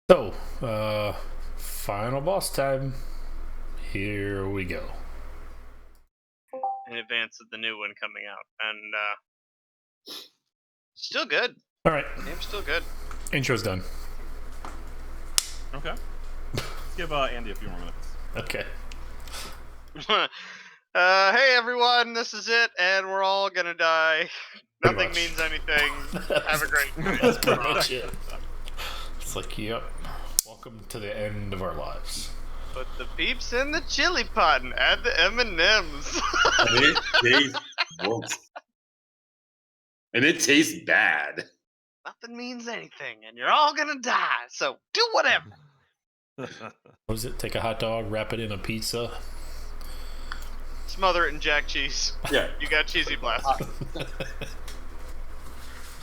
So, final boss time. Here we go. In advance of the new one coming out, and still good. All right, Game's still good. intro's done. Okay. Let's give Andy a few more minutes. Okay. Hey everyone, this is it, and we're all gonna die. Pretty Nothing much. means anything. Have a great night. That's pretty much it. It's like, yep. Welcome to the end of our lives. Put the peeps in the chili pot and add the M&Ms. And it tastes gross. And it tastes bad. Nothing means anything, and you're all gonna die. So do whatever. What is it? Take a hot dog, wrap it in a pizza. Smother it in jack cheese. Yeah. You got cheesy blast.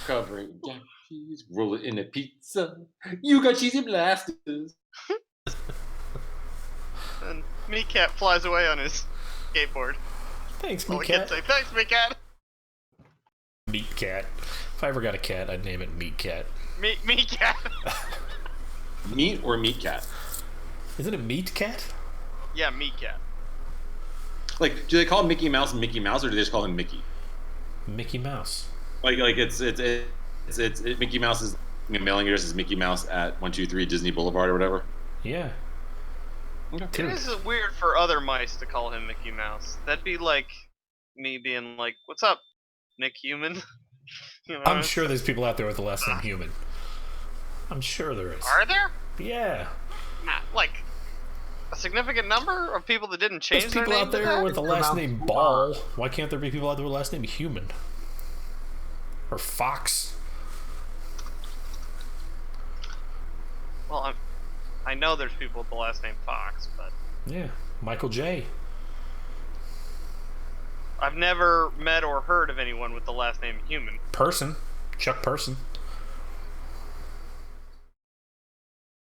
Cover it in jack cheese, roll it in a pizza. You got cheesy blasters. And Meatcat flies away on his skateboard. Thanks, All we can say, Meatcat. thanks, Meatcat. Meatcat. If I ever got a cat, I'd name it Meatcat. Meatcat. Meat or meat cat? Isn't it Meatcat? Yeah, Meatcat. Like, do they call Mickey Mouse Mickey Mouse, or do they just call him Mickey? Mickey Mouse. Like it's Mickey Mouse is mailing address is Mickey Mouse at 123 Disney Boulevard or whatever. Yeah. Okay. Dude. It is weird for other mice to call him Mickey Mouse. That'd be like me being like, "What's up, Nick Human?" You know, I'm sure there's people out there with the last name Human. I'm sure there is. Are there? Yeah. Like a significant number of people that didn't change There's their people name out to there that? with the last name Ball. Why can't there be people out there with the last name Human? Or Fox? Well, I know there's people with the last name Fox, but Yeah. Michael J. I've never met or heard of anyone with the last name Human. Person. Chuck Person.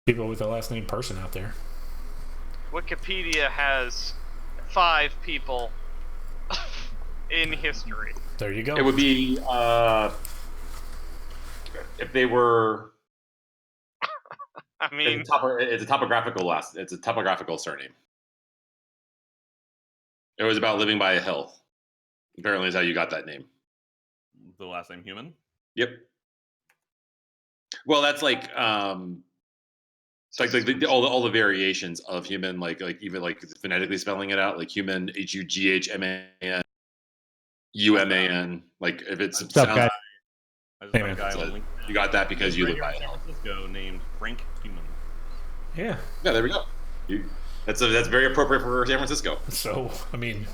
People with the last name Person out there. Wikipedia has 5 people in history. There you go. It would be if they were. I mean, It's a topographical surname. It was about living by a hill. Apparently, is how you got that name. The last name Human? Yep. Well, that's like all the variations of human, like even like phonetically spelling it out, like human, HUGHMAN, UMAN. Like if it's I just sounds, met a man. guy So on LinkedIn. you got that because you live by in a San hill. Francisco named Frank Human. Yeah. Yeah, there we go. That's very appropriate for San Francisco. So, I mean,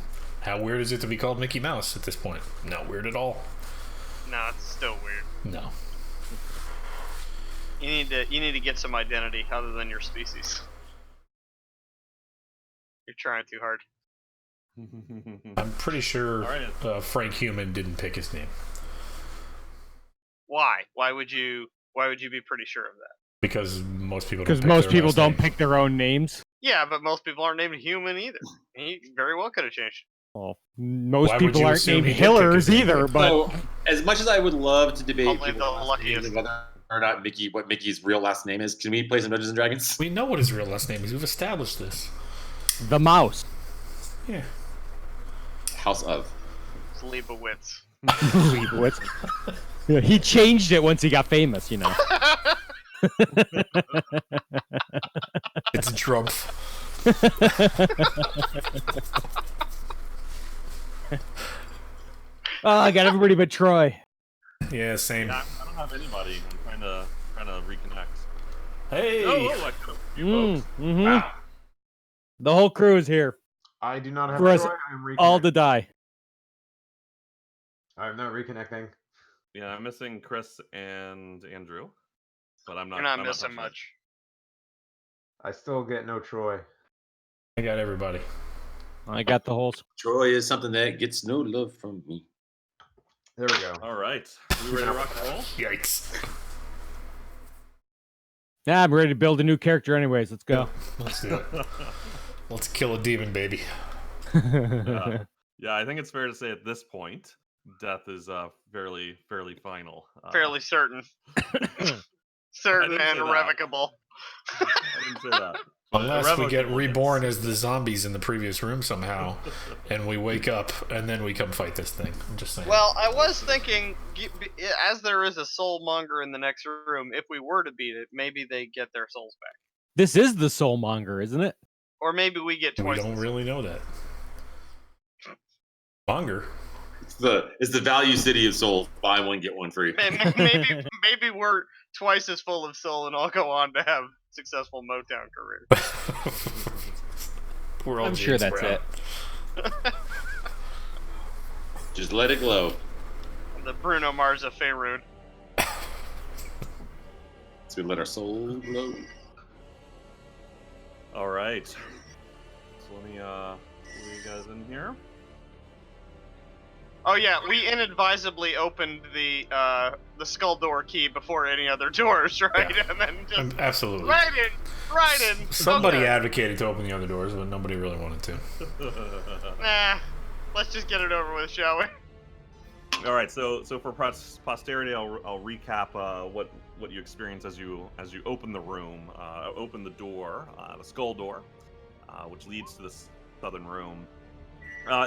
how weird is it to be called Mickey Mouse at this point? Not weird at all. no, it's still weird. No. You need to get some identity other than your species. You're trying too hard. I'm pretty sure All right. Frank Human didn't pick his name. Why? Why would you be pretty sure of that? Because most people don't Because pick most their people last don't name. pick their own names. Yeah, but most people aren't named Human either. He very well could have changed. Well, most Why would people you aren't assume named he did pick his Hillers name? either, but So, as much as I would love to debate Only people's the last names luckiest. and whether or not what Mickey's real last name is, can we play some Dungeons and Dragons? We know what his real last name is. We've established this. the mouse. Yeah. House of. It's Leibowitz. Leibowitz. Yeah, he changed it once he got famous, you know. It's Trump. Oh, I got everybody but Troy. Yeah, same. Yeah, I don't have anybody. I'm trying to reconnect. Hey! Oh, I got a few folks. Mm-hmm. The whole crew is here. I do not have For us Troy. I'm reconnecting. All to die. I'm not reconnecting. Yeah, I'm missing Chris and Andrew, but I'm not. You're not I'm missing touching it. much. I still get no Troy. I got everybody. I got the whole. Troy is something that gets no love from me. There we go. All right, we ready to rock and roll? Yikes. Yeah, I'm ready to build a new character anyways. Let's go. Let's do it. Let's kill a demon, baby. Yeah, I think it's fair to say at this point, death is fairly final. Fairly certain. Certain I didn't and say that. irrevocable. I didn't say that. Unless we get Irrevocable reborn hits. as the zombies in the previous room somehow, and we wake up, and then we come fight this thing. I'm just saying. Well, I was thinking, as there is a Soul Monger in the next room, if we were to beat it, maybe they get their souls back. This is the Soul Monger, isn't it? Or maybe we get We twice. don't the really know that. Monger. It's the value city of Soul. Buy one get one free. Maybe we're twice as full of soul and all go on to have successful Motown careers. We're all I'm sure James that's Brown. it. Just let it glow. The Bruno Mars of Faerun. So we let our soul glow. All right. So let me pull you guys in here. Oh yeah, we inadvisably opened the skull door key before any other doors, right? Yeah. And then just Absolutely. right in. Somebody Okay. advocated to open the other doors, but nobody really wanted to. Nah, let's just get it over with, shall we? All right. So for posterity, I'll recap what you experience as you open the room, open the door, the skull door, which leads to this southern room.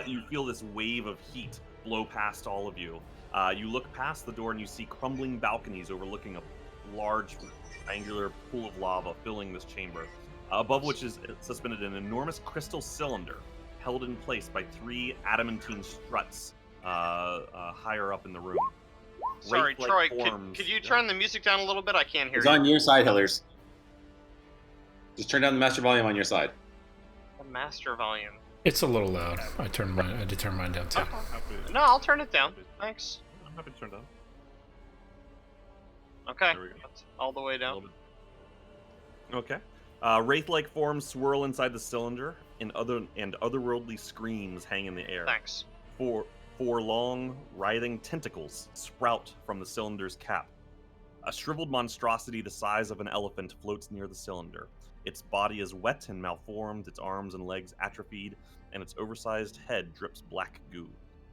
You feel this wave of heat blow past all of you. You look past the door and you see crumbling balconies overlooking a large angular pool of lava filling this chamber, above which is suspended an enormous crystal cylinder held in place by 3 adamantine struts higher up in the room. Sorry, Wraith-like Troy, forms- could you turn the music down a little bit? I can't hear It's you. on your side, Hillers. Just turn down the master volume on your side. The master volume. It's a little loud. I did turn mine down too. No, I'll turn it down. Thanks. I'm happy to turn down. Okay. There we go. That's all the way A down. little bit. Okay. Wraith-like forms swirl inside the cylinder, and otherworldly screams hang in the air. Thanks. Four long, writhing tentacles sprout from the cylinder's cap. A shriveled monstrosity the size of an elephant floats near the cylinder. Its body is wet and malformed, its arms and legs atrophied, and its oversized head drips black goo.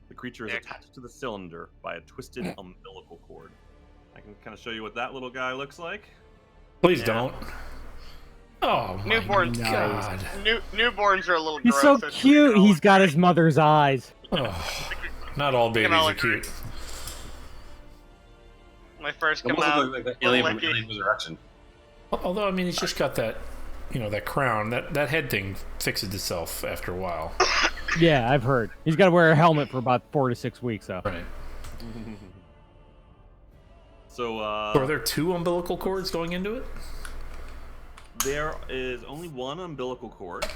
The creature is Ick. attached to the cylinder by a twisted umbilical cord. I can kind of show you what that little guy looks like. Please Yeah. don't. Oh my Newborns. God. Newborns are a little He's gross. so that's cute. all. He's got his mother's eyes. Oh, not all babies all are agree. cute. My first come Almost out. look like the alien from Licky. Alien Resurrection. Although, I mean, he's just got that, that crown. That head thing fixes itself after a while. Yeah, I've heard. He's got to wear a helmet for about 4 to 6 weeks, though. Right. So, So are there 2 umbilical cords going into it? there is only one umbilical cord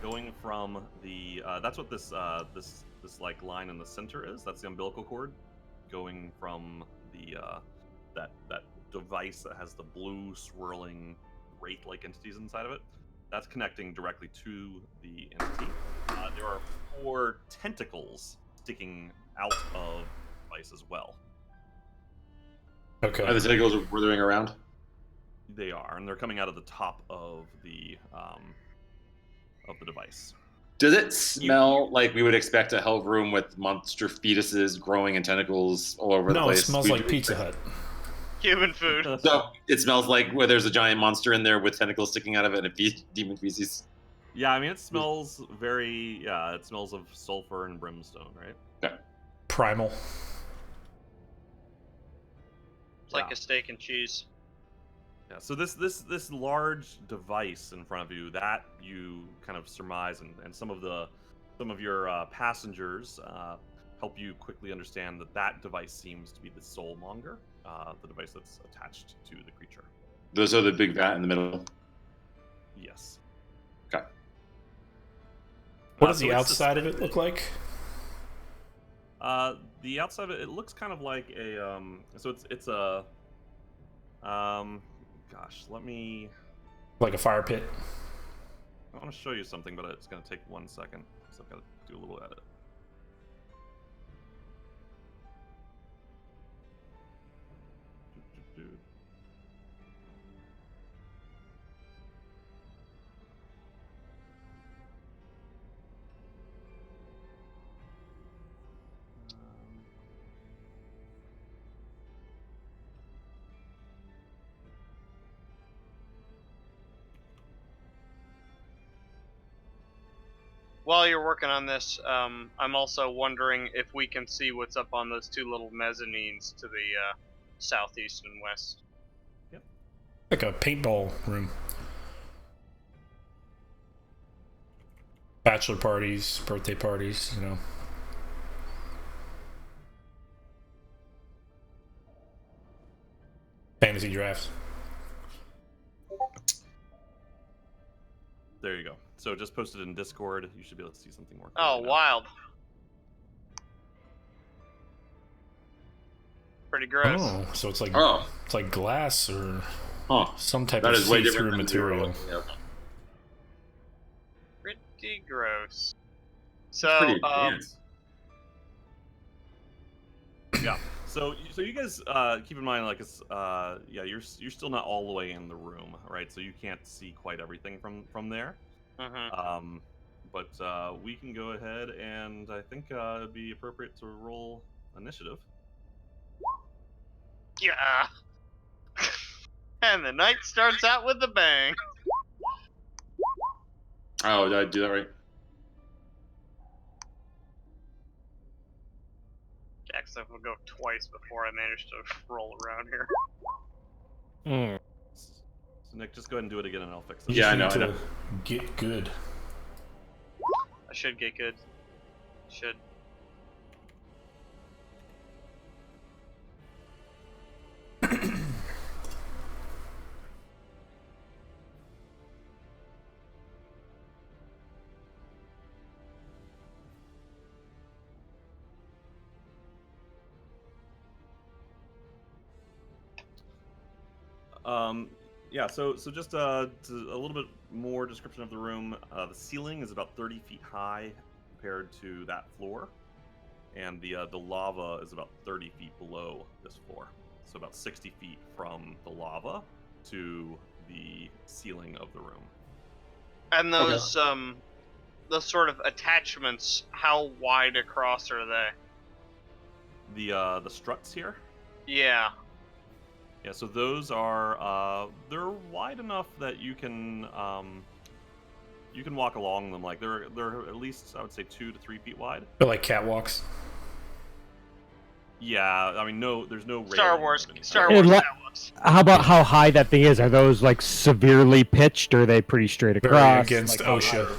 going from the. That's what this like line in the center is. That's the umbilical cord going from the that device that has the blue swirling wraith-like entities inside of it. That's connecting directly to the entity. There are 4 tentacles sticking out of the device as well. Okay. Are the tentacles withering around? They are, and they're coming out of the top of the device. Does it smell like we would expect a hell room with monster fetuses growing and tentacles all over the No, it place? smells like Pizza Hut. Human food. So it smells like where there's a giant monster in there with tentacles sticking out of it and demon feces. Yeah, I mean it smells very. Yeah, it smells of sulfur and brimstone, right? Primal. It's like Yeah. a steak and cheese. Yeah. So this large device in front of you that you kind of surmise, and some of your passengers help you quickly understand that device seems to be the Soul Monger, the device that's attached to the creature. Those are the big vat in the middle. Yes. Okay. What does So the it's outside of it suspended. look like? The outside of it looks kind of like a so it's a gosh, let me. Like a fire pit? I want to show you something, but it's going to take 1 second, so I've got to do a little edit. while you're working on this, I'm also wondering if we can see what's up on those two little mezzanines to the southeast and west. Like a paintball room. Bachelor parties, birthday parties, you know. Fantasy drafts. There you go. So just posted in Discord. You should be able to see something more. Oh, clearly now. wild. Pretty gross. Oh, so it's like it's like glass or some type That of is way see-through different than material. zero. Yeah. Pretty gross. It's So, pretty advanced. Yeah. So you guys keep in mind, like, it's yeah, you're still not all the way in the room, right? So you can't see quite everything from there. But we can go ahead, and I think it'd be appropriate to roll initiative. yeah. And the night starts out with a bang. Oh, did I do that right? Jackson will go twice before I manage to roll around here. So Nick, just go ahead and do it again, and I'll fix it. You Yeah, just I know, need to get good. I should get good. Should. Yeah, so just a little bit more description of the room. The ceiling is about 30 feet high compared to that floor, and the lava is about 30 feet below this floor. So about 60 feet from the lava to the ceiling of the room. And those sort of attachments, how wide across are they? The struts here. Yeah. Yeah, so those are they're wide enough that you can walk along them. Like they're at least, I would say, 2 to 3 feet wide. They're like catwalks. Yeah, I mean, there's no Star railing Wars. of any Star kind. Wars. How about how high that thing is? Are those like severely pitched, or are they pretty straight Very across? against Like, how OSHA. high?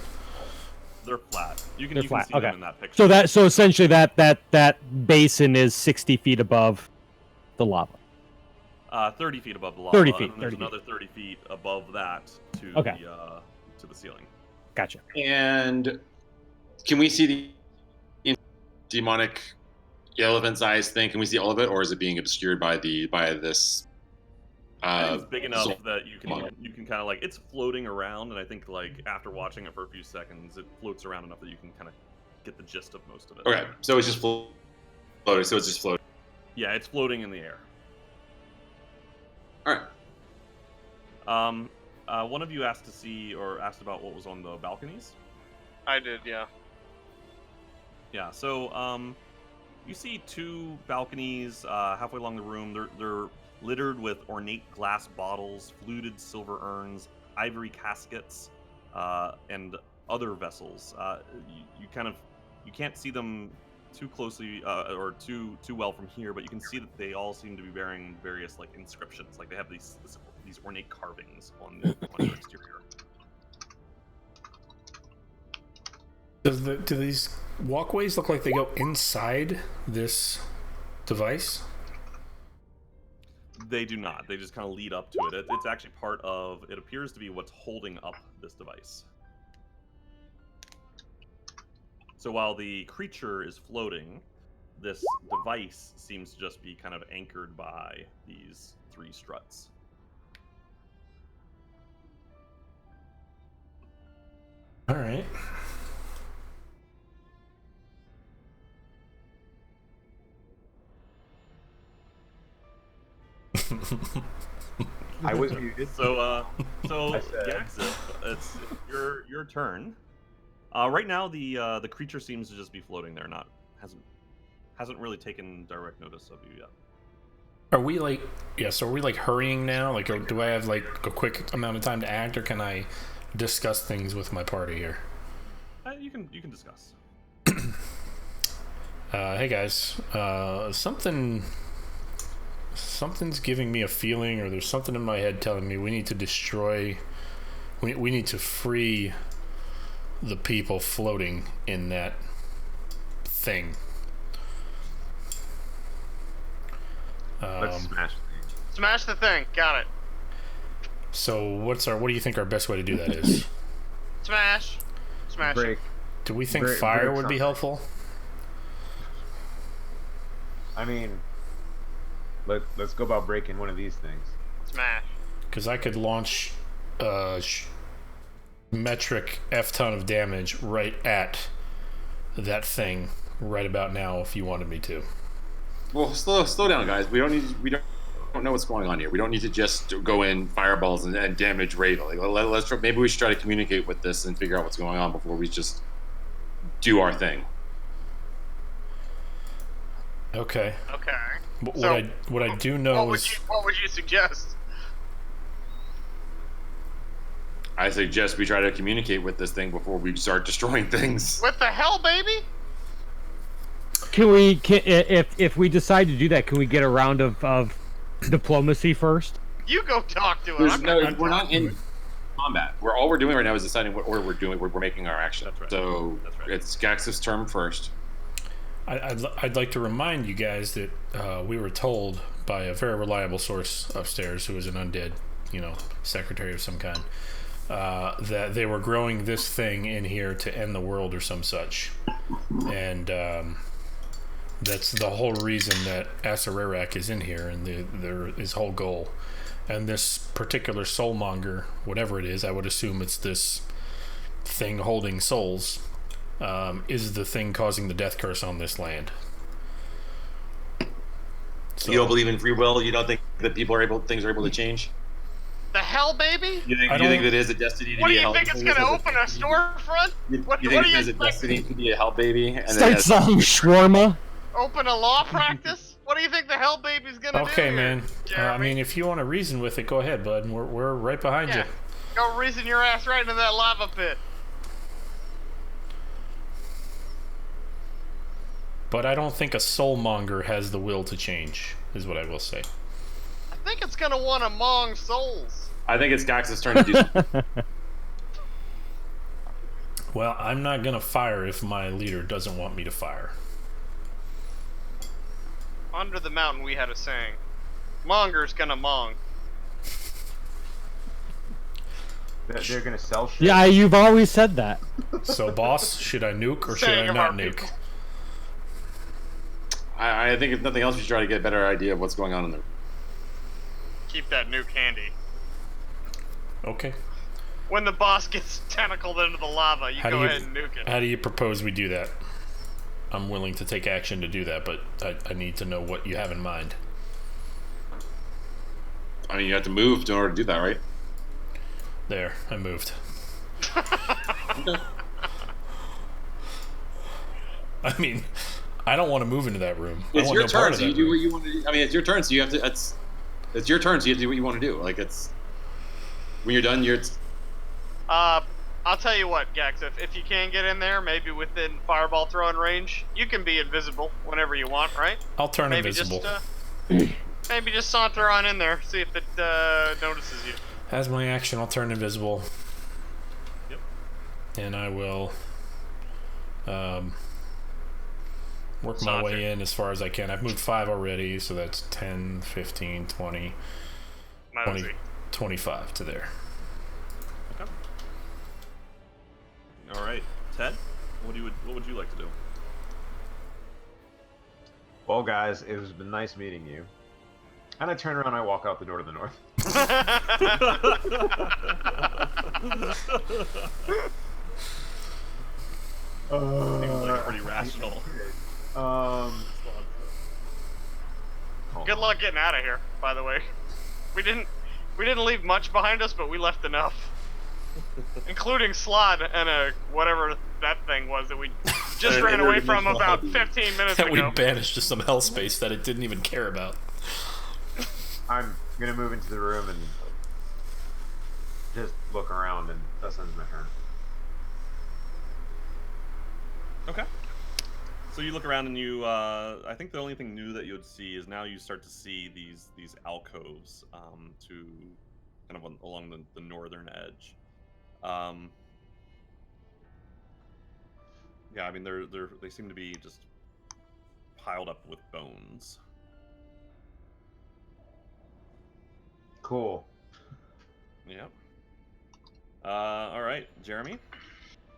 They're flat. You can They're you flat, can see okay. them in that picture. So essentially that basin is 60 feet above the lava. 30 feet above the lava. 30 feet, And then there's 30 feet. another 30 feet above that to Okay. the ceiling. Gotcha. And can we see the demonic elephant's eyes thing? Can we see all of it, or is it being obscured by this? I think it's big enough Soul that you Monger. can kind of like, it's floating around, and I think like after watching it for a few seconds, it floats around enough that you can kind of get the gist of most of it. Okay, so it's just floating. So it's just floating. Yeah, it's floating in the air. All right. One of you asked asked about what was on the balconies. I did, yeah. Yeah, so you see 2 balconies halfway along the room. They're littered with ornate glass bottles, fluted silver urns, ivory caskets, and other vessels. You can't see them too closely or too well from here, but you can see that they all seem to be bearing various like inscriptions. Like they have these ornate carvings on the exterior. Do these walkways look like they go inside this device? They do not. They just kind of lead up to it. It's actually part of. It appears to be what's holding up this device. So while the creature is floating, this device seems to just be kind of anchored by these 3 struts. All right. I was muted. So I said- Yaxif, it's your turn. Right now, the creature seems to just be floating there. Hasn't really taken direct notice of you yet. Are we like so are we like hurrying now? Like, do I have like a quick amount of time to act, or can I discuss things with my party here? You can discuss. Hey guys, something's giving me a feeling, or there's something in my head telling me we need to destroy. We need to free the people floating in that thing. Let's smash the Smash the thing. Got it. So what do you think our best way to do that is? Smash. Smash it. break. Do we think Break fire would something. be helpful? I mean, let's go about breaking one of these things. Smash. Because I could launch metric F ton of damage right at that thing right about now if you wanted me to. Well, slow down, guys. We don't know what's going on here. We don't need to just go in fireballs and damage Raven. Like, maybe we should try to communicate with this and figure out what's going on before we just do our thing. Okay. Okay. But So, what I do know is what would you suggest? I suggest we try to communicate with this thing before we start destroying things. What the hell, baby? If we decide to do that, can we get a round of diplomacy first? You go talk to him. We're not in combat. All we're doing right now is deciding what order we're doing. We're making our action. That's right. So That's right. it's Gax's turn first. I'd like to remind you guys that we were told by a very reliable source upstairs, who is an undead, secretary of some kind, that they were growing this thing in here to end the world or some such, and that's the whole reason that Asarerak is in here, and his whole goal. And this particular Soul Monger, whatever it is, I would assume it's this thing holding souls, is the thing causing the death curse on this land. So, You don't believe in free will? You don't think that things are able to change? The hell, baby? You think that it is a destiny to What do be a you hell? think it's gonna open a storefront? What You do think you it is a expect? destiny to be a hell baby? And Start selling shawarma. Open a law practice? What do you think the hell baby's gonna do? okay, here, man. I Jeremy? mean, if you want to reason with it, go ahead, bud. We're right behind Yeah. you. Go reason your ass right into that lava pit. But I don't think a Soul Monger has the will to change, is what I will say. I think it's gonna want to mong souls. I think it's Gax's turn to do something. Well, I'm not gonna fire if my leader doesn't want me to fire. Under the mountain, we had a saying: "Monger's gonna mong." They're gonna sell shit. Yeah, you've always said that. So, boss, should I nuke or should Saying I of not our nuke? people. I think if nothing else, we should try to get a better idea of what's going on in there. Keep that nuke handy. Okay. When the boss gets tentacled into the lava, you go ahead and nuke it. How do you propose we do that? I'm willing to take action to do that, but I need to know what you have in mind. I mean, you have to move in order to do that, right? There, I moved. I mean, I don't want to move into that room. I It's want your no part turn, of so you that do room. what you want to do. I mean, it's your turn, so you have to. It's your turn, so you have to do what you want to do. Like when you're done, I'll tell you what, Gax, if you can get in there, maybe within fireball throwing range, you can be invisible whenever you want, right? I'll turn Maybe invisible. maybe just saunter on in there, see if it notices you. As my action, I'll turn invisible. Yep. And I will work my Saunter. way in as far as I can. I've moved 5 already, so that's 10, 15, 20, Might 20 see. 25 to there. Okay. All right, Ted. What would you like to do? Well, guys, it has been nice meeting you. And I turn around and I walk out the door to the north. Seems like pretty rational. Good luck getting out of here, by the way. We didn't leave much behind us, but we left enough. Including Slod and whatever that thing was that we just ran away from about 15 minutes That we ago. banished to some hell space that it didn't even care about. I'm gonna move into the room and just look around, and that ends my turn. Okay. So you look around and you, I think the only thing new that you would see is now you start to see these alcoves to kind of along the northern edge. Yeah, I mean they seem to be just piled up with bones. Cool. Yep. All right, Jeremy.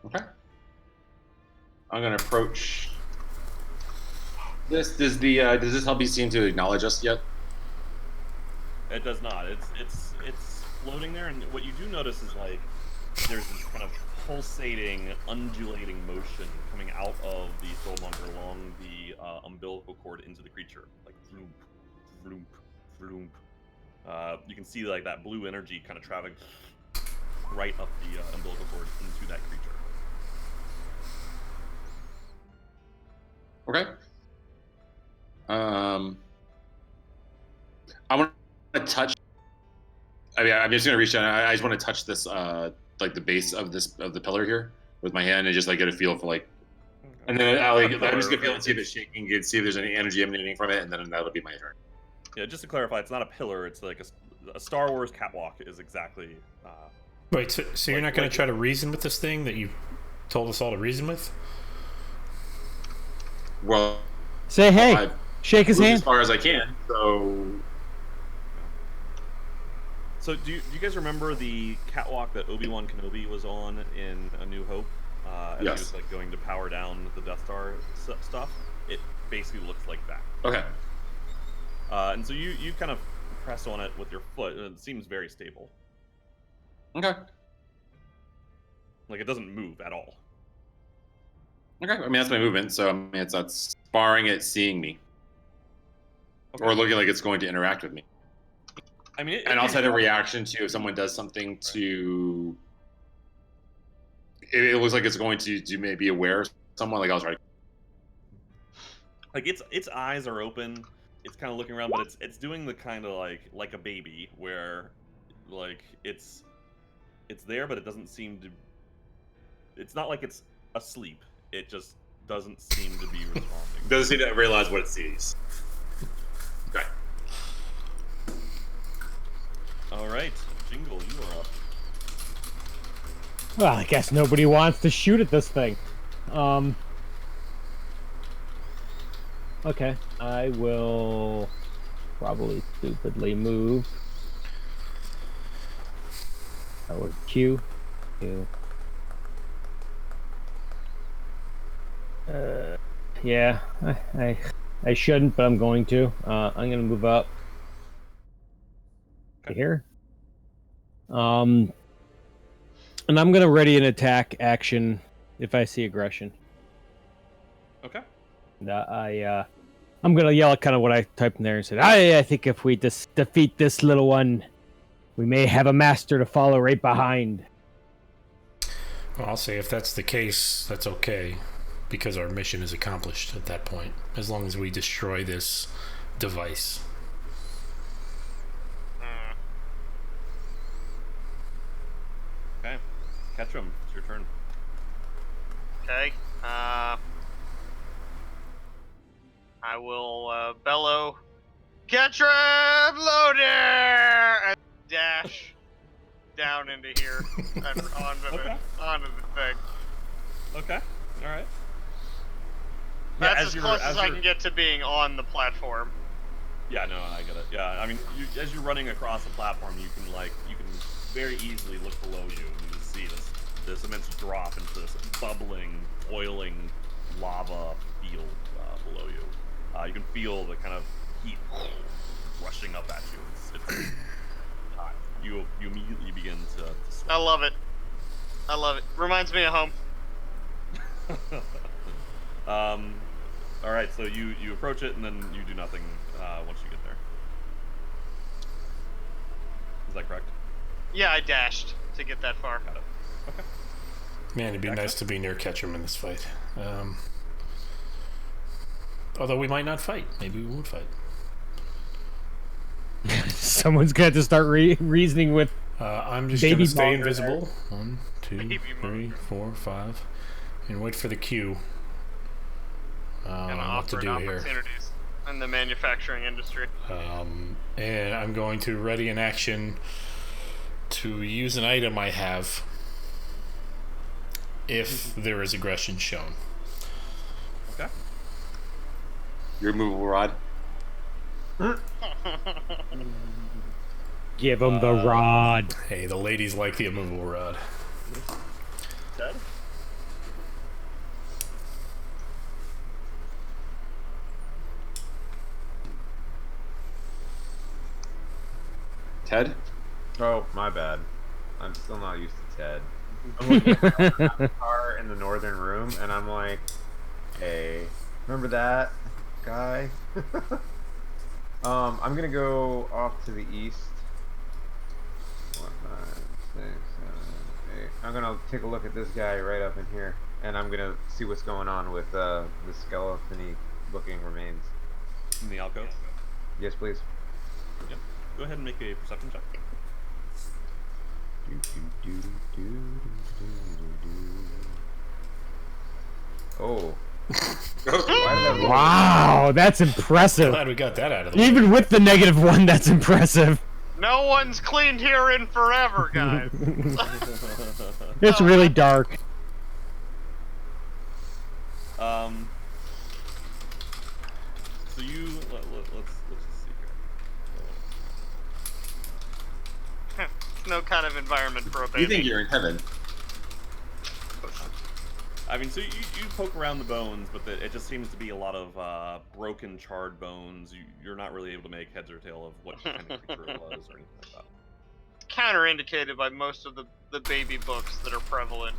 Okay. I'm gonna approach this. Does this help you seem to acknowledge us yet? It does not. It's floating there, and what you do notice is like there's this kind of pulsating, undulating motion coming out of the Soul Monger along the umbilical cord into the creature, like vroom, vroom, vroom. You can see like that blue energy kind of traveling right up the umbilical cord into that creature. Okay. I want to touch. I mean, I'm just gonna reach down. I just want to touch this, like the base of the pillar here with my hand, and just like get a feel for like. And then I'm just gonna feel and see if it's shaking, and see if there's any energy emanating from it, and then that'll be my turn. Yeah, just to clarify, it's not a pillar. It's like a Star Wars catwalk is exactly. Wait, so you're not going to try to reason with this thing that you told us all to reason with? Well, Say hey. Shake his hand. As far as I can. So do you guys remember the catwalk that Obi-Wan Kenobi was on in A New Hope? As he was like going to power down the Death Star stuff. It basically looks like that. Okay. And so you kind of press on it with your foot, and it seems very stable. Okay. Like it doesn't move at all. Okay. I mean, that's my movement, so I mean, it's not sparring it, seeing me, or looking like it's going to interact with me. I mean, and also had a reaction to if someone does something to. It looks like it's going to do maybe aware of someone. Like I was right. Like its eyes are open. It's kind of looking around, but it's doing the kind of like a baby where, like it's there, but it doesn't seem to. It's not like it's asleep. It just doesn't seem to be responding. Doesn't seem to realize what it sees. Okay. All right, Jingle, you are up. Well, I guess nobody wants to shoot at this thing. Okay, I will probably stupidly move. That was Q. Yeah, I shouldn't, but I'm going to. I'm gonna move up to here. And I'm gonna ready an attack action if I see aggression. Okay. And I'm gonna yell at kind of what I typed in there and said, I think if we defeat this little one, we may have a master to follow right behind. Well, I'll say if that's the case, that's okay, because our mission is accomplished at that point, as long as we destroy this device. Okay. Ketchum, it's your turn. Okay. I will bellow, Ketchum loader, and dash down into here and onto the thing. Okay. All right. That's as close as I can get to being on the platform. Yeah, no, I get it. Yeah, I mean, as you're running across the platform, you can very easily look below you and you see this immense drop into this bubbling, boiling lava field below you. You can feel the kind of heat rushing up at you. It's you immediately begin to sweat. I love it. Reminds me of home. All right, so you approach it and then you do nothing once you get there. Is that correct? Yeah, I dashed to get that far. Got it. Okay. Man, it'd be nice to be near Ketchum in this fight. Although we might not fight. Maybe we won't fight. Someone's got to start reasoning with. I'm just going to stay invisible. 1, 2, 3, 4, 5. And wait for the cue. Gonna what to offer do here. opportunities in the manufacturing industry. And I'm going to ready an action to use an item I have if there is aggression shown. Okay. Your movable rod. Give him the rod. Hey, the ladies like the immovable rod. Ted? Ted? Oh, my bad. I'm still not used to Ted. I'm looking at the car in the northern room, and I'm like, hey, remember that guy? I'm gonna go off to the east. 1, 5, 6, 7, 8. I'm gonna take a look at this guy right up in here, and I'm gonna see what's going on with the skeleton-y looking remains. In the alcove? Yes, please. Yep. Go ahead and make a perception check. Oh. Why did I roll? Wow, that's impressive. Glad we got that out of the way. Even with the -1, that's impressive. No one's cleaned here in forever, guys. It's really dark. So let's just see here. It's no kind of environment for a baby. You think you're in heaven? I mean, so you poke around the bones, but it just seems to be a lot of broken, charred bones. You're not really able to make heads or tail of what kind of creature it was or anything like that. Counterindicated by most of the baby books that are prevalent.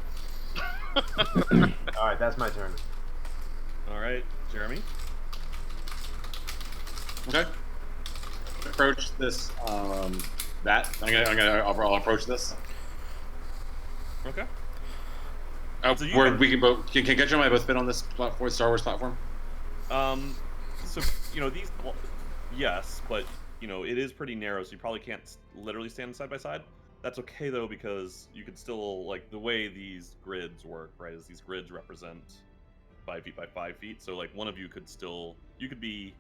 Alright, that's my turn. All right, Jeremy. Okay. Approach this. I'll approach this. Okay. Oh, So you where can- we can both can Ketchum and I both fit on this platform, Star Wars platform? So these, yes, but it is pretty narrow, so you probably can't literally stand side by side. That's okay though, because you could still, like, the way these grids work, right? Is these grids represent 5 feet by 5 feet, so like one of you could be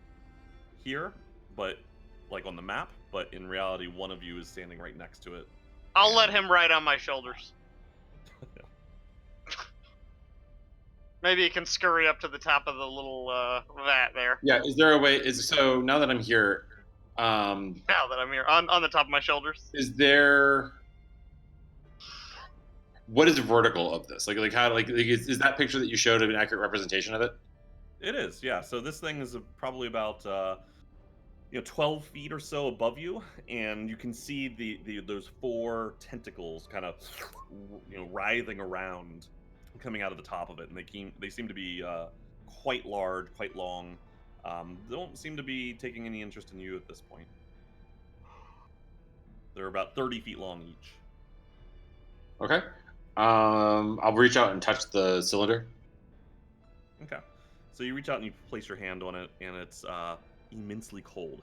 here, but like on the map, but in reality one of you is standing right next to it. I'll let him ride on my shoulders. Maybe he can scurry up to the top of the little vat there. Yeah. Is there a way? So now that I'm here, Now that I'm here, on the top of my shoulders. is there? What is the vertical of this? Like how is that picture that you showed an accurate representation of it? It is, yeah. So this thing is probably about 12 feet or so above you, and you can see those 4 tentacles kind of writhing around, coming out of the top of it, and they seem to be quite large, quite long. They don't seem to be taking any interest in you at this point. They're about 30 feet long each. Okay. I'll reach out and touch the cylinder. Okay. So you reach out and you place your hand on it, and it's immensely cold.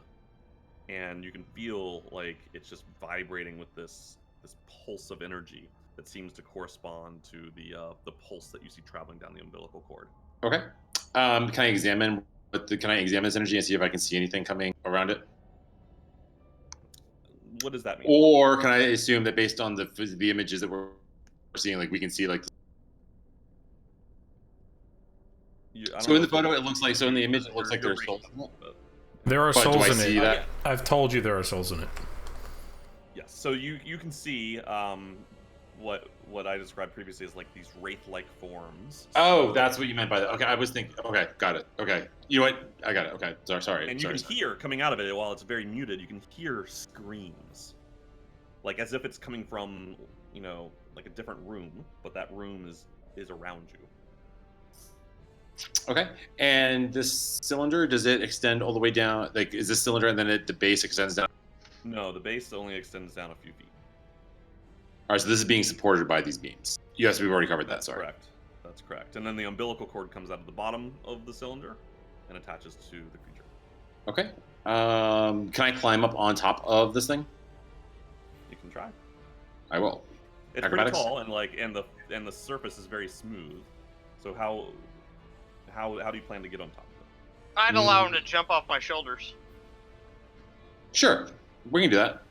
And you can feel like it's just vibrating with this pulse of energy that seems to correspond to the pulse that you see traveling down the umbilical cord. Okay. Can I examine this energy and see if I can see anything coming around it? What does that mean? Or can I assume that based on the images that we're seeing, like we can see like? So in the photo, it looks like. So in the image, it looks like there's souls in it. There are But do souls I in see it. that? I've told you there are souls in it. Yes. So you can see what I described previously as like these wraith-like forms. Oh, that's what you meant by that. Okay, I was thinking. Okay, got it. Okay, you know what? I got it. Okay, sorry. And you can hear coming out of it, while it's very muted, you can hear screams, like as if it's coming from like a different room, but that room is around you. Okay, and this cylinder, does it extend all the way down? Like, is this cylinder and then the base extends down? No, the base only extends down a few feet. All right, so this is being supported by these beams. Yes, we've already covered that. That's Sorry. correct. That's correct. And then the umbilical cord comes out of the bottom of the cylinder and attaches to the creature. Okay. Can I climb up on top of this thing? You can try. I will. It's Acrobatics? pretty tall, and the surface is very smooth. So how how do you plan to get on top of it? I'd allow him to jump off my shoulders. Sure, we can do that.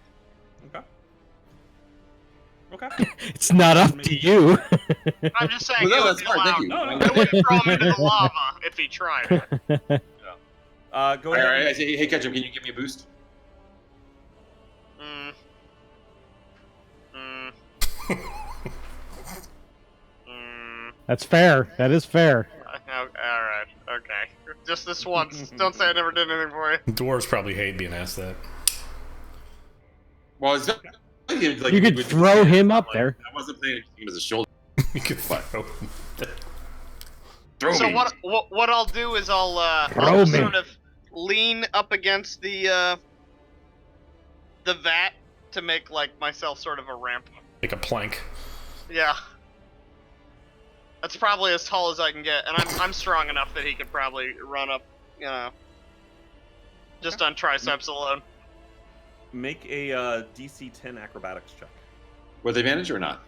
Okay. It's not up to you. I'm just saying, Well, no, it would that's be smart. Thank allowed. you. No, It wouldn't throw him into the lava if he tried. Go All ahead. right, I say, hey, Ketchup, can you give me a boost? That's fair. That is fair. Alright, okay. Just this once. Don't say I never did anything for you. Dwarves probably hate being asked that. Well, it's not, like, You could throw him up there. I wasn't playing him as a shoulder. You could throw. Throw So me. what I'll do is I'll Throw me. sort of lean up against the vat to make like myself sort of a ramp. Like a plank. Yeah. That's probably as tall as I can get, and I'm strong enough that he could probably run up, you know, just on triceps alone. Make a DC 10 acrobatics check. With advantage or not?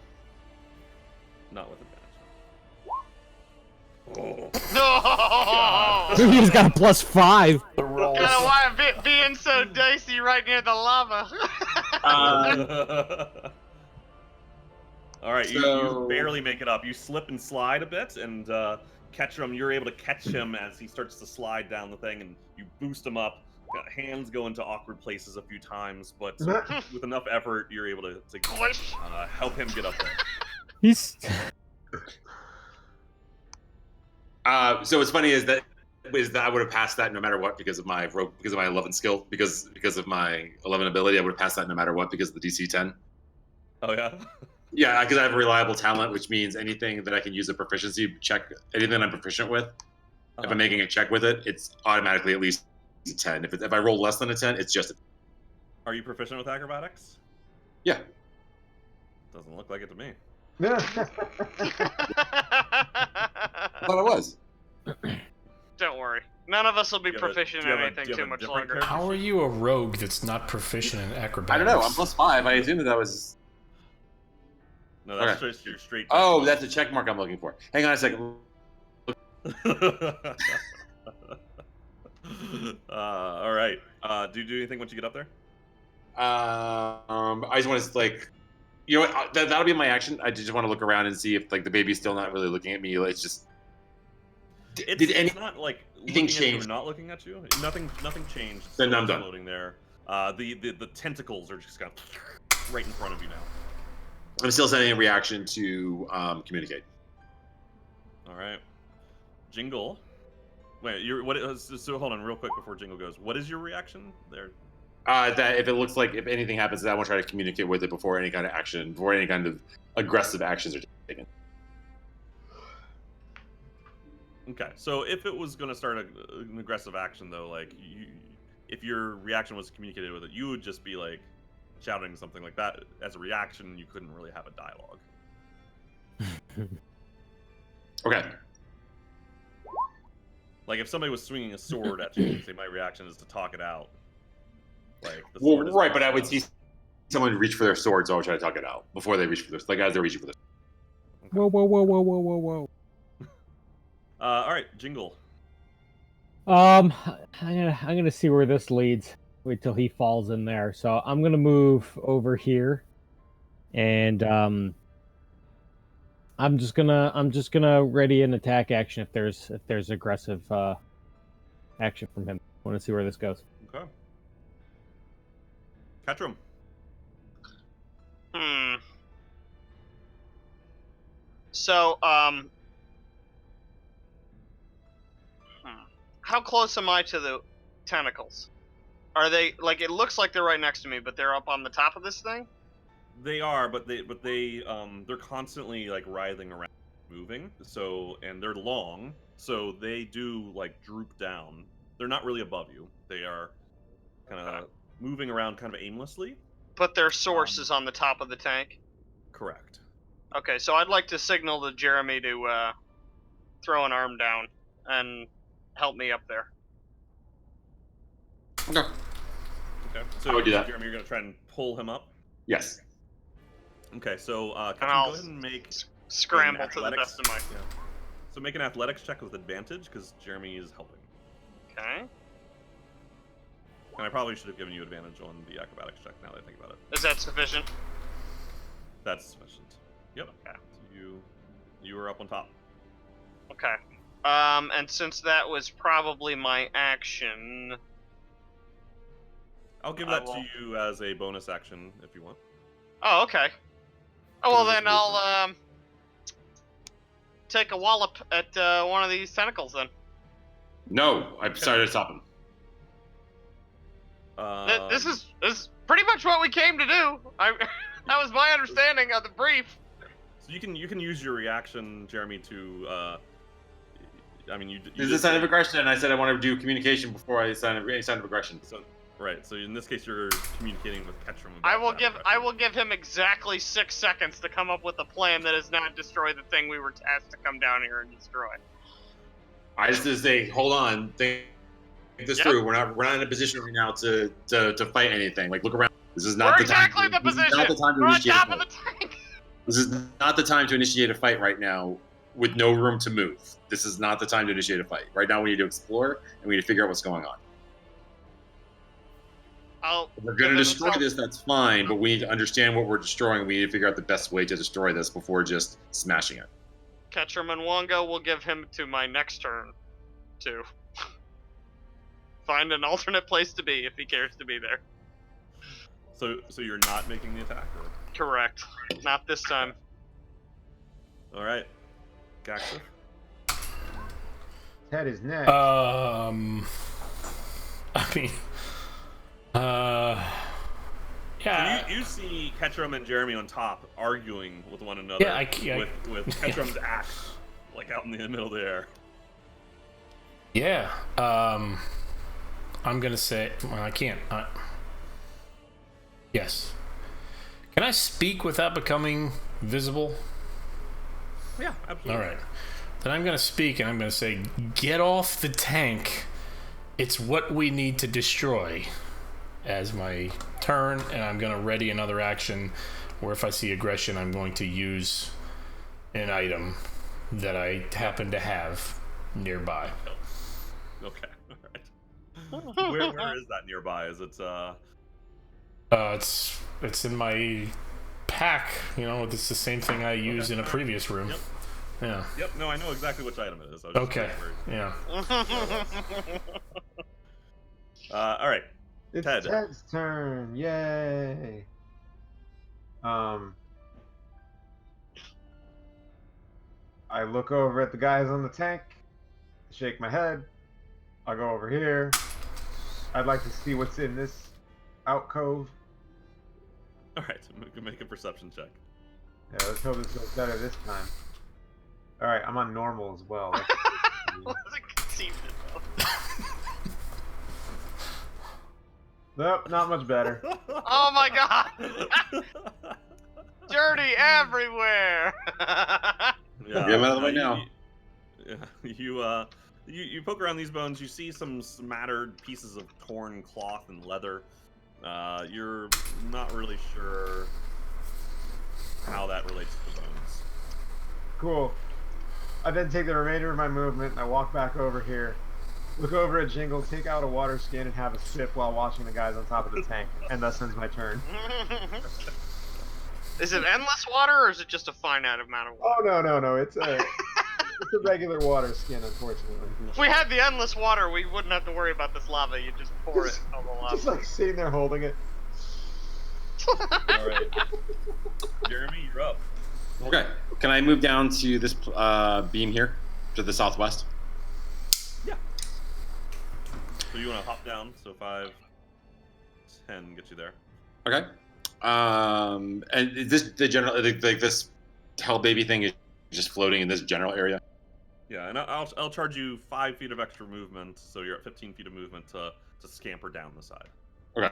Not with advantage. No! He's got a +5. The rolls. Kinda why I'm being so dicey right near the lava. All right, you So- barely make it up. You slip and slide a bit, and catch him. You're able to catch him as he starts to slide down the thing, and you boost him up. Hands go into awkward places a few times, but with enough effort, you're able to help him get up there. He's. So what's funny is that I would have passed that no matter what because of my 11 skill, because of my 11 ability, I would have passed that no matter what because of the DC 10. Oh yeah. Yeah, because I have a reliable talent, which means anything that I can use a proficiency check, anything I'm proficient with, if I'm making a check with it, it's automatically at least a 10. If I roll less than a 10, it's just a... Are you proficient with acrobatics? Yeah. Doesn't look like it to me. I thought I was. Don't worry. None of us will be Do you have a- proficient do you in have a- anything do you have too a much different longer. character? How are you a rogue that's not proficient in acrobatics? I don't know. I'm +5. I assume that was... No, that's Okay. just your straight. Oh, that's a check mark I'm looking for. Hang on a second. All right. Do you do anything once you get up there? I just want to, like... You know what? That'll be my action. I just want to look around and see if, like, the baby's still not really looking at me. It's just... It's not like anything looking at you change? or not looking at you. Nothing changed. It's Then still I'm done. floating there. The tentacles are just kind of right in front of you now. I'm still sending a reaction to communicate. All right, Jingle. Wait, so hold on real quick before Jingle goes. What is your reaction there? That if it looks like if anything happens, that I want to try to communicate with it before any kind of action, before any kind of aggressive actions are taken. Okay, so if it was going to start an aggressive action, though, like, if your reaction was communicated with it, you would just be, like, shouting something like that. As a reaction, you couldn't really have a dialogue. Okay. Like, if somebody was swinging a sword at you, you'd say, my reaction is to talk it out. Like, the Well, sword is right, but I would talking see someone reach for their sword, so I would try to talk it out before they reach for their, like as they're reaching for their. Whoa, whoa, whoa, whoa, whoa, whoa, whoa. All right, Jingle. I'm gonna see where this leads. Wait till he falls in there. So I'm gonna move over here, and I'm just gonna ready an attack action if there's aggressive action from him. I want to see where this goes. Okay. Catch him. So, how close am I to the tentacles? Are they, like, it looks like they're right next to me, but they're up on the top of this thing? They are, but they're constantly like writhing around, moving. So, and they're long, so they do like droop down. They're not really above you. They are kind of moving around kind of aimlessly. But their source is on the top of the tank? Correct. Okay, so I'd like to signal to Jeremy to throw an arm down and help me up there. Okay. Okay. So, I would do that. Jeremy, you're gonna try and pull him up. Yes. Okay. So, And Ketchum, I'll go ahead and make Scramble an to the athletics. best of my... So make an athletics check with advantage because Jeremy is helping. Okay. And I probably should have given you advantage on the acrobatics check now that I think about it. Is that sufficient? That's sufficient. Yep. Okay. So you were up on top. Okay. And since that was probably my action, I'll give I that to will- you as a bonus action if you want. oh, okay. Oh, well So this then is I'll take a wallop at one of these tentacles then. No, I started to stop him. This is pretty much what we came to do. That was my understanding of the brief. So you can use your reaction, Jeremy, to. I mean, you. This is a sign of aggression, and I said I want to do communication before I sign of aggression. So, right. So in this case, you're communicating with Ketchum. I will give him exactly 6 seconds to come up with a plan that does not destroy the thing we were tasked to come down here and destroy. I just say, hold on, think this through. We're not in a position right now to fight anything. Like, look around. This is not We're the exactly time. the This is position. not the time to We're on initiate top a of the fight. tank. This is not the time to initiate a fight right now with no room to move. This is not the time to initiate a fight. Right now, we need to explore and we need to figure out what's going on. If we're going to destroy this, that's fine, but we need to understand what we're destroying. We need to figure out the best way to destroy this before just smashing it. Ketchum and Wongo will give him to my next turn to find an alternate place to be if he cares to be there. So you're not making the attack, or? Correct. Not this time. All right, Gaxa. Ted is next. I mean, yeah. So you see Ketchum and Jeremy on top arguing with one another. Yeah, with Ketchum's axe like out in the middle of the air. Yeah. I'm gonna say, well, I can't. Yes. Can I speak without becoming visible? Yeah, absolutely. All right. Then I'm gonna speak and I'm gonna say, "Get off the tank. It's what we need to destroy." As my turn, and I'm gonna ready another action where if I see aggression, I'm going to use an item that I happen to have nearby. Okay. All right. Where is that nearby? Is it It's in my pack. You know, it's the same thing I used in a previous room. Yep. Yeah. Yep. No, I know exactly which item it is. I was just Okay. curious. Yeah. All right. It's Ted. Ted's turn. Yay. I look over at the guys on the tank, shake my head. I go over here. I'd like to see what's in this alcove. All right. Make a perception check. Yeah, let's hope this goes better this time. All right, I'm on normal as well. Wasn't conceived enough. Nope, not much better. Oh my god! Dirty everywhere! Yeah, Get him out of the way now. You poke around these bones. You see some smattered pieces of torn cloth and leather. You're not really sure how that relates to the bones. Cool. I then take the remainder of my movement and I walk back over here, look over at Jingle, take out a water skin and have a sip while watching the guys on top of the tank. And that ends my turn. Is it endless water or is it just a finite amount of water? Oh, no. It's a regular water skin, unfortunately. If we had the endless water, we wouldn't have to worry about this lava. You just pour it on the lava. Just like sitting there holding it. All right, Jeremy, you're up. Okay. Can I move down to this beam here, to the southwest? Yeah. So you want to hop down? So 5, 10 get you there. Okay. And is this the general, like this hell baby thing is just floating in this general area? Yeah, and I'll charge you 5 feet of extra movement, so you're at 15 feet of movement to scamper down the side. Okay.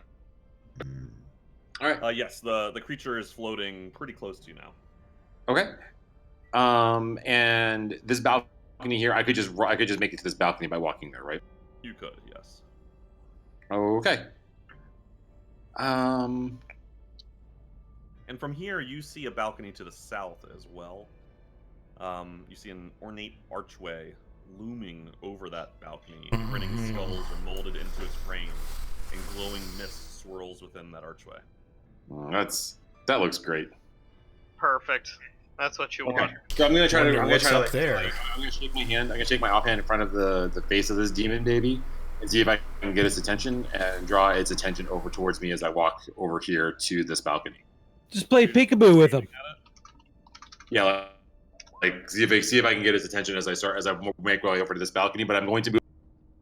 All right. Yes, the creature is floating pretty close to you now. Okay. And this balcony here, I could just make it to this balcony by walking there, right? You could, yes. Okay. And from here, you see a balcony to the south as well. You see an ornate archway looming over that balcony. Grinning skulls are molded into its frame, and glowing mist swirls within that archway. That looks great. Perfect. That's what you want. So I'm gonna try Wonder to. I'm gonna what's try to. up there. I'm gonna shake my hand. I'm gonna shake my offhand in front of the face of this demon baby, and see if I can get its attention and draw its attention over towards me as I walk over here to this balcony. Just play peekaboo with him. Yeah, like see if I can get his attention as I make my way over to this balcony. But I'm going to move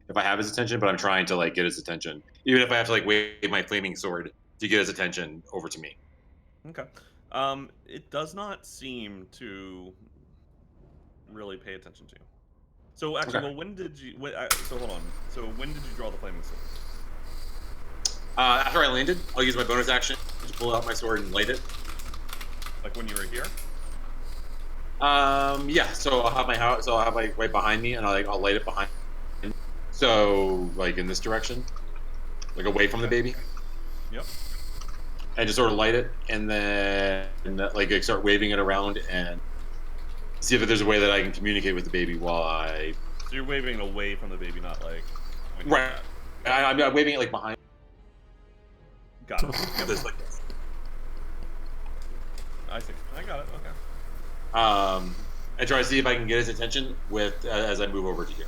if I have his attention. But I'm trying to like get his attention, even if I have to like wave my flaming sword to get his attention over to me. Okay. It does not seem to really pay attention to you. So actually, Okay. well, when did you? So hold on. So when did you draw the flaming sword? After I landed, I'll use my bonus action to pull out my sword and light it. Like when you were here? Yeah. So I'll have my house. So I'll have like right behind me, and I'll light it behind. So like in this direction, like away from the baby. Yep. And just sort of light it, and then like start waving it around and see if there's a way that I can communicate with the baby while I. So you're waving it away from the baby, not like. Right. I'm waving it like behind. Got it. This like this. I see. I got it. Okay. And try to see if I can get his attention with as I move over to here.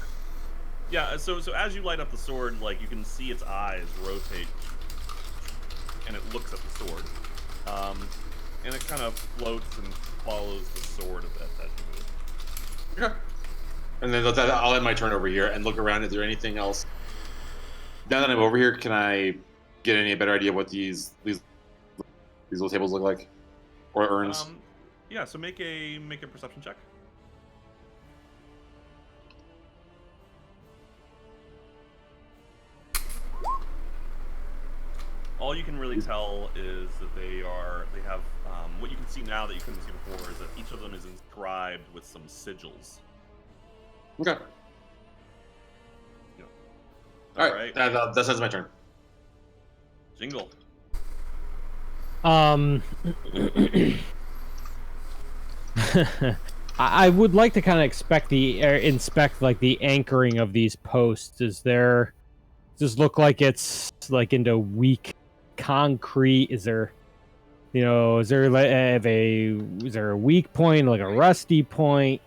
Yeah. So as you light up the sword, like you can see its eyes rotate, and it looks at the sword, and it kind of floats and follows the sword a bit as you move. Okay. And then I'll end my turn over here and look around. Is there anything else? Now that I'm over here, can I get any better idea what these little tables look like, or urns? Yeah. So make a perception check. All you can really tell is that they have what you can see now that you couldn't see before is that each of them is inscribed with some sigils. Okay. Yeah. All right. That ends my turn. Jingle. I would like to kind of inspect like the anchoring of these posts. Does look like it's like into weak concrete? Is there a weak point, like a rusty point?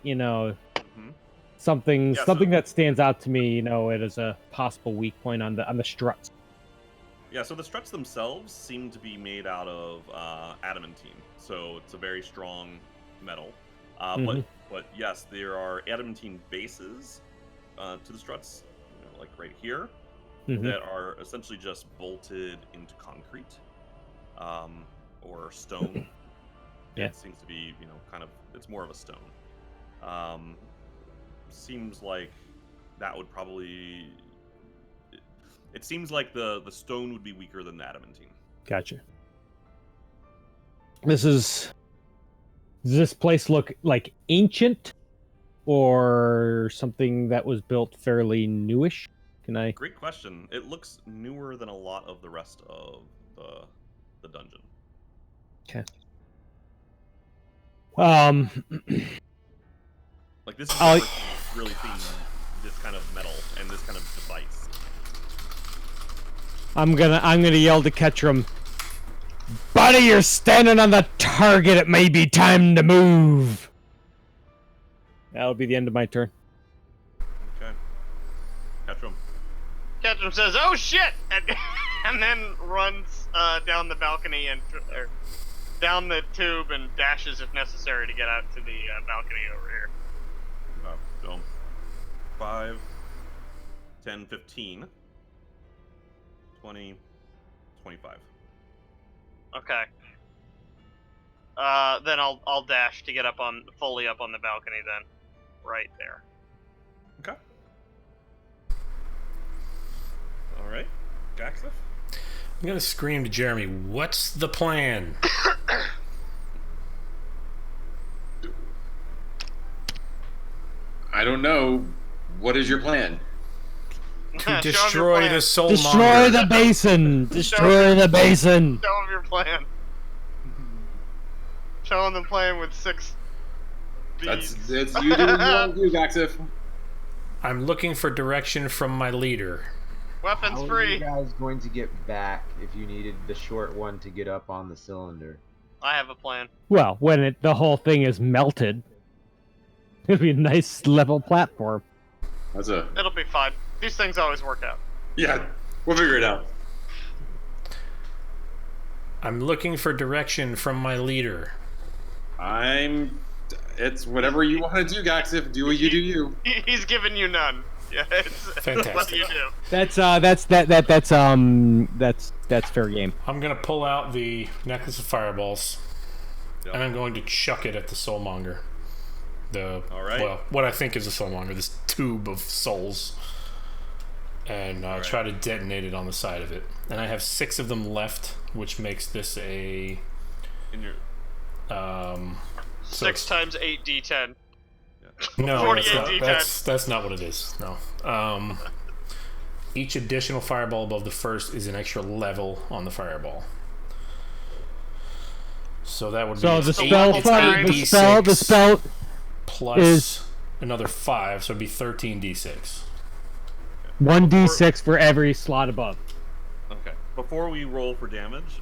Something that stands out to me. It is a possible weak point on the struts. Yeah, so the struts themselves seem to be made out of adamantine, so it's a very strong metal. But yes, there are adamantine bases to the struts, like right here, that are essentially just bolted into concrete or stone. Yeah, it seems to be it's more of a stone. Seems like that would probably. It seems like the stone would be weaker than the adamantine. Gotcha. Does this place look like ancient or something that was built fairly newish? Great question. It looks newer than a lot of the rest of the dungeon. Okay. Like this is like really seeing this kind of metal and this kind of device. I'm gonna yell to Ketchum. Buddy, you're standing on the target. It may be time to move. That'll be the end of my turn. Okay. Ketchum. Ketchum says, "Oh shit!" and then runs down the balcony and down the tube and dashes if necessary to get out to the balcony over here. So 5, 10, 15, 20, 25. Okay. Then I'll dash to get fully up on the balcony then, right there. Okay. All right, Jackson. I'm gonna scream to Jeremy, "What's the plan?" I don't know. What is your plan? To destroy the Soul Monger. Destroy the basin! Destroy the basin! Show him your plan. Show him the plan with That's beads. it's you do what you want to do, Gaxif. I'm looking for direction from my leader. Weapons How are free. you guys going to get back if you needed the short one to get up on the cylinder? I have a plan. Well, when the whole thing is melted, it'll be a nice level platform. It'll be fine. These things always work out. Yeah, we'll figure it out. I'm looking for direction from my leader. It's whatever you want to do, Gaxif. Do what you do, you. He's giving you none. Yeah, it's Fantastic. what do you do? That's fair game. I'm gonna pull out the necklace of fireballs, Yep. and I'm going to chuck it at the Soul Monger. All right. Well, what I think is a Soul Monger, this tube of souls, and right. try to detonate it on the side of it. And I have 6 of them left, which makes this a In your 6 times 8 d10. no. 48 That's D10. that's not what it is. No. Each additional fireball above the first is an extra level on the fireball. So that would be So the it's spell, eight- it's the 8d6 spell plus is- another 5, so it'd be 13d6. 1d6 for every slot above. Okay. Before we roll for damage,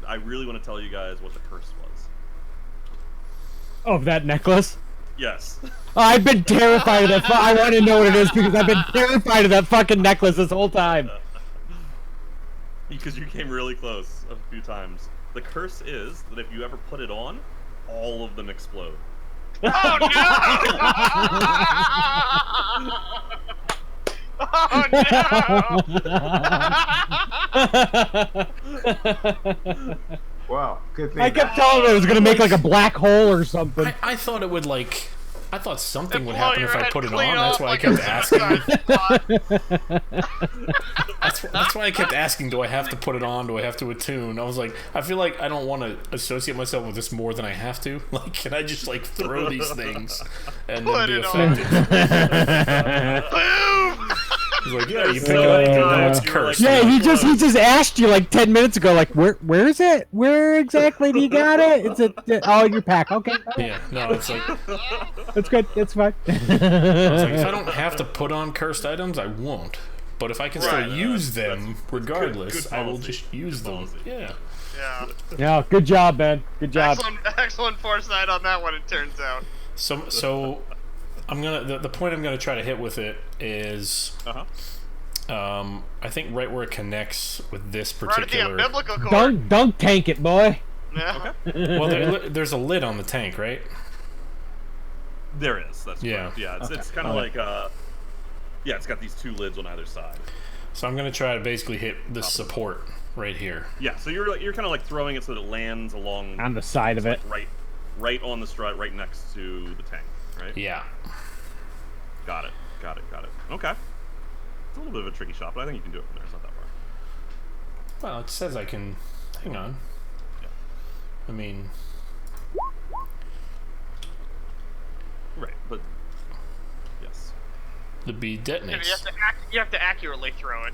I really want to tell you guys what the curse was. Of that necklace. Yes. I've been terrified of that. I want to know what it is because I've been terrified of that fucking necklace this whole time. Because you came really close a few times. The curse is that if you ever put it on, all of them explode. Oh no! Oh no! Well, good thing. I kept telling him it was gonna make like a black hole or something. I thought it would like. I thought something would Blow happen your if I head put it clean on. That's off why I like kept a asking. suicide spot. That's why I kept asking. Do I have to put it on? Do I have to attune? I was like, I feel like I don't want to associate myself with this more than I have to. Like, can I just like throw these things and Put then be it on. effective? Boom! He's like, yeah, you pick it up, you know it's You were like, cursed. Yeah, he just asked you like 10 minutes ago, like where is it? Where exactly do you got it? It's oh in your pack. Okay, Yeah, no, it's like. that's good. That's fine. I was like, if I don't have to put on cursed items, I won't. But if I can Right, still use them regardless, good I will policy. just use Good them. policy. Yeah. Yeah. Yeah, good job, man. Good job. Excellent foresight on that one, it turns out. So I'm gonna the point I'm gonna try to hit with it is I think right where it connects with this Right at the particular. umbilical cord. Dunk tank it, boy. Yeah. Well, there's a lid on the tank, right? There is. That's Yeah. correct. Yeah. It's kind of like yeah. It's got these 2 lids on either side. So I'm gonna try to basically hit the support right here. Yeah. So you're kind of like throwing it so that it lands along On the side of it. right on the strut, right next to the tank. Right. Yeah. Got it. Okay. It's a little bit of a tricky shot, but I think you can do it from there. It's not that far. Well, it says I can. Hang on. Yeah. I mean, Right, but yes. the bead detonates. You have to accurately throw it.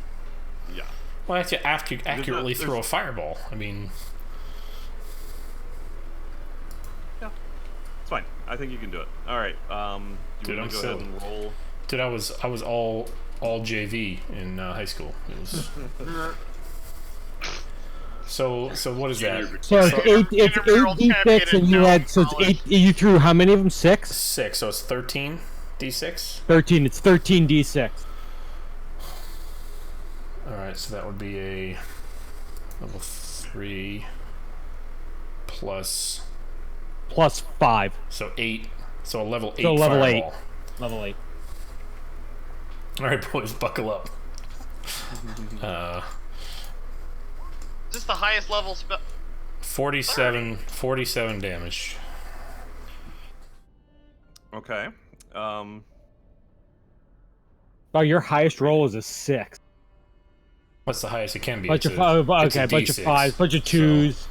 Yeah. Well, I have to accurately there's- throw a fireball. I mean, Yeah. It's fine. I think you can do it. All right. Do Dude, you I'm want to go so- ahead and roll? dude, I was all JV in high school. It was. So what is that? So it's eight. It's Intramural 8d6, and you champion had so it's college. 8. You threw how many of them? 6. 6. So it's 13 d6. 13. It's 13d6 All right, so that would be a level 3 plus plus 5. so 8. So a level 8 So level fireball. 8. Level 8. All right, boys, buckle up. Is this the highest level spell? 47 damage. Okay. Oh, your highest roll is a 6. What's the highest it can be? Bunch It's of a- it's a okay, bunch of D6, 5s, bunch of so- 2s.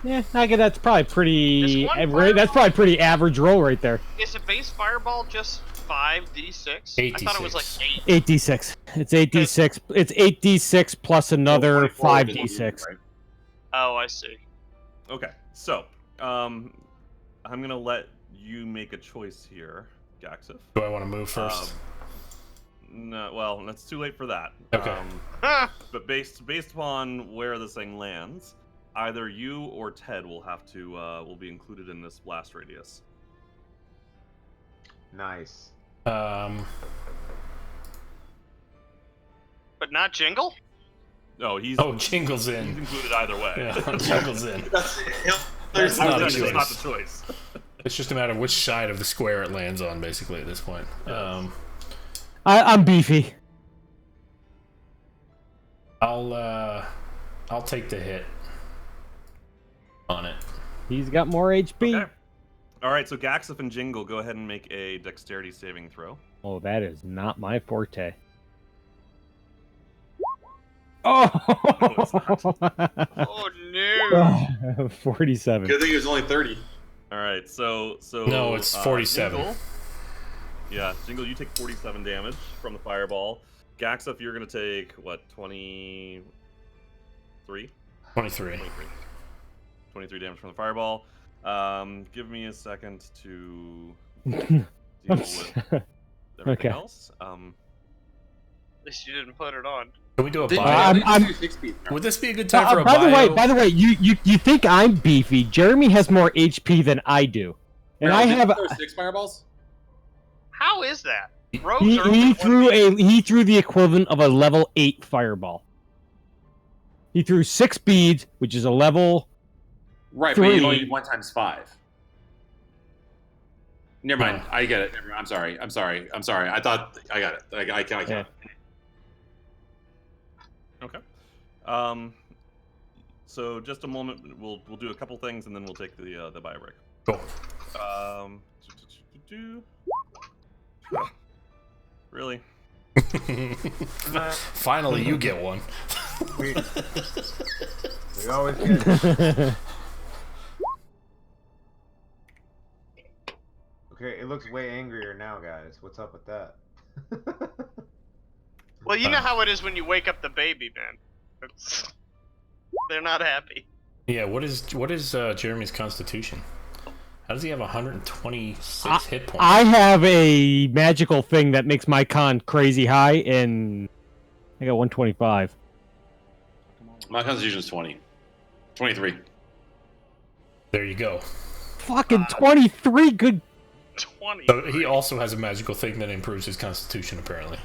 Yeah, I get that's probably pretty. Is one That's fireball- probably pretty average roll right there. Is a base fireball just 5d6? I thought it was like 8d6. 8. 8d6. It's 8d6. It's 8d6 plus another 5d6. Oh, I see. Okay. So, I'm gonna let you make a choice here, Gaxif. Do I want to move first? No, well, that's too late for that. Okay. But based upon where this thing lands, either you or Ted will have to will be included in this blast radius. Nice. But not Jingle? No, he's Jingle's in. He's included either way. Yeah, Jingle's in. There's not a It's choice. not the choice. It's just a matter of which side of the square it lands on, basically, at this point. I'm beefy. I'll take the hit on it. He's got more HP. Okay. All right, so Gaxif and Jingle, go ahead and make a dexterity saving throw. Oh, that is not my forte. Oh! No, it's not. Oh no! 47. Good thing it was only 30. All right, so No, it's 47. Jingle, you take 47 damage from the fireball. Gaxif, you're gonna take what, 23? 23. 23 damage from the fireball. Give me a second to deal with everything else. At least you didn't put it on. Can we do a Did- bio? Speed. Would this be a good time for a by bio? the way, you think I'm beefy? Jeremy has more HP than I do, and I have. 6 fireballs. How is that? Rogues He, are he only threw 1d8. he threw the equivalent of a level 8 fireball. He threw 6 beads, which is a level. Right, but you 3. only need 1 times 5. Never mind. I get it. Never mind. I'm sorry. I thought I got it. I can't. Yeah. Okay. So just a moment. We'll do a couple things and then we'll take the bio break. Cool. Really? Finally, you get one. We always get. Okay, it looks way angrier now, guys. What's up with that? Well, you know how it is when you wake up the baby, man. They're not happy. Yeah, what is Jeremy's constitution? How does he have 126 hit points? I have a magical thing that makes my con crazy high, and I got 125. My constitution is 20. 23. There you go. Fucking 23. Good. 20. So he also has a magical thing that improves his constitution, apparently.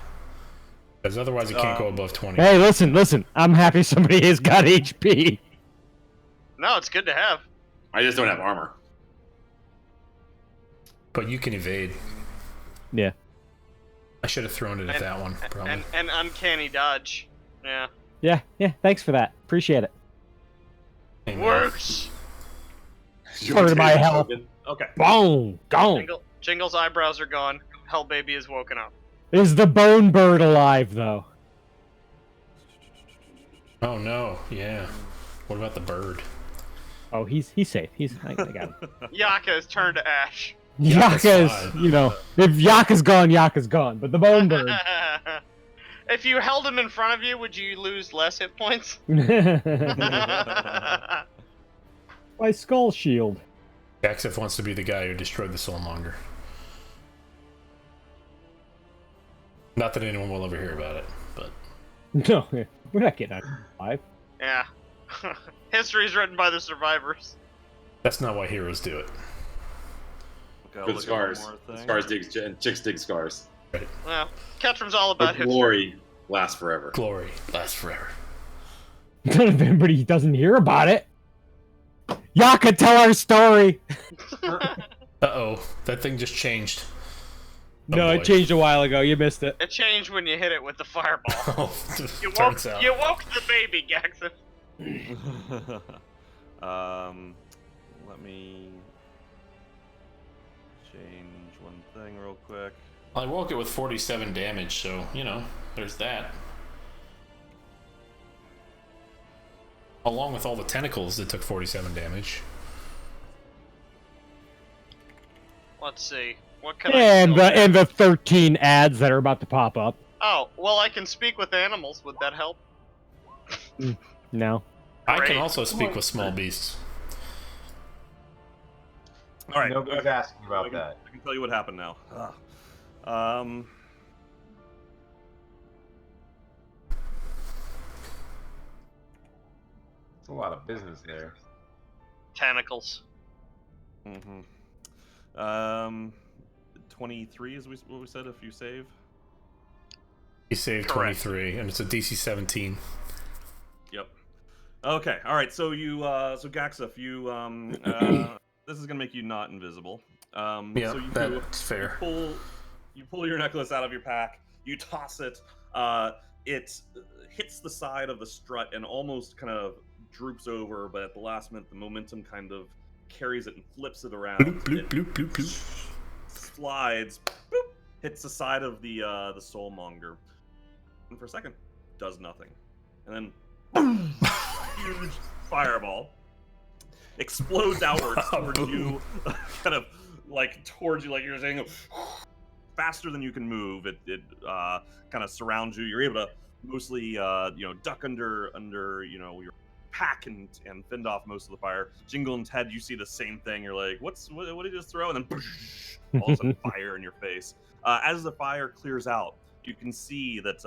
Because otherwise, it can't go above 20. Hey, listen. I'm happy somebody has got HP. No, it's good to have. I just don't have armor. But you can evade. Yeah. I should have thrown it at that one, probably. And uncanny dodge. Yeah. Yeah. Thanks for that. Appreciate it. Amen. Works. Part of my health. Okay. Boom. Gone. Jingle's eyebrows are gone. Hell baby is woken up. Is the bone bird alive, though? Oh, no. Yeah. What about the bird? Oh, he's safe. I got him. Yaka has turned to ash. Yaka's Yaka is, fine. if Yaka's gone, Yaka's gone. But the bone bird. If you held him in front of you, would you lose less hit points? My skull shield. Gaxif wants to be the guy who destroyed the Soul Monger. Not that anyone will ever hear about it, but... No, we're not getting out alive. Yeah. History is written by the survivors. That's not why heroes do it. Okay, I'll Good look at scars. one more thing. Scars dig and chicks dig scars. Well, Ketram's all But about history. glory lasts forever. Glory lasts forever. If anybody doesn't hear about it. Yaka, tell our story. Uh-oh. That thing just changed. Oh, No, boy. it changed a while ago. You missed it. It changed when you hit it with the fireball. Oh, You woke, turns out. you woke the baby, Gaxon. Let me change one thing real quick. I woke it with 47 damage, so, there's that. Along with all the tentacles that took 47 damage. Let's see. What can I still do? And the 13 ads that are about to pop up. Oh, well, I can speak with animals. Would that help? No. I can Great. also speak with small beasts. All right. Nobody's asking about I that. can tell you what happened now. It's a lot of business there. Tentacles. 23 is what we said if you save. You saved Correct. 23, and it's a DC 17. Yep. Okay. All right. So you, so Gaxif, you, this is gonna make you not invisible. Yeah, so you, that's fair. You pull your necklace out of your pack. You toss it. It hits the side of the strut and almost kind of droops over, but at the last minute, the momentum kind of carries it and flips it around. Bloop, bloop, bloop, bloop, bloop. Slides, boop, hits the side of the Soul Monger, and for a second, does nothing, and then boom, huge fireball explodes outwards towards you, kind of like towards you, like you're saying, faster than you can move. It kind of surrounds you. You're able to mostly duck under your pack and fend off most of the fire. Jingle and Ted, you see the same thing. You're like, what did he just throw? And then all of a sudden fire in your face. As the fire clears out, you can see that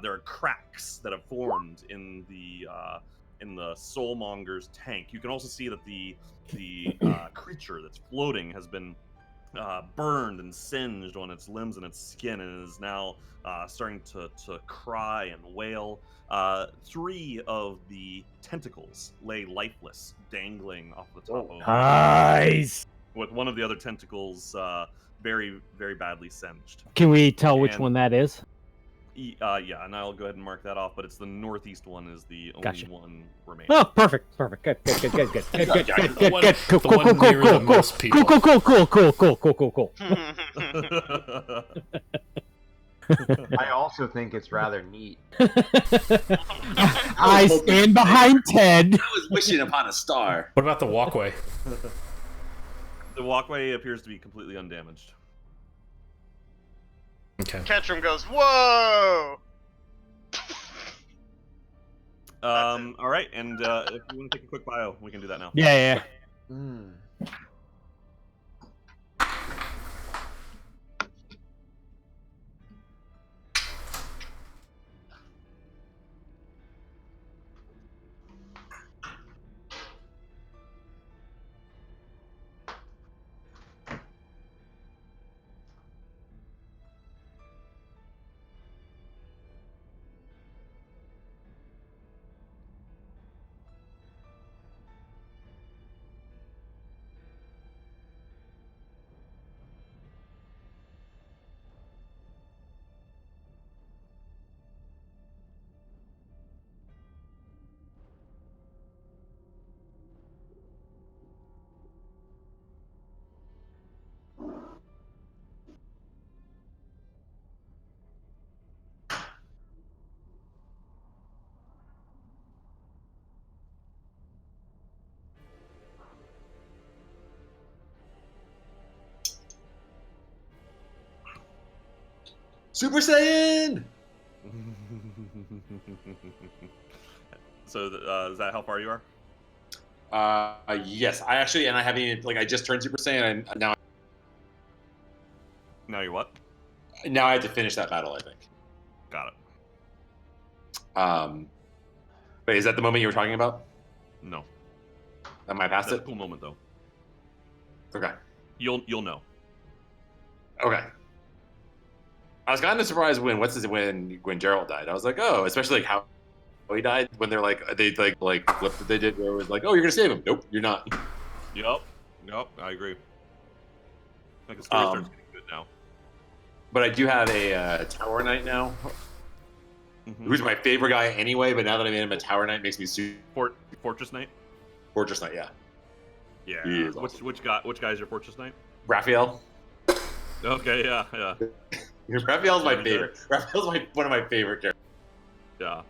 there are cracks that have formed in the Soul Monger's tank. You can also see that the creature that's floating has been burned and singed on its limbs and its skin, and is now starting to cry and wail. 3 of the tentacles lay lifeless, dangling off the top of Nice. with one of the other tentacles very, very badly singed. Can we tell which And- one that is? Yeah, and I'll go ahead and mark that off, but it's the northeast one is the only Gotcha. one remaining. Oh, perfect. Good. Good. The one near the most people. Cool. I also think it's rather neat. I stand behind Ted. I was wishing upon a star. What about the walkway? The walkway appears to be completely undamaged. Okay. Ketchum goes, whoa! All right, and if you want to take a quick bio, we can do that now. Yeah. Mm. Super Saiyan! So, is that how far you are? Yes, I actually, and I haven't even, like, I just turned Super Saiyan, and now Now you're what? I have to finish that battle, I think. Got it. Wait, is that the moment you were talking about? No. Am I past That's a it? cool moment, though. Okay. You'll know. Okay. I was kind of surprised when when Gerald died. I was like, oh, especially like how he died when they're like they like flip that they did where it was like, oh, you're gonna save him. Nope, you're not. Yep, I agree. Like the story starts getting good now. But I do have a Tower Knight now, Mhm. who's my favorite guy anyway. But now that I made him a Tower Knight, makes me super Fortress Knight. Fortress Knight. Yeah, Yeah. He is Which guy is your Fortress Knight? Raphael. Okay. Yeah. Raphael's my Yeah, favorite. Raphael's one of my favorite characters. Yeah.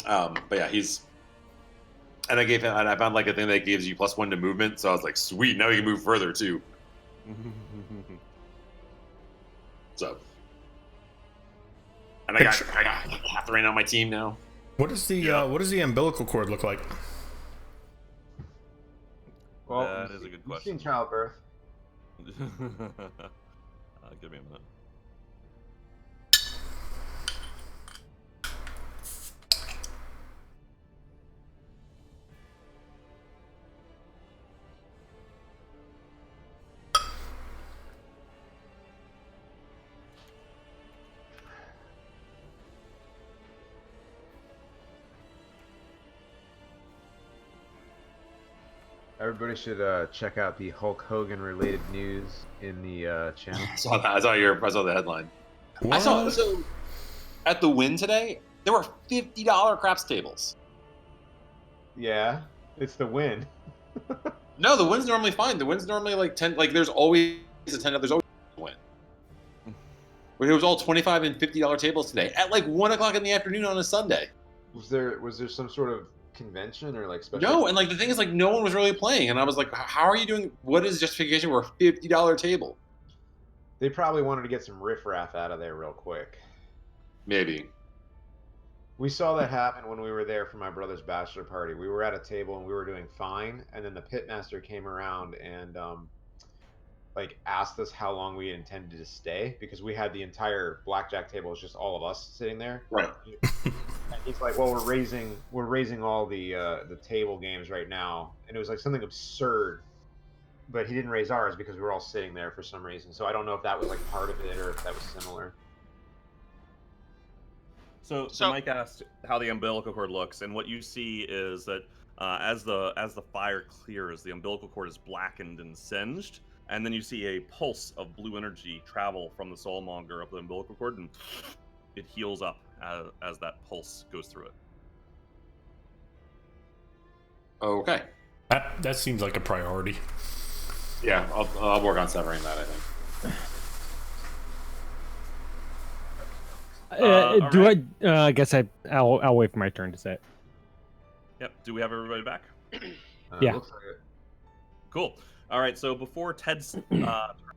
But yeah, he's. And I found like a thing that gives you +1 to movement, so I was like, sweet, now you can move further too. So. And I got Catherine on my team now. What does the umbilical cord look like? Well, That is a good question. You've seen childbirth. Give me a minute. Everybody should check out the Hulk Hogan related news in the channel. I saw that. I saw the headline. What? I saw so at the Win today. There were $50 craps tables. Yeah, it's the win. No, the Win's normally fine. The Win's normally like 10. Like there's always a 10. There's always a Win. But it was all $25 and $50 tables today at like 1 o'clock in the afternoon on a Sunday. Was there some sort of convention or like special? No, and like the thing is like no one was really playing, and I was like, how are you doing? What is justification for a $50 table? They probably wanted to get some riffraff out of there real quick. Maybe. We saw that happen when we were there for my brother's bachelor party. We were at a table and we were doing fine, and then the pitmaster came around and like asked us how long we intended to stay because we had the entire blackjack table. It was just all of us sitting there. Right. And he's like, "Well, we're raising all the table games right now," and it was like something absurd. But he didn't raise ours because we were all sitting there for some reason. So I don't know if that was like part of it or if that was similar. So Mike asked how the umbilical cord looks, and what you see is that as the fire clears, the umbilical cord is blackened and singed, and then you see a pulse of blue energy travel from the Soul Monger up the umbilical cord, and it heals up as that pulse goes through it. Okay. That seems like a priority. Yeah, I'll work on severing that. I think. I guess I'll wait for my turn to say it. Yep. Do we have everybody back? Yeah. Looks like it. Cool. All right. So before Ted's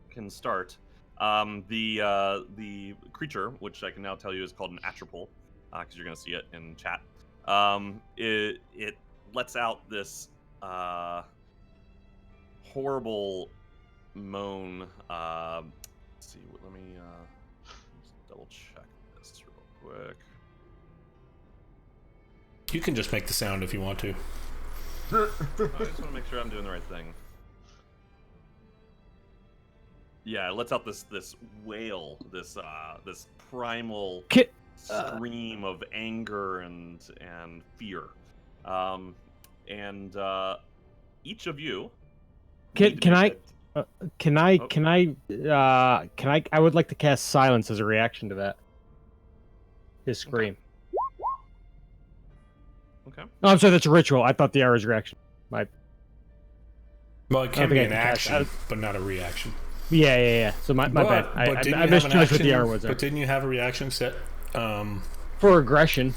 can start, the creature, which I can now tell you is called an atropole, because you're going to see it in chat. It lets out this horrible moan. Let's see. Let me just double check this real quick. You can just make the sound if you want to. I just want to make sure I'm doing the right thing. Yeah, it lets out this wail, this primal scream of anger and fear, and each of you. I would like to cast silence as a reaction to that. His scream. Okay. Oh, I'm sorry, that's a ritual. I thought the arrow's reaction. Well, it can be an action, but not a reaction. Yeah. So my bad. I misjudged what the arrow was there. But didn't you have a reaction set? For aggression.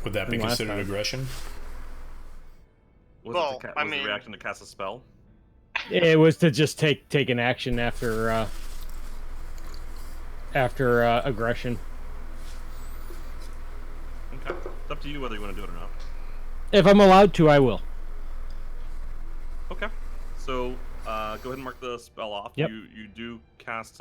Would that be considered aggression? Was it the reaction to cast a spell? It was to just take an action after aggression. Okay. It's up to you whether you want to do it or not. If I'm allowed to, I will. Okay. So go ahead and mark the spell off. Yep. You do cast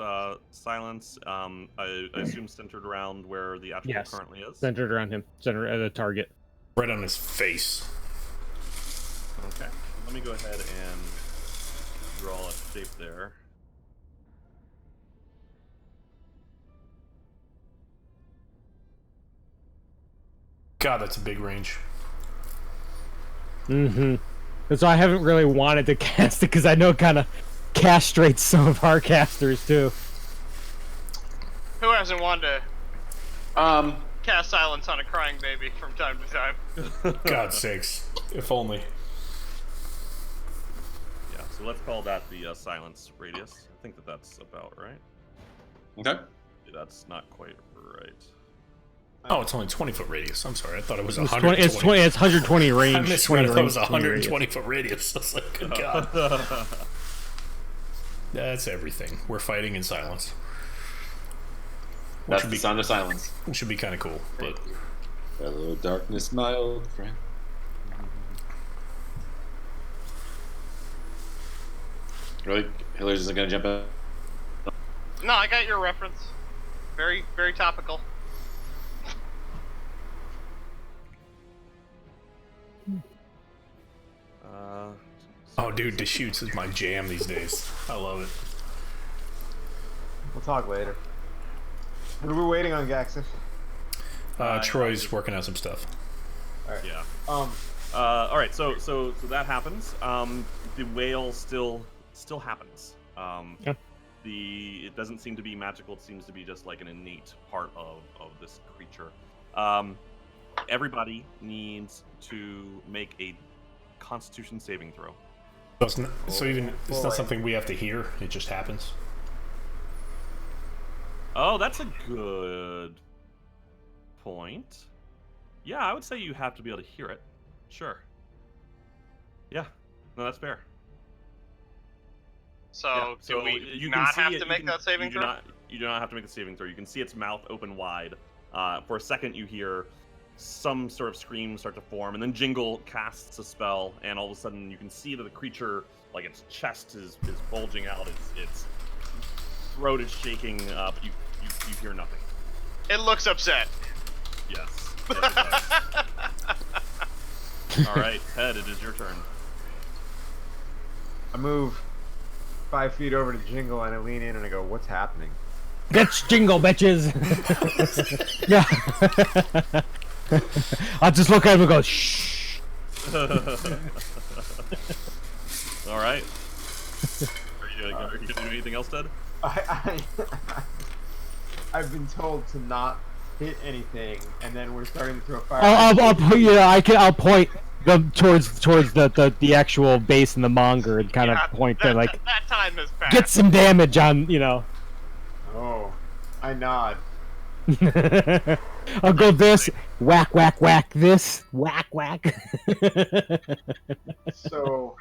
silence. I assume centered around where the attribute currently is. Centered around him. Centered at a target. Right on his face. Okay. Let me go ahead and draw a shape there. God, that's a big range. Mm-hmm. And so I haven't really wanted to cast it because I know it kind of castrates some of our casters too. Who hasn't wanted Um, to cast silence on a crying baby from time to time? God's sakes. If only. Yeah, so let's call that the silence radius. I think that's about right. okay. Yeah, that's not quite right. Oh, it's only 20-foot radius. I'm sorry. I thought it was It's 120. It's 120 range. I misread it. I thought it was 120 120-foot radius. I was like, good God. That's everything. We're fighting in silence. That's the sound of silence. It should be kind of cool, but Hello, darkness, my old friend. Really? Hiller's isn't gonna jump out? No, I got your reference. Very, very topical. Oh, dude, Deschutes is my jam these days. I love it. We'll talk later. What are we waiting on, Gaxif? Troy's working out some stuff. Alright. Yeah. Um, All right. So that happens. The whale still happens. Yeah. It doesn't seem to be magical. It seems to be just like an innate part of this creature. Everybody needs to make a Constitution saving throw. So it's not something we have to hear. It just happens. Oh, that's a good point. Yeah, I would say you have to be able to hear it. Sure. Yeah. No, that's fair. So, Yeah, do we you not can have see to it, make that saving throw? You do not have to make a saving throw. You can see its mouth open wide. For a second, you hear some sort of scream start to form, and then Jingle casts a spell, and all of a sudden, you can see that the creature, like its chest is bulging out, its throat is shaking, but you hear nothing. It looks upset. Yes. Yes, it does. All right, Ted, it is your turn. I move 5 feet over to Jingle and I lean in and I go, "What's happening?" That's Jingle, bitches. Yeah. I'll just look at him and go, shh. All right. Are you gonna do anything else, Ted? I've been told to not hit anything, and then we're starting to throw fire. I'll point them towards the actual base in the monger and kind of point to like that time has passed. get some damage on, you know. Oh, I nod. I'll go this, whack, whack, whack, this, whack, whack. So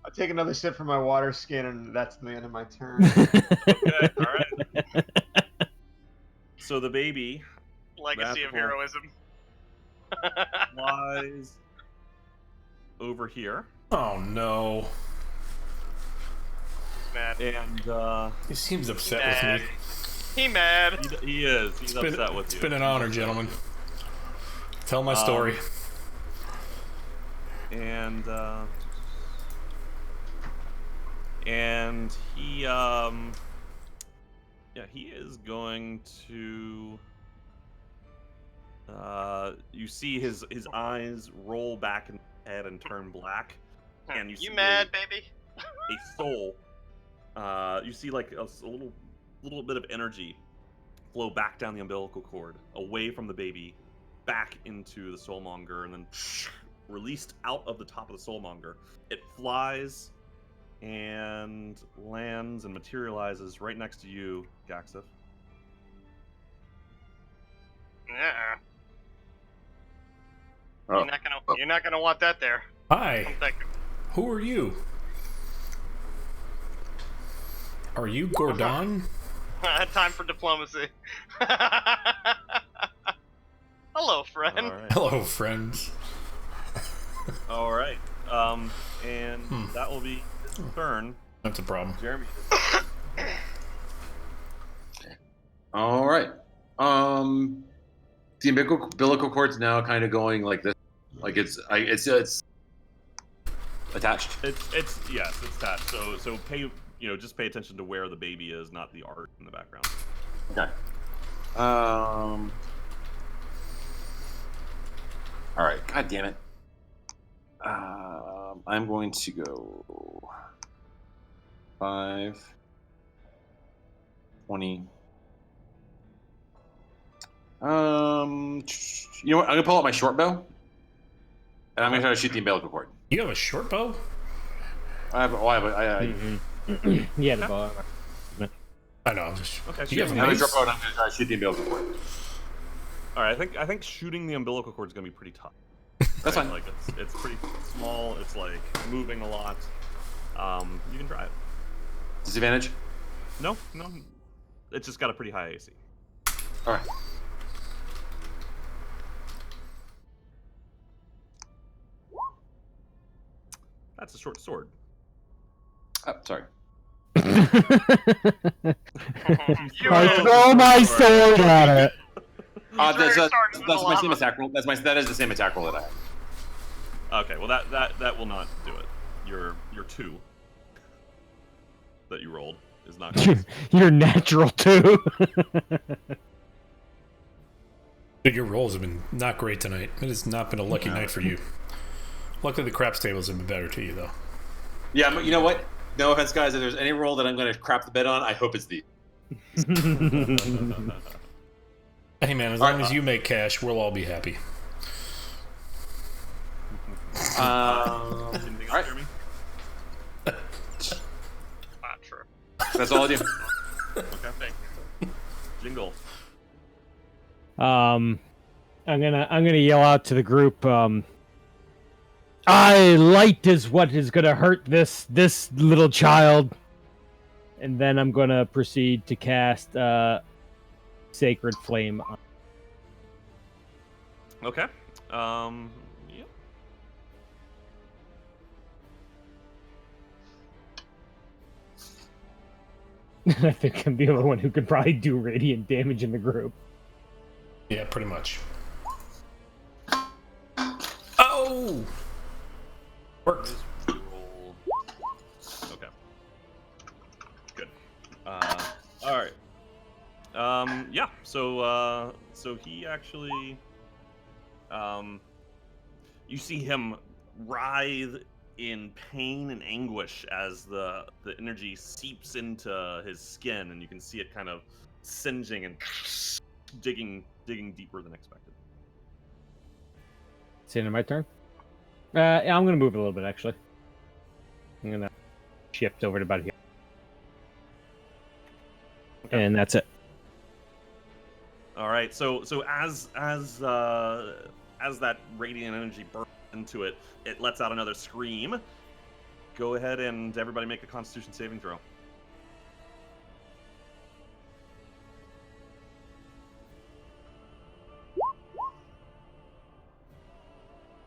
I'll take another sip from my water skin, and that's the end of my turn. Okay, all right. So the baby Legacy of heroism. flies over here, Oh no. Mad. and He seems upset Mad. with me. He mad. he is. He's upset with It's you. been an honor, gentlemen. Tell my story. And he he is going to you see his eyes roll back in his head and turn black, and you see mad, baby? a soul. You see like a little bit of energy flow back down the umbilical cord, away from the baby, back into the Soul Monger, and then released out of the top of the Soul Monger. It flies and lands and materializes right next to you, Gaxif. Oh. You're not gonna want that there. Hi. I'm thinking. Who are you? Are you Gordon? Time for diplomacy. Hello, friend. All right. Hello, friends. All right. And that will be his turn. That's a problem. Jeremy. All right. The umbilical cord's now kind of going like this, like it's attached. It's attached. So pay just pay attention to where the baby is, not the art in the background. Okay. All right. God damn it. I'm going to go 5, 20. You know what? I'm gonna pull out my short bow, and I'm gonna try to shoot the umbilical cord. You have a short bow? I have Yeah, the bow. I know. Just, Okay, you have a I have a mace? short bow, and I'm gonna try to shoot the umbilical cord. All right. I think shooting the umbilical cord is gonna be pretty tough. That's fine. Like it's pretty small. It's like moving a lot. You can try it. Disadvantage. No. It's just got a pretty high AC. All right. That's a short sword. Oh, sorry. I throw my sword at it. That's Throw your sword into the my same lava. attack roll. That is the same attack roll that I have. Okay, well that will not do it. Your 2 that you rolled is not going to. You're natural too. Your rolls have been not great tonight. It has not been a lucky night for you. Luckily, the craps tables have been better to you, though. Yeah, you know what? No offense, guys. If there's any roll that I'm going to crap the bed on, I hope it's the. Hey, man, as long as you make cash, we'll all be happy. All Anything else, right. Jeremy? Not true. That's all I do. Okay. Thank you. Jingle. I'm gonna yell out to the group. Light is what is gonna hurt this little child, and then I'm gonna proceed to cast Sacred Flame. Okay. Yeah. I think I'm the only one who could probably do radiant damage in the group. Yeah, pretty much. Oh! Worked. Roll. Okay. Good. All right. Yeah. So he actually, you see him writhe in pain and anguish as the energy seeps into his skin, and you can see it kind of singeing and digging deeper than expected. It's the end of my turn. Yeah, I'm gonna move a little bit actually. I'm gonna shift over to about here, and that's it. All right. So as that radiant energy bursts into it, it lets out another scream. Go ahead and everybody make a Constitution saving throw.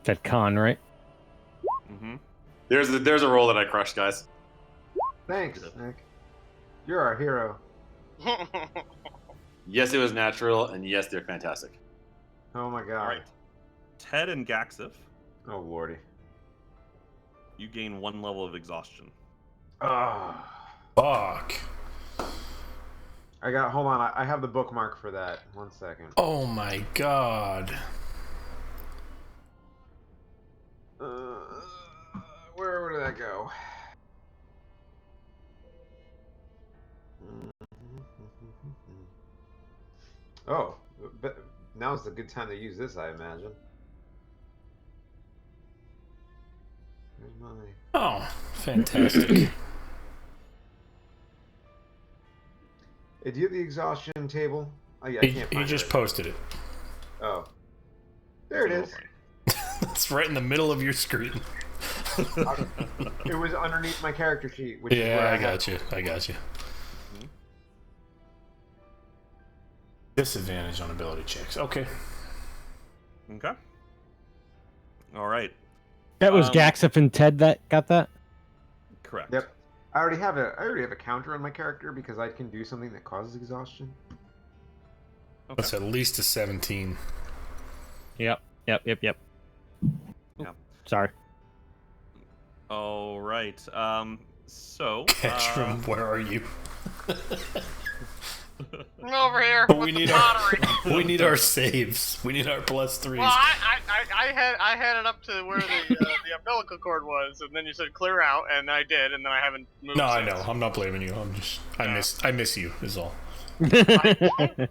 That con, right? Mm-hmm. There's a roll that I crushed, guys. Thanks, Nick. You're our hero. Yes, it was natural, and yes, they're fantastic. Oh my god. All right. Ted and Gaxif, Oh lordy. you gain 1 level of exhaustion. Oh. Fuck. Hold on, I have the bookmark for that. 1 second. Oh my god. Where did that go? Oh, but now's the good time to use this, I imagine. Where's my... Oh, fantastic. Hey, do you have the exhaustion table? Oh yeah, I can't He find just it. posted it. Oh. There it is. It's right in the middle of your screen. It was underneath my character sheet. Which is Yeah, where I have- got you. I got you. Disadvantage on ability checks. Okay. Okay. All right. That was Um, Gaxif and Ted that got that. Correct. Yep. I already have a counter on my character because I can do something that causes exhaustion. Okay. That's at least a 17. Yep. Yeah. Sorry. All right. So. Catchroom, where are you? I'm over here We with the need pottery. We need our saves. We need our +3s. Well, I had it up to where the umbilical cord was, and then you said clear out, and I did, and then I haven't moved. No, I since. know. I'm not blaming you. I'm just I miss you is all. If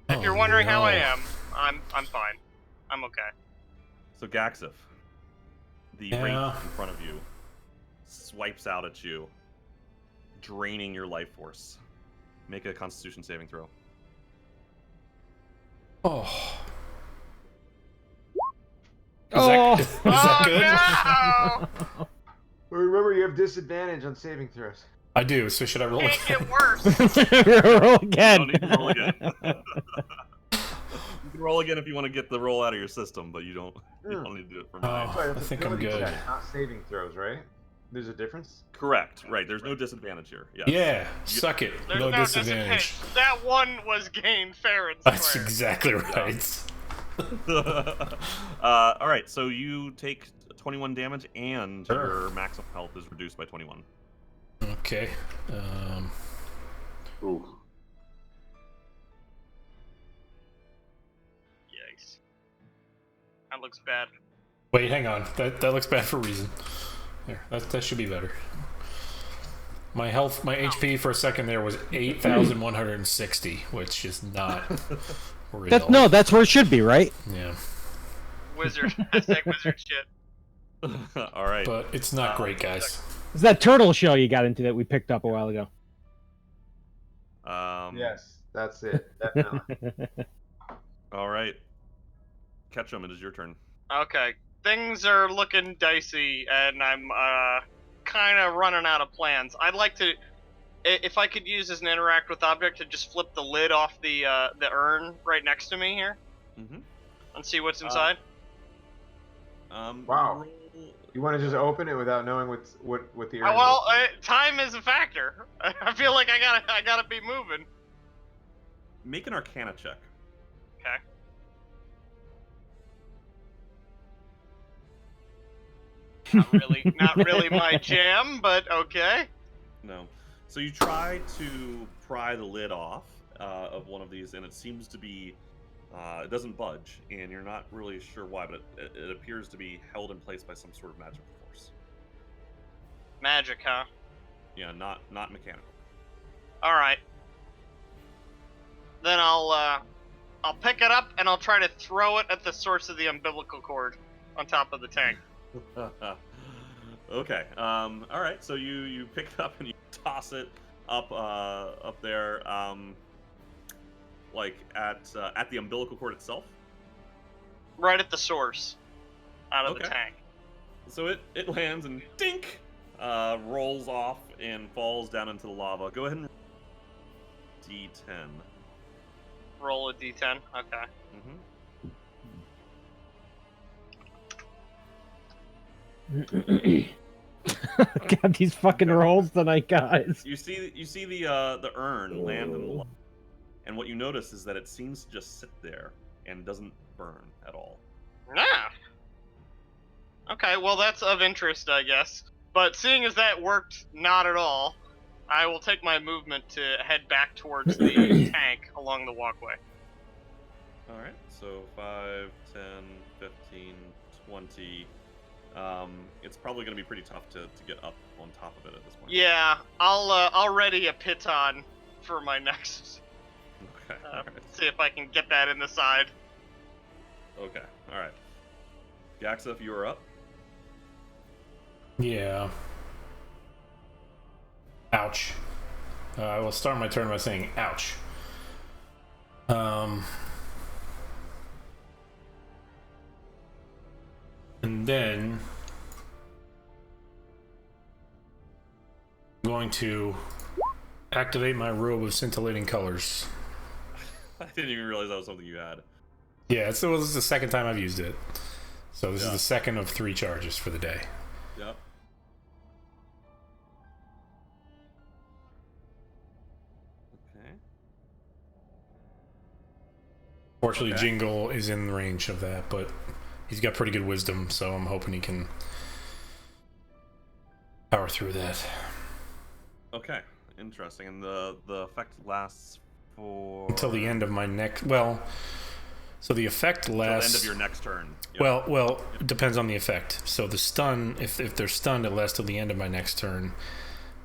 you're Oh, wondering how I no. am, I'm fine. I'm okay. So Gaxif, the Yeah. wraith in front of you, swipes out at you, draining your life force. Make a Constitution saving throw. Oh. Oh. Is that good? No! Remember, you have disadvantage on saving throws. I do. So should I roll Can't again? get worse. Roll again. Don't need to roll again. You can roll again if you want to get the roll out of your system, but you don't need to do it for mine. Oh, Sorry, I that's think I'm ability good. check, not saving throws, right? There's a difference? Correct. Right. There's no disadvantage here. Yes. Yeah, suck it. There's No disadvantage. That one was gained fair and That's square. exactly right. All right. So you take 21 damage, and Sure. your maximum health is reduced by 21. Okay. Ooh. Yikes. That looks bad. Wait, hang on. That looks bad for a reason. There, that should be better. My HP for a second there was 8,160, which is not real. That's where it should be, right? Yeah, Wizard. Hashtag wizard shit. All right. but it's not great, guys. It's that turtle shell you got into that we picked up a while ago. Yes, that's it. Definitely. All right. Ketchum, it is your turn. Okay. Things are looking dicey, and I'm kind of running out of plans. I'd like to, if I could use as an interact with object, to just flip the lid off the urn right next to me here, and see what's inside. Wow. roll- You want to just open it without knowing what the Well, time is a factor. I feel like I gotta be moving. Make an Arcana check. Okay. Not really my jam, but okay. No. So you try to pry the lid off of one of these, and it seems to be, it doesn't budge, and you're not really sure why, but it appears to be held in place by some sort of magical force. Magic, huh? Yeah, not mechanical. All right. Then I'll pick it up and I'll try to throw it at the source of the umbilical cord on top of the tank. Okay. All right. So you pick it up and you toss it up there, like at the umbilical cord itself. Right at the source, out of the Okay. tank. So it lands and dink, rolls off and falls down into the lava. Go ahead and D10. Roll a d10. Okay. Got these fucking rolls tonight, guys. You see the urn land in the lava, and what you notice is that it seems to just sit there and doesn't burn at all. Ah. Okay, well that's of interest, I guess. But seeing as that worked not at all, I will take my movement to head back towards the tank along the walkway. All right. So 5, 10, 15, 20. It's probably going to be pretty tough to get up on top of it at this point. Yeah, I'll ready a piton for my next. Okay. All right. See if I can get that in the side. Okay. All right. Gaxif, you are up. Yeah. Ouch. I will start my turn by saying ouch. And then I'm going to activate my robe of scintillating colors. I didn't even realize that was something you had. Yeah, this is the second time I've used it. So this is Yeah. the second of 3 charges for the day. Yep. Okay. Fortunately, Okay. Jingle is in range of that, but he's got pretty good wisdom, so I'm hoping he can power through that. Okay. Interesting. And the effect lasts for Until the end of my next. Well, so the effect Till the lasts. end of your next turn. Yep. Well, it depends on the effect. So the stun, if they're stunned, it lasts till the end of my next turn.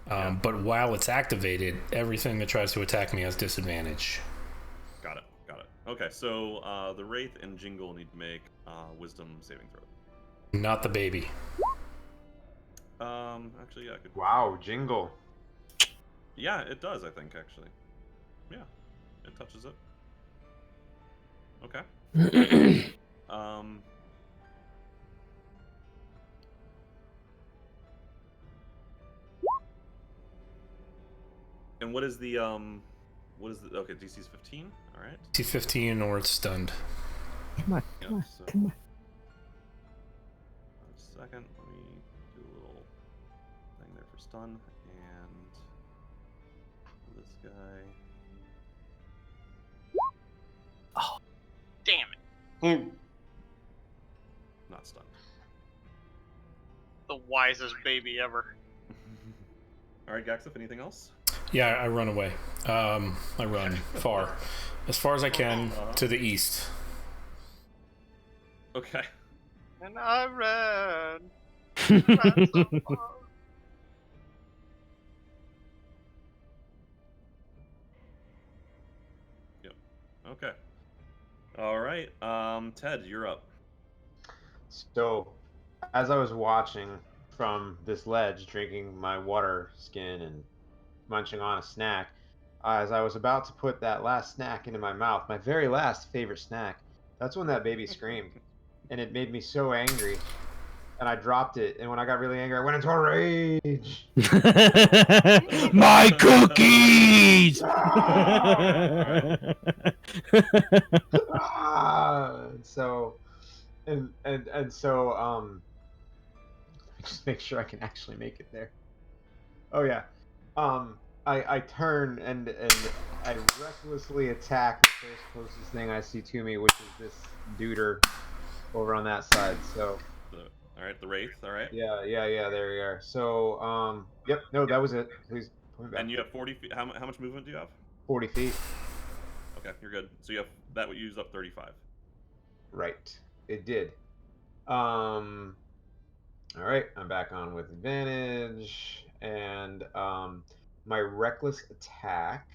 But while it's activated, everything that tries to attack me has disadvantage. Got it. Okay, so the Wraith and Jingle need to make Wisdom saving throw. Not the baby. Actually, yeah, good. Wow, Jingle. Yeah, it does. I think actually. Yeah, it touches it. Okay. And what is the okay? DC's 15. All right. T15 or it's stunned. Come on, Yep, come on, so- come on. A second, let me do a little thing there for stun, and this guy. Damn it. Not stunned. The wisest baby ever. All right, Gaxif, anything else? Yeah, I run away. I run far, as far as I can to the east. Okay. And I ran. Ran so far. Okay. All right. Ted, you're up. So, as I was watching from this ledge, drinking my water skin and munching on a snack, as I was about to put that last snack into my mouth, my very last favorite snack, that's when that baby screamed. And it made me so angry. And I dropped it. And when I got really angry, I went into a rage. My cookies. So, and so, just make sure I can actually make it there. Oh yeah. I turn and I recklessly attack the first closest thing I see to me, which is this duder over on that side. So All right, the Wraith. All right. yeah. There we are. So yep. No, that was it. Please point back. And you have 40 feet. How much movement do you have? 40 feet. Okay, you're good. So you have that would use up 35. Right. It did. All right, I'm back on with advantage, and my reckless attack,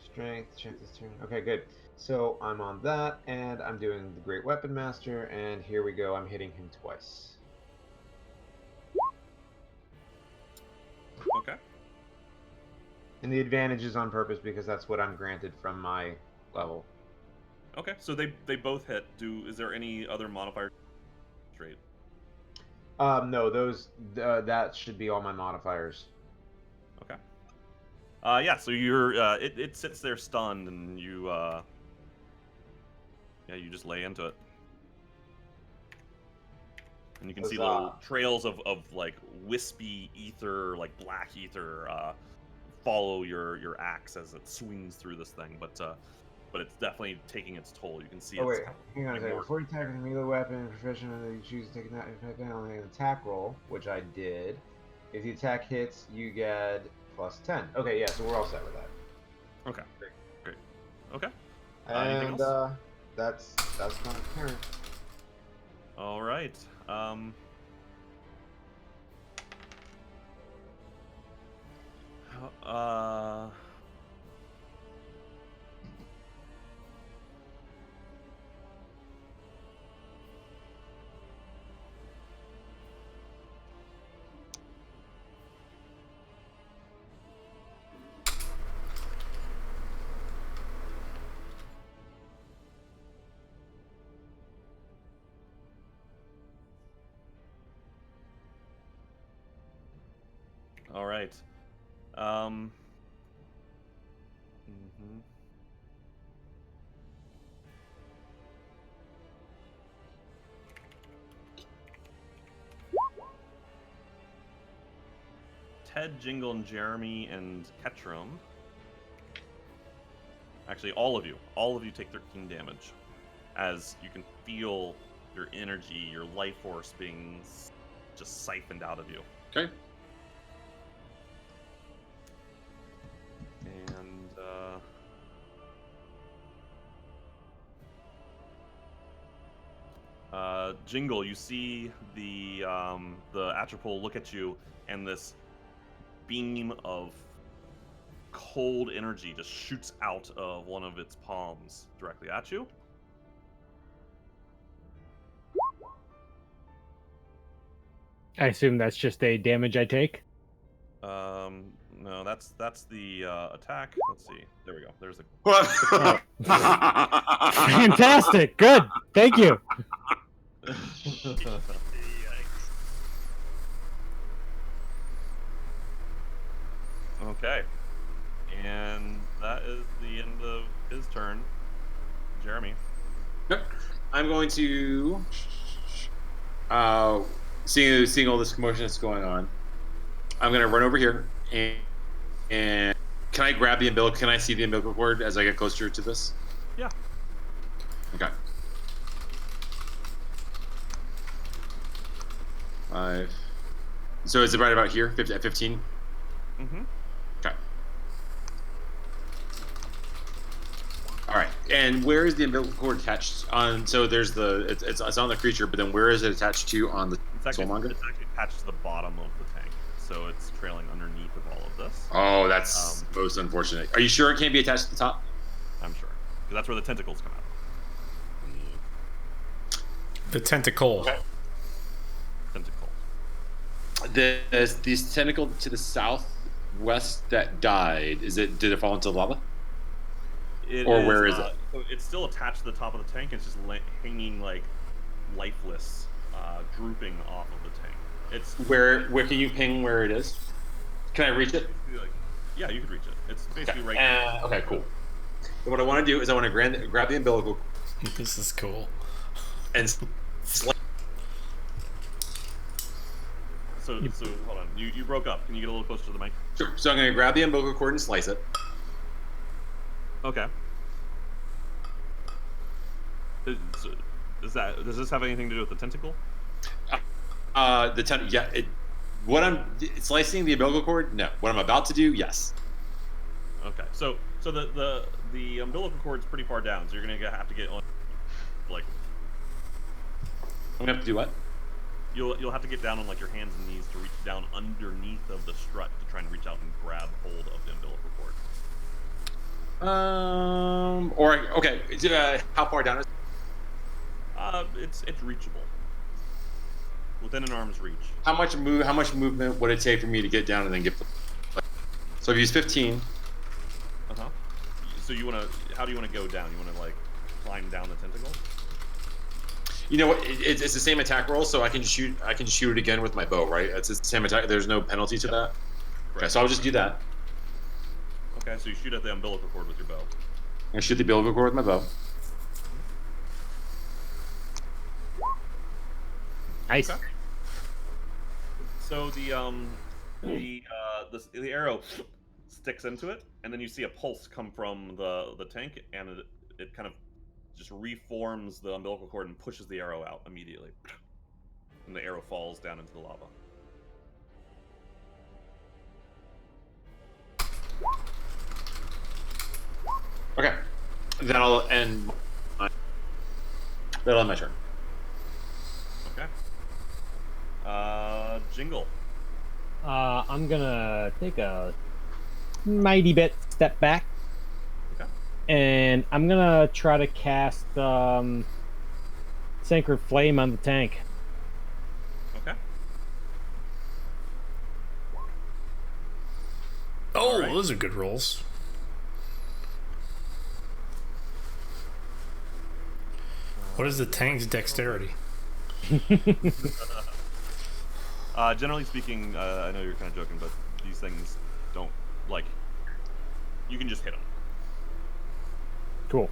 strength, check this turn. Okay, good. So I'm on that, and I'm doing the Great Weapon Master, and here we go. I'm hitting him twice. Okay. And the advantage is on purpose because that's what I'm granted from my level. Okay, so they both hit. Is there any other modifier? Straight. No, those that should be all my modifiers. Okay. Yeah. So you're it sits there stunned, and you you just lay into it, and you can see little trails of like wispy ether, like black ether, follow your axe as it swings through this thing, but it's definitely taking its toll. You can see. Oh wait, it's hang on a second. more- Before you attack with a melee weapon, professional, you choose to take on an attack roll, which I did. If the attack hits, you get +10. Okay, yeah, so we're all set with that. Okay. Great. Okay. And anything else? that's my turn. All right. All right. Mhm. Ted, Jingle, and Jeremy, and Ketchum. Actually, all of you take 13 damage, as you can feel your energy, your life force being just siphoned out of you. Okay. And Jingle, you see the Atropole look at you, and this beam of cold energy just shoots out of one of its palms directly at you. I assume that's just a damage I take. No, that's the attack. Let's see. There we go. There's a. Fantastic. Good. Thank you. Okay. And that is the end of his turn. Jeremy. Yep. I'm going to, seeing all this commotion that's going on, I'm going to run over here and can I grab the umbilical? Can I see the umbilical cord as I get closer to this? Yeah. Okay. 5. So is it right about here? At 15? Mm-hmm. Okay. All right. And where is the umbilical cord attached on? So there's it's on the creature, but then where is it attached to on the Soul Monger? It's actually attached to the bottom of the tank, so it's trailing underneath of all of this. Oh, that's most unfortunate. Are you sure it can't be attached to the top? I'm sure, because that's where the tentacles come out. The tentacle. Okay. Tentacles. This tentacle to the southwest that died. Did it fall into the lava? Where is it? So it's still attached to the top of the tank. It's just hanging like lifeless, drooping off of the tank. It's where can you ping where it is? Can I reach it? Yeah, you could reach it. It's basically right there. Okay, cool. So what I want to do is I want to grab the umbilical. This is cool. And so hold on. You broke up. Can you get a little closer to the mic? Sure. So I'm going to grab the umbilical cord and slice it. Okay. Does this have anything to do with the tentacle? Slicing the umbilical cord? No. What I'm about to do? Yes. Okay. So the umbilical cord's pretty far down, so you're gonna have to get on, like. I'm gonna have to do what? You'll have to get down on like your hands and knees to reach down underneath of the strut to try and reach out and grab hold of the umbilical cord. Okay. How far down is it? It's reachable. Within an arm's reach. How much movement would it take for me to get down and then get? So I've used 15. Uh-huh. So how do you wanna go down? You wanna like climb down the tentacle? You know what? It's the same attack roll, so I can shoot it again with my bow, right? It's the same attack. There's no penalty to that. Right. Okay, so I'll just do that. Okay, so you shoot at the umbilical cord with your bow. I'm gonna shoot the umbilical cord with my bow. Nice. Okay. So the arrow sticks into it, and then you see a pulse come from the tank, and it kind of just reforms the umbilical cord and pushes the arrow out immediately, and the arrow falls down into the lava. Okay, that'll end my turn. Okay. Jingle. I'm gonna take a mighty bit step back. Okay. And I'm gonna try to cast Sacred Flame on the tank. Okay. Oh, right. Those are good rolls. What is the tank's dexterity? Generally speaking, I know you're kind of joking, but these things don't, like, you can just hit them. Cool.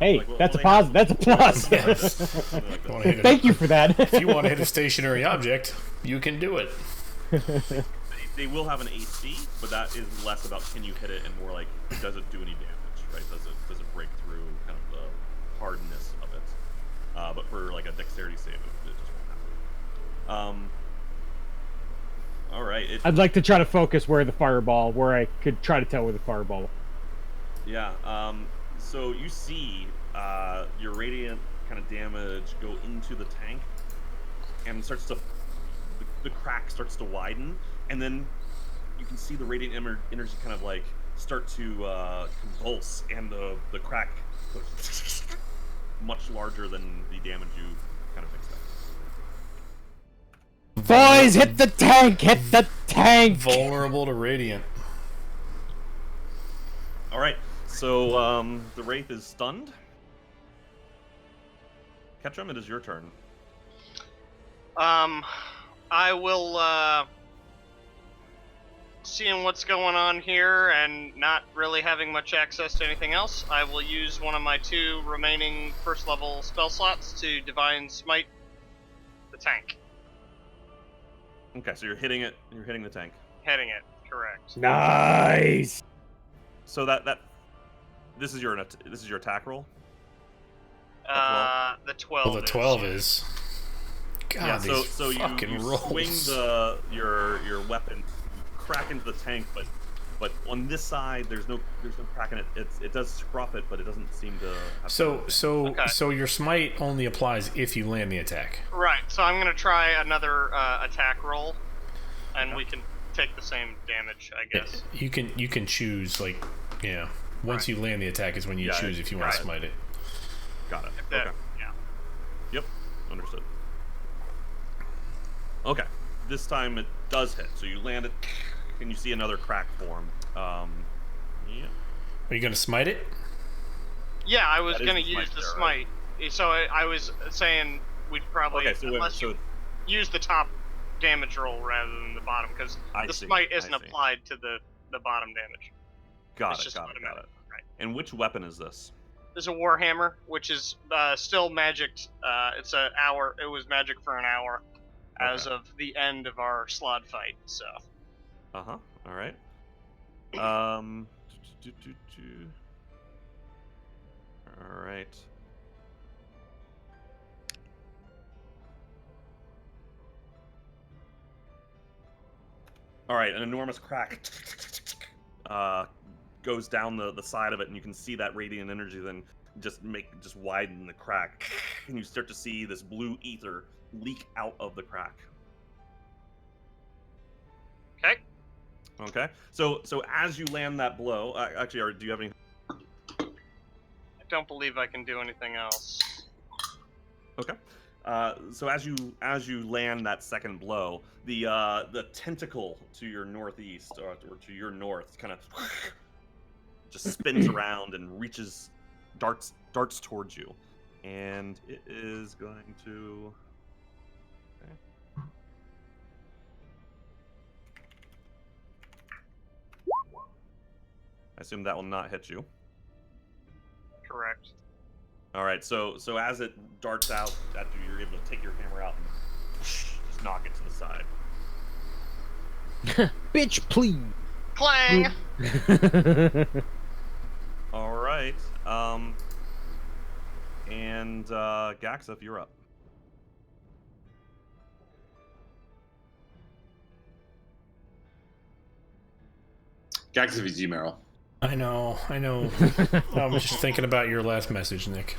Hey, Like, well, that's a they positive. That's a plus. Something like that. Thank you for that. If you want to hit a stationary object, you can do it. They will have an AC, but that is less about can you hit it and more like does it do any damage, right? Does it break through kind of the hardness of it? But for like a dexterity save, it just won't happen. All right. I'd like to try to focus where I could try to tell where the fireball. Yeah. So you see your radiant kind of damage go into the tank, and the crack starts to widen, and then you can see the radiant energy kind of like start to convulse, and the crack goes much larger than the damage you kind of expect. Boys, hit the tank! Hit the tank! Vulnerable to radiant. All right. So the wraith is stunned. Ketchum, it is your turn. I will seeing what's going on here and not really having much access to anything else, I will use one of my 2 remaining first level spell slots to Divine Smite the tank. Okay, so you're hitting it. You're hitting the tank. Heading it, correct. Nice. So this is your attack roll. The 12. Well, the 12 is. God, Yeah. these So you fucking rolls. swing your weapon, you crack into the tank, but on this side there's no crack in it. It does scruff it, but it doesn't seem to. Have So your smite only applies if you land the attack. Right, so I'm gonna try another attack roll, and we can take the same damage, I guess. You can choose once you land the attack is when you choose if you want to smite it. Got it. That, Okay. yeah. Yep. Understood. Okay. This time it does hit. So you land it, and you see another crack form. Yeah. Are you gonna smite it? Yeah, I was That is gonna the use smite the there, smite. So I was saying we'd probably use the top damage roll rather than the bottom, because the smite isn't applied to the bottom damage. Got it. Right. And which weapon is this? There's a Warhammer, which is still magicked. It was magic for an hour as of the end of our slot fight. So. All right. All right. All right. An enormous crack goes down the side of it, and you can see that radiant energy then just widen the crack, and you start to see this blue ether leak out of the crack. Okay. So as you land that blow, actually, do you have any? I don't believe I can do anything else. Okay. So as you land that second blow, the tentacle to your northeast or to your north kind of just spins around and darts towards you, and it is going to. Okay. I assume that will not hit you. Correct. All right. So as it darts out at you, you're able to take your hammer out and just knock it to the side. Bitch, please. Clang. All right. And Gaxif, you're up. Gaxif is you, Meryl. I know. I was just thinking about your last message, Nick.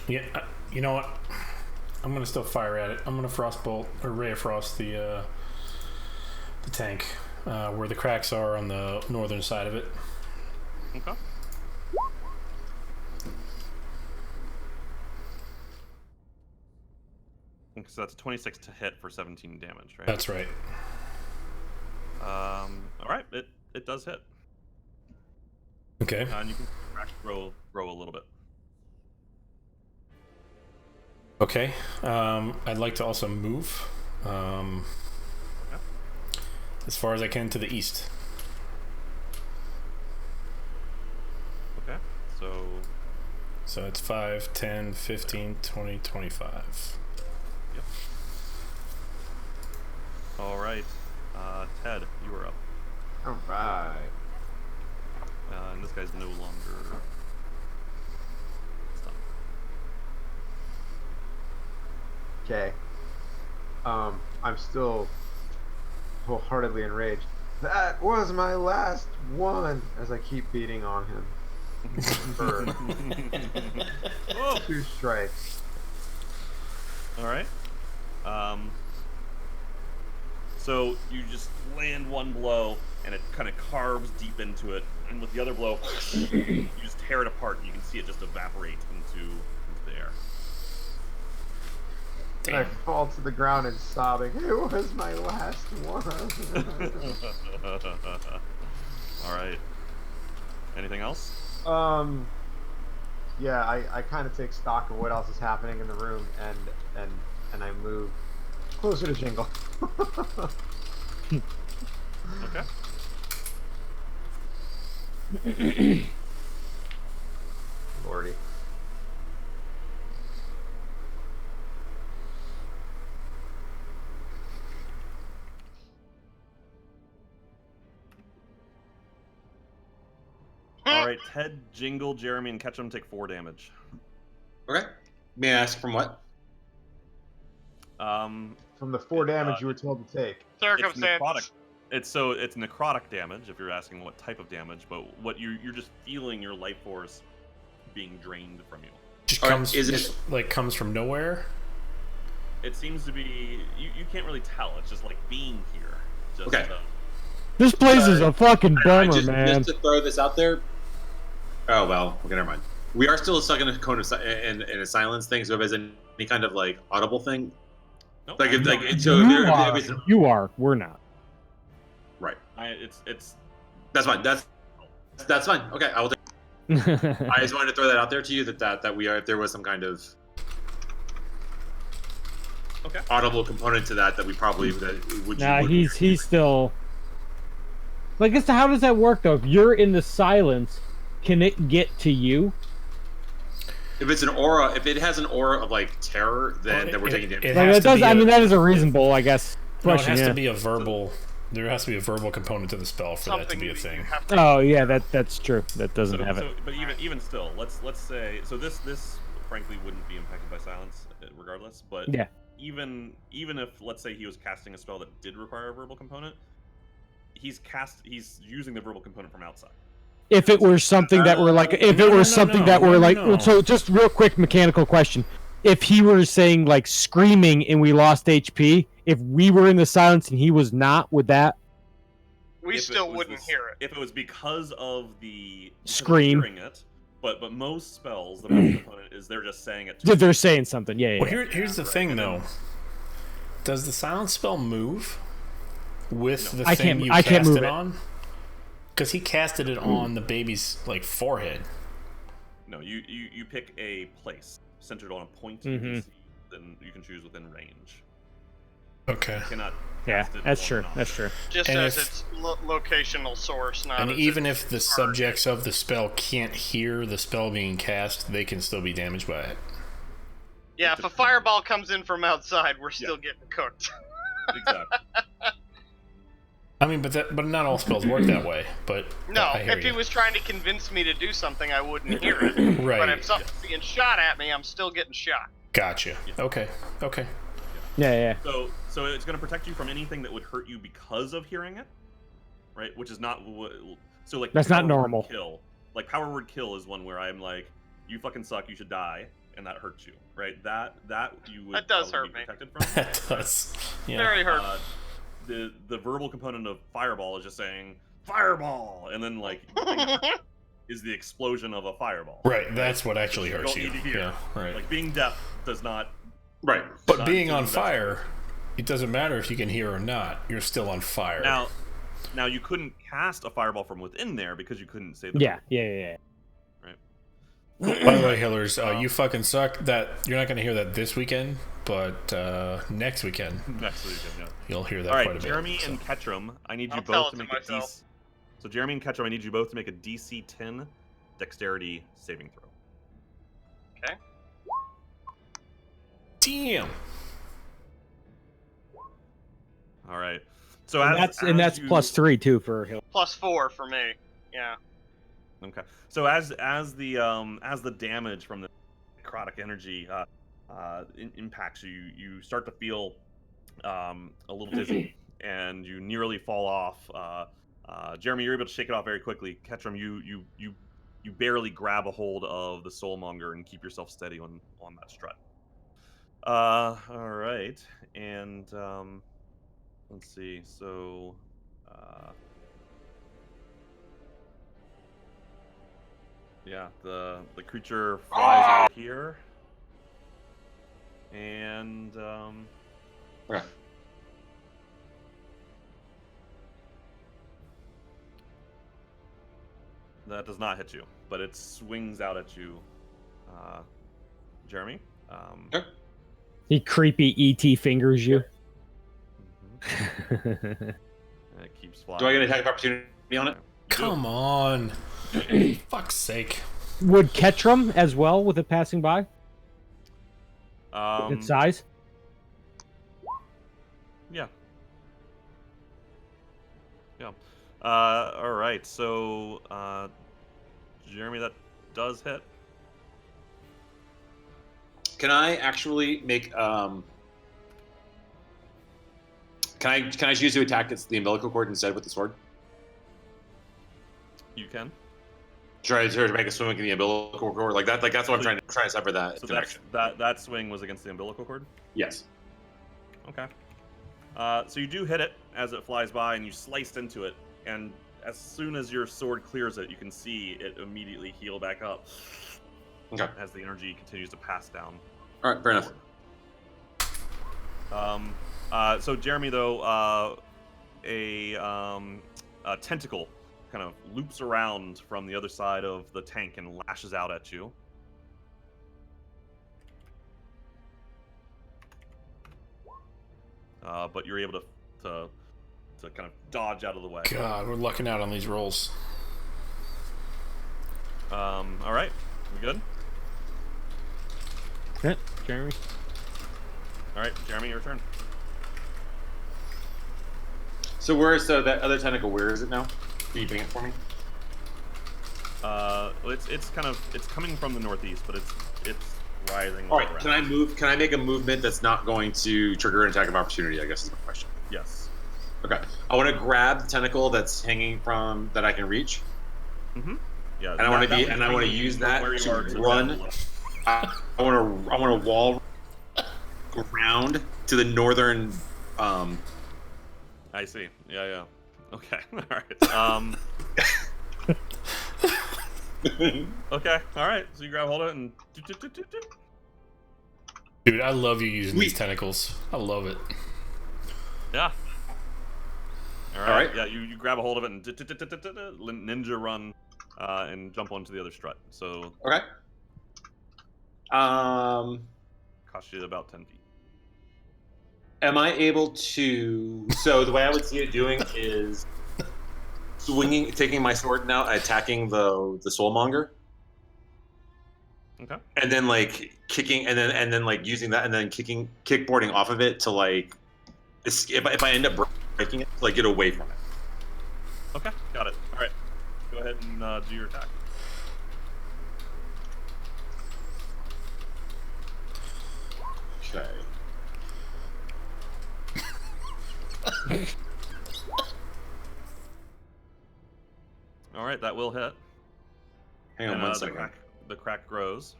Yeah, you know what? I'm gonna still fire at it. I'm gonna frostbolt or ray of frost the tank where the cracks are on the northern side of it. Okay. So that's a 26 to hit for 17 damage, right? That's right. All right, it does hit. Okay. And you can grow a little bit. Okay. I'd like to also move as far as I can to the east. Okay. So it's 5, 10, 15, 20, 25. Yep. All right. Ted, you are up. All right. And this guy's no longer stunned. Okay. I'm still wholeheartedly enraged. That was my last one, as I keep beating on him. For 2 strikes. All right. So you just land one blow, and it kind of carves deep into it, and with the other blow, you just tear it apart, and you can see it just evaporate into the air. And I fall to the ground and sobbing. It was my last one. All right. Anything else? Yeah, I kind of take stock of what else is happening in the room, and I move closer to Jingle. Okay. Lordy. All right, Ted, Jingle, Jeremy, and Ketchum take 4 damage. Okay. May I ask from what? Um, From the 4 damage you were told to take. it's Circumstance. necrotic. It's necrotic damage if you're asking what type of damage, but what you're just feeling your life force being drained from you. Just Alright, comes is it- like comes from nowhere. It seems to be you can't really tell. It's just like being here. Just, Okay. This place is a fucking bummer, man. Just to throw this out there. Oh well, okay, never mind. We are still stuck in a cone of in a silence thing. So if there's any kind of like audible thing, Nope. like if so, if it's, You are. We're not. right. It's That's fine. That's fine. Okay, I will. I just wanted to throw that out there to you that we are. If there was some kind of audible component to that we probably would. Nah, he's still. Like, as to how does that work though? If you're in the silence, can it get to you? If it's an aura, if it has an aura of like terror, then we're taking damage. It Like, has it to does. be I a- mean, that is a reasonable, I guess. No, it Question, has yeah. to be a verbal. There has to be a verbal component to the spell for that to be a thing. Oh yeah, that's true. That doesn't have it. But even still, let's say so this frankly wouldn't be impacted by silence regardless. But Yeah. even if let's say he was casting a spell that did require a verbal component, he's using the verbal component from outside. If it were something that were like, if it were something that were like, so just real quick mechanical question: if he were saying like screaming and we lost HP, if we were in the silence and he was not, would that? We still wouldn't hear it. If it was because of the Scream. hearing it, but most spells, the verbal component is they're just saying it. They're saying something. Yeah. Well, here's the thing though. Does the silence spell move with the thing you cast it on? Because he casted it on the baby's like forehead. No, you pick a place centered on a point you can see, then you can choose within range. Okay. You cannot. Yeah, cast it that's on true. an object. That's true. Just And as if- its locational source, not And as even its if the target. subjects of the spell can't hear the spell being cast, they can still be damaged by it. Yeah, if a fireball comes in from outside, we're still getting cooked. Exactly. I mean, but not all spells work that way. But No, I hear if he you. was trying to convince me to do something, I wouldn't hear it. Right. But if something's being shot at me, I'm still getting shot. Gotcha. Okay. Yeah. So it's going to protect you from anything that would hurt you because of hearing it, right? Which is not what. So like That's not power word normal. Kill, like power word kill is one where I'm like, you fucking suck, you should die, and that hurts you, right? That you would That does probably hurt be me. protected from. That does. Yeah. Very hurtful. The verbal component of fireball is just saying fireball, and then like the thing that hurts is the explosion of a fireball. Right. That's what actually Which hurts don't you. need to hear. Yeah. Right. Like being deaf does not. Right. But not being do on that. fire, it doesn't matter if you can hear or not. You're still on fire. Now you couldn't cast a fireball from within there because you couldn't say the Yeah. By the way, Hillers, you fucking suck. That you're not going to hear that this weekend, but next weekend next weekend. Yeah. you'll hear that All right, quite a bit. Jeremy so. and Ketchum, I need you I'll tell both it to to make a myself. DC. So Jeremy and Ketchum, I need you both to make a DC 10 dexterity saving throw. Okay. Damn. All right. So And that's you, +3 too for Hill. +4 for me. Yeah. Okay. So as the damage from the necrotic energy impacts you, you start to feel a little dizzy, and you nearly fall off. Jeremy, you're able to shake it off very quickly. Ketchum, you barely grab a hold of the Soul Monger and keep yourself steady on that strut. All right, and let's see. So. Yeah, the creature flies over here, and Okay. That does not hit you, but it swings out at you, Jeremy. Okay. He creepy ET fingers you. And it keeps flying. Do I get an attack of opportunity on it? Come on. Fuck's sake. Would Ketchum as well with it passing by? Its size? Yeah. All right. So, Jeremy, that does hit. Can I actually make Can I choose to attack the umbilical cord instead with the sword? You can. Try to make a swing in the umbilical cord like that. Like that's what I'm trying to sever that So connection. that swing was against the umbilical cord. Yes. Okay. So you do hit it as it flies by, and you sliced into it. And as soon as your sword clears it, you can see it immediately heal back up. Okay. As the energy continues to pass down. All right. Fair enough. So Jeremy, though, a tentacle kind of loops around from the other side of the tank and lashes out at you. But you're able to kind of dodge out of the way. God, we're lucking out on these rolls. All right, we good? Yeah, Jeremy. All right, Jeremy, your turn. So that other tentacle? Where is it now? Can you bring it for me? It's coming from the northeast, but it's rising. All right. around. Can I move? Can I make a movement that's not going to trigger an attack of opportunity? I guess is the question. Yes. Okay. I want to grab the tentacle that's hanging from that I can reach. Mm-hmm. Yeah. And I want to use that where you are to run. I want to wall around to the northern. I see. Yeah. Okay. All right. Okay. All right. So you grab hold of it and. Dude, I love you using these tentacles. I love it. Yeah. All right. All right. Yeah. You grab a hold of it and ninja run, and jump onto the other strut. So. Okay. Cost you about 10 feet. Am I able to? So the way I would see it doing is taking my sword now, attacking the Soul Monger. Okay. And then like kicking, and then like using that, and then kickboarding off of it to like, if I end up breaking it, to, like get away from it. Okay. Got it. All right. Go ahead and do your attack. Okay. All right. That will hit. Hang on And, one second. The crack grows.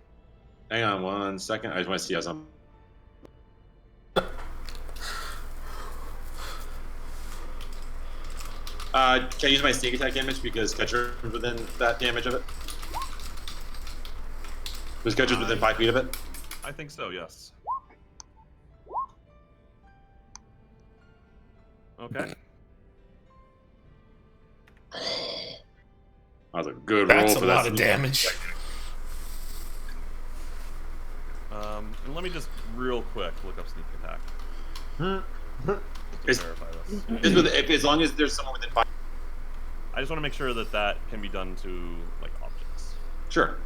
Hang on 1 second. I just want to see how some. Can I use my sneak attack damage because Catcher is within that damage of it? Was Catcher's within 5 feet of it? I think so. Yes. Okay. That was a good That's roll a for lot that. of damage. And let me just real quick look up sneak attack. Is- Verify this. As long as there's someone within 5. I just want to make sure that can be done to like objects. Sure.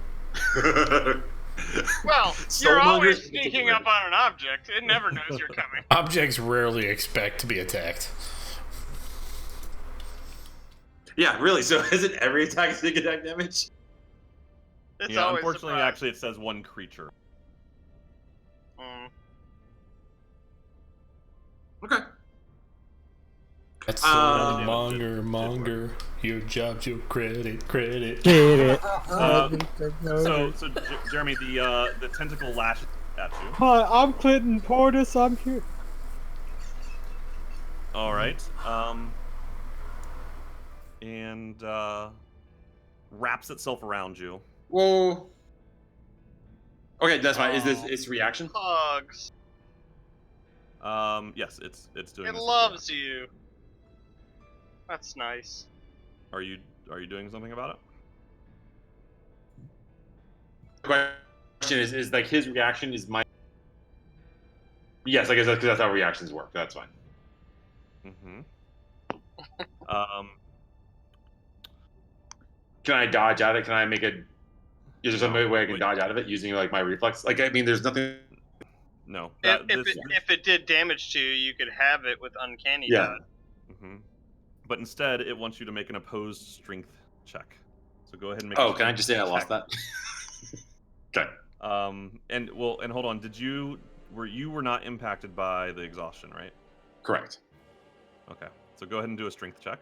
Well, Soul you're Monger always is sneaking weird. up on an object. It never knows you're coming. Objects rarely expect to be attacked. Yeah, really. So isn't every attack sneak attack damage? It's Yeah, always unfortunately, surprise. actually, it says one creature. Mm. Okay. That's Um, Monger. Your job's your credit. Get it. So Jeremy, the tentacle lashes at you. Hi, I'm Clinton Portis. I'm here. All right. And wraps itself around you. Whoa. Okay, that's fine. Is this its reaction? Hugs. Yes, it's doing. It this loves you. That's nice. Are you doing something about it? question is like his reaction is my. Yes, I guess that's how reactions work. That's fine. Mm-hmm. Can I dodge out of it? Can I make a? Is there some way I can dodge out of it using like my reflex? Like I mean, there's nothing. No. If it did damage to you, you could have it with uncanny Yeah. dodge. Mm-hmm. But instead, it wants you to make an opposed strength check. So go ahead and make. Oh, can I just say I lost that? Okay. And hold on. You were not impacted by the exhaustion, right? Correct. Okay. So go ahead and do a strength check.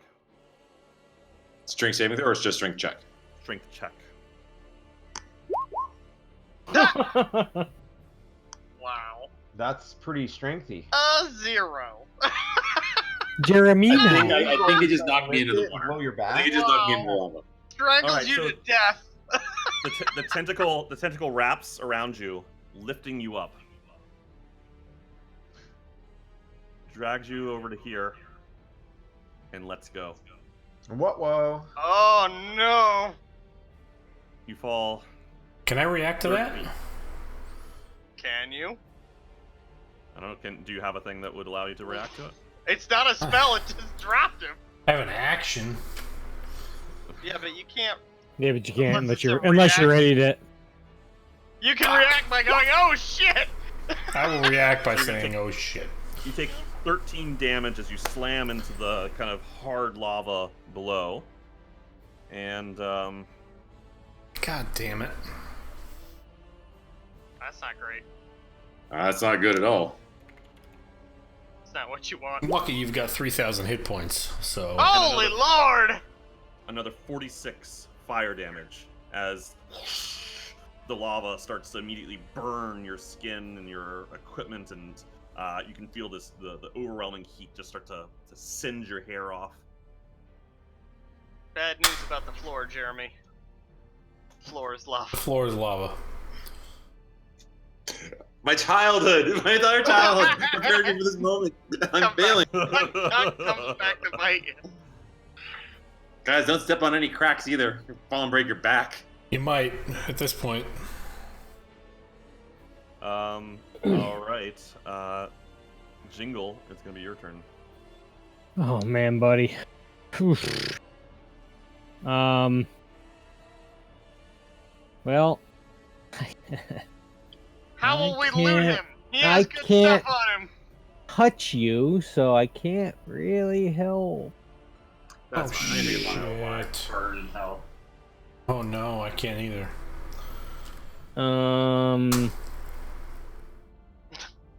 Strength saving throw, or it's just strength check? Strength check. Wow. That's pretty strengthy. 0. Jeremy. I think it just knocked me into the water. Blow your I back. think it just knocked me into the lava. Strangles Alright, you so- to death. The tentacle wraps around you, lifting you up. Drags you over to here, and lets go. What? Whoa. Oh no. You fall. Can I react to that? Can you? I don't know. Do you have a thing that would allow you to react to it? It's not a spell. It just dropped him. I have an action. Yeah, but you can't. Yeah, but you can't Unless unless it's a you're ready to. You can react by going, "Oh shit!" I will react by saying, "Oh shit." You take 13 damage as you slam into the kind of hard lava below. And, God damn it. That's not great. That's not good at all. It's not what you want. Lucky you've got 3,000 hit points, so. Holy lord! another 46 fire damage as the lava starts to immediately burn your skin and your equipment, and you can feel the overwhelming heat just start to singe your hair off. Bad news about the floor, Jeremy. Floor is lava. The floor is lava. My childhood, my entire childhood prepared me for this moment. I'm failing. That comes back to bite you. Guys, don't step on any cracks either. You'll fall and break your back. You might, at this point. All right. Jingle, it's gonna be your turn. Oh man, buddy. Oof. Well. How will we loot can't- him? He has I good can't- stuff on him. touch you, so I can't really help. That's Oh, fine. I need a lot of shit. burn in hell. Oh no, I can't either.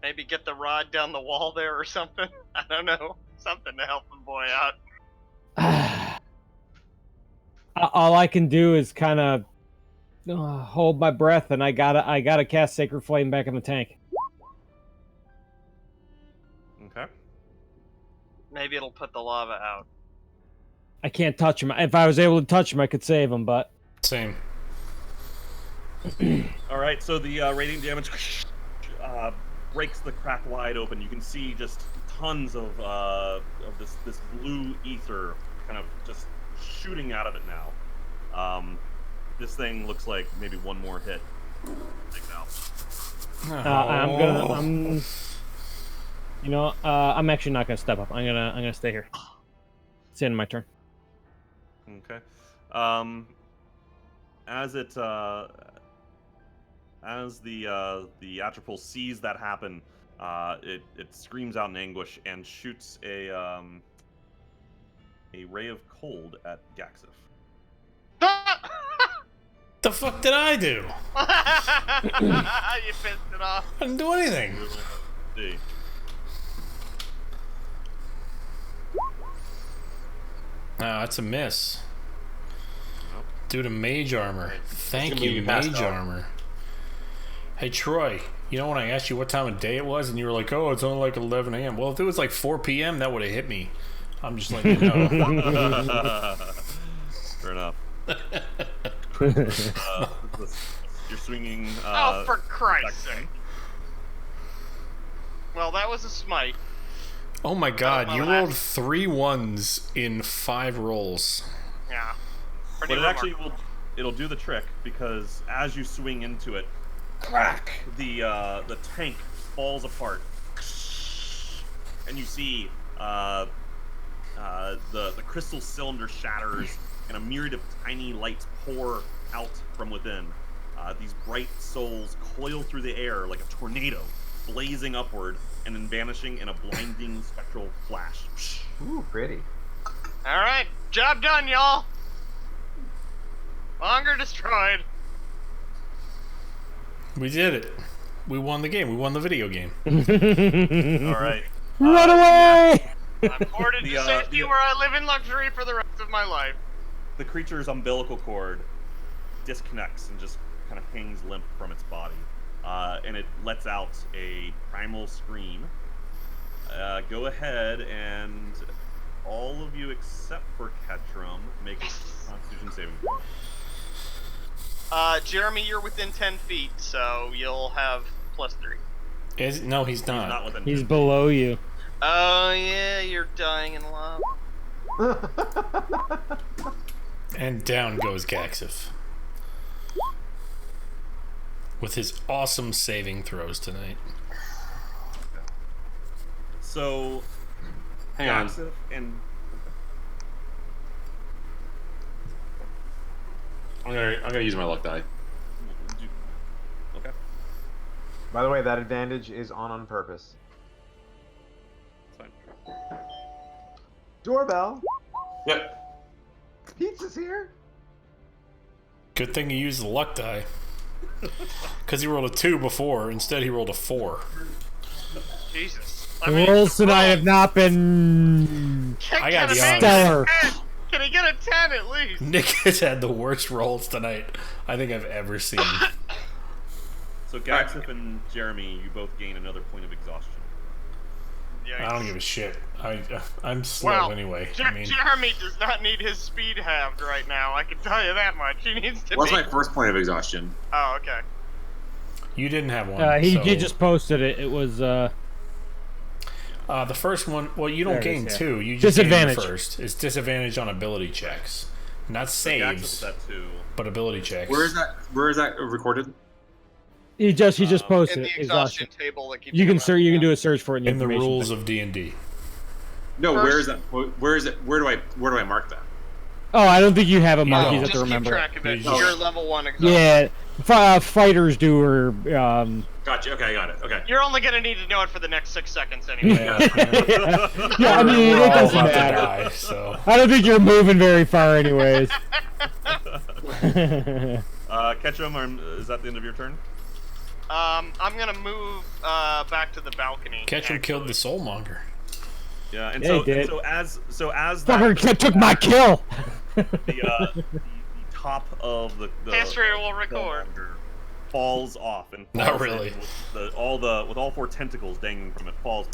Maybe get the rod down the wall there or something. I don't know. Something to help the boy out. All I can do is kind of hold my breath, and I gotta cast Sacred Flame back in the tank. Okay. Maybe it'll put the lava out. I can't touch him. If I was able to touch him, I could save him, but Same. All right. So the radiant damage breaks the crack wide open. You can see just tons of this blue ether kind of just shooting out of it now. This thing looks like maybe one more hit. Take it out. I'm actually not gonna step up. I'm gonna stay here. It's the end of my turn. Okay. As the Atropole sees that happen, it screams out in anguish and shoots a ray of cold at Gaxif. The fuck did I do? You pissed it off. I didn't do anything. See. That's a miss. Nope. Due to mage armor. Thank gonna you, be passed mage out. armor. Hey, Troy, you know when I asked you what time of day it was, and you were like, oh, it's only like 11 a.m. Well, if it was like 4 p.m., that would have hit me. I'm just letting you know. Fair enough. You're swinging. Oh, for Christ's second. sake. Well, that was a smite. Oh my god, Oh, you my rolled last- 3 1s in 5 rolls. Yeah. Pretty But it actually will. it'll do the trick because as you swing into it, crack! The tank falls apart, and you see the crystal cylinder shatters, and a myriad of tiny lights pour out from within. These bright souls coil through the air like a tornado, blazing upward and then vanishing in a blinding spectral flash. Ooh, pretty. All right, job done, y'all. Monger destroyed. We did it. We won the game. We won the video game. All right. Run away! I'm ported to safety where I live in luxury for the rest of my life. The creature's umbilical cord disconnects and just kind of hangs limp from its body. And it lets out a primal scream. Go ahead and all of you except for Ketchum make a Constitution saving throw. Jeremy, you're within 10 feet, so you'll have +3. No, he's not. He's not within He's 10. below you. Oh yeah, you're dying in lava. And down goes Gaxif. With his awesome saving throws tonight. So, Hang on. Gaxif and I'm gonna use my luck die. okay, By the way, that advantage is on purpose. it's fine. Doorbell. Yep. Pizza's here. Good thing he used the luck die. Because he rolled a 2 before. Instead, he rolled a 4. Jesus. The rolls tonight have not been I gotta be stellar. Can he get a 10 at least? Nick has had the worst rolls tonight I think I've ever seen. So Gaxif and Jeremy, you both gain another point of exhaustion. I don't give a shit. I'm slow Well, anyway. Jeremy does not need his speed halved right now. I can tell you that much. He needs to What's be. my first point of exhaustion? Oh, okay. You didn't have one. He so- just posted it. It was the first one. Well, you don't There it gain is, yeah. 2. You just gain Disadvantage. the first. It's disadvantage on ability checks, not saves, Gaxif's at 2. but ability checks. Where is that recorded? he just In posted the it. exhaustion table that keeps You can coming up. you can do a search for it in the, in the information rules thing. of D&D? No, First- where is that? Where is it? Where do I mark that? Oh, I don't think you have a mark. No. You have Just to remember. keep track of it. No. You're level 1 exhaustion. Yeah, fighters do or Gotcha. Okay, I got it. Okay. You're only gonna need to know it for the next 6 seconds anyway. Yeah. yeah. I mean, We're it all doesn't about to matter. die, so. I don't think you're moving very far, anyways. Ketchum, is that the end of your turn? I'm gonna move back to the balcony. Ketchum killed the actually. Soul Monger. Yeah, and Yeah, so he did. as Fucker took my kill. the top of the History will record. falls off and Not falls really. in with all 4 tentacles dangling from it, falls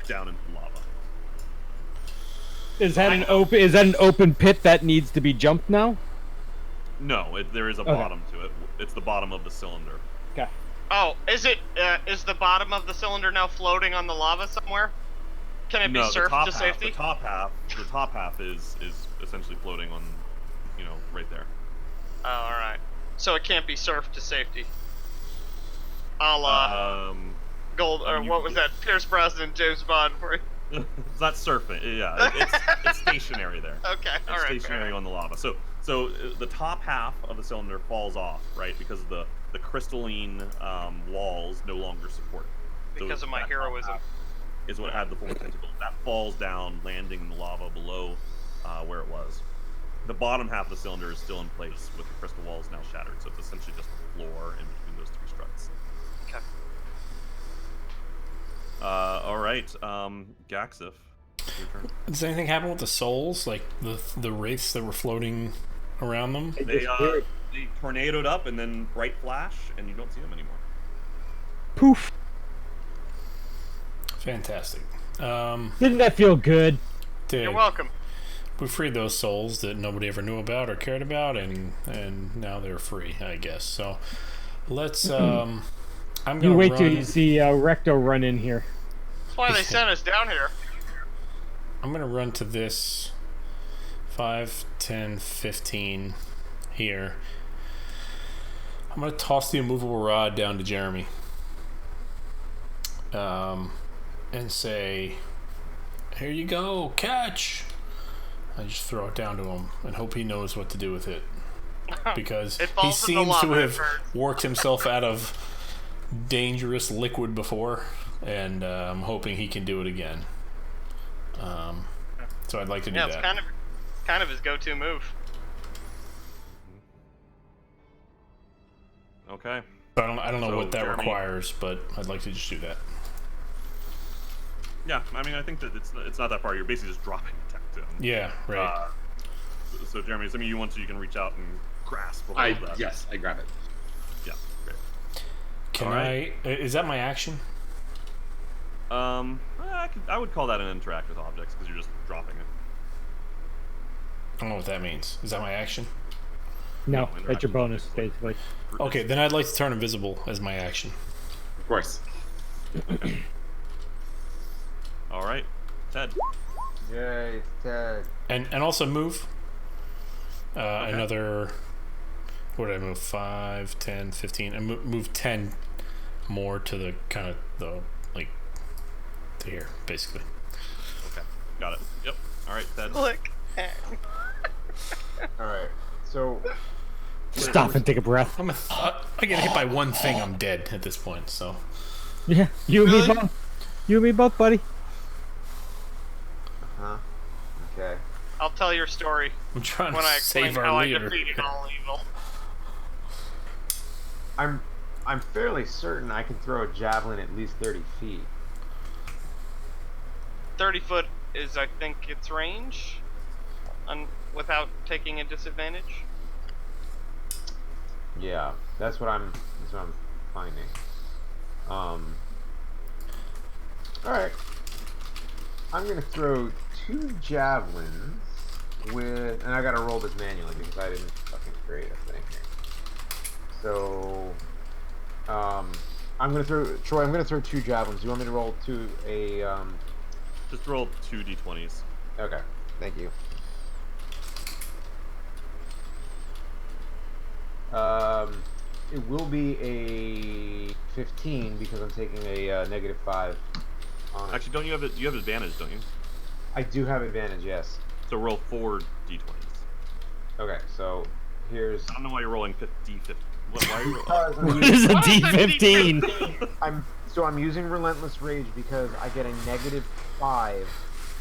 down into lava. Is that an open pit that needs to be jumped now? No, there is a Okay. bottom to it. It's the bottom of the cylinder. Okay. Oh, is the bottom of the cylinder now floating on the lava somewhere? Can it be No, the surfed top to half. safety? The top half is essentially floating on, right there. Oh, alright. So it can't be surfed to safety. A la Gold, or you- what was that? Pierce Brosnan, James Bond. It's not surfing. Yeah, it's stationary there. Okay, It's alright. stationary on the lava. So the top half of the cylinder falls off, right, because the crystalline walls no longer support. So Because of my that top heroism. half is what had the 4 tentacles. That falls down, landing in the lava below where it was. The bottom half of the cylinder is still in place with the crystal walls now shattered, so it's essentially just the floor in between those 3 struts. Okay. All right, Gaxif, your turn. Does anything happen with the souls? Like the wraiths that were floating around them? They tornadoed up and then bright flash, and you don't see them anymore. Poof. Fantastic. Didn't that feel good? You're welcome. We freed those souls that nobody ever knew about or cared about, and now they're free, I guess. So let's. I'm gonna You wait run. till you see Recto run in here. That's why they sent us down here. I'm gonna run to this 5, 10, 15 here. I'm gonna toss the immovable rod down to Jeremy. And say, "Here you go, catch." I just throw it down to him and hope he knows what to do with it, because It he falls in the seems to lava have first. worked himself out of dangerous liquid before, and I'm hoping he can do it again. So I'd like to do Yeah, that. it's kind of his go-to move. Okay. I don't know So, what that Jeremy- requires, but I'd like to just do that. Yeah, I mean, I think that it's not that far. You're basically just dropping attack to him. Yeah, right. So Jeremy, assuming you want to, you can reach out and grasp. A hold of that. Yes, I grab it. Yeah. Great. Can alright. Is that my action? I would call that an interact with objects because you're just dropping it. I don't know what that means. Is that my action? No, interact that's your with bonus, objects, like- basically. Okay, then I'd like to turn invisible as my action. Of course. All right, Ted. Yay, it's Ted. And also move. Another. What did I move? 5, 10, 15. And move 10 more to the kind of the like to here, basically. Okay, got it. Yep. All right, Ted. Click. Alright, so. Stop and take a breath. I get hit by one thing, I'm dead at this point. So Yeah, you and Really? me both. You and me both, buddy. Huh? Okay. I'll tell your story I'm trying when to I explain save how our I leader. defeated all evil. I'm fairly certain I can throw a javelin at least 30 feet. 30 foot is, I think, its range, without taking a disadvantage. Yeah, that's what I'm finding. Alright. I'm gonna throw 2 javelins with, and I gotta roll this manually because I didn't fucking create a thing here. So, I'm gonna throw, Troy, I'm gonna throw 2 javelins. Do you want me to roll Just roll 2 d20s. okay, thank you. It will be a 15 because I'm taking a -5 on it. Actually, don't you have it? You have advantage, don't you? I do have advantage, yes. So roll 4 d20s. Okay, so here's. I don't know why you're rolling 50. Why are you? Because I'm What is a What is a D15? I'm using Relentless Rage because I get a -5.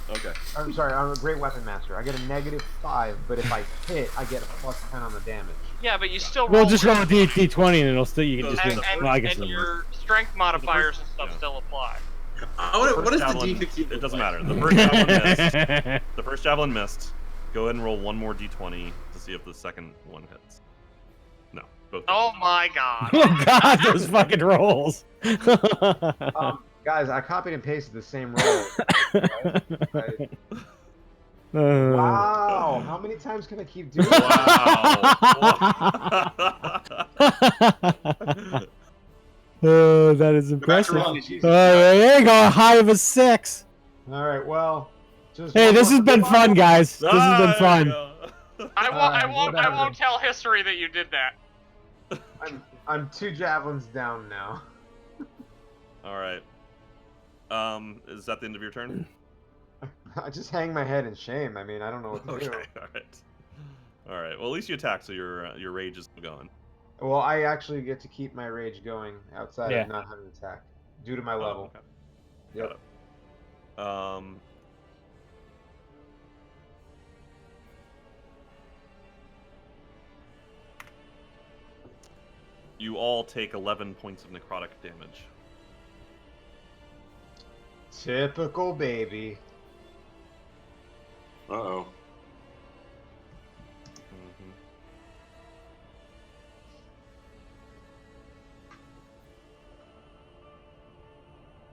Okay. I'm sorry, I'm a Great Weapon Master. I get a -5, but if I hit, I get a +10 on the damage. Yeah, but you still roll. We'll just roll a D20 and it'll still. You can just. And- do well, I guess and it'll work. your strength modifiers and stuff yeah. still apply. What is the Javelin- D15? It doesn't matter. The first javelin missed. The first javelin missed. Go ahead and roll 1 more d20 to see if the second one hits. No, both. Oh my god. Oh god, those fucking rolls. Guys, I copied and pasted the same roll. Uh, Wow, how many times can I keep doing Wow. Oh, that is Go back to impressive. rolling. Oh, there you go, a high of a 6. Alright, well, just Hey, one this more- has been fun, guys. This has been fun. I whatever. won't tell history that you did that. I'm 2 javelins down now. All right. Is that the end of your turn? I just hang my head in shame. I mean, I don't know what to Okay. do. All right. All right. Well, at least you attacked, so your rage is still going. Well, I actually get to keep my rage going outside Yeah. of not having attack due to my Oh, level. okay. Yep. Got it. You all take 11 points of necrotic damage. Typical baby. Uh-oh. Mhm.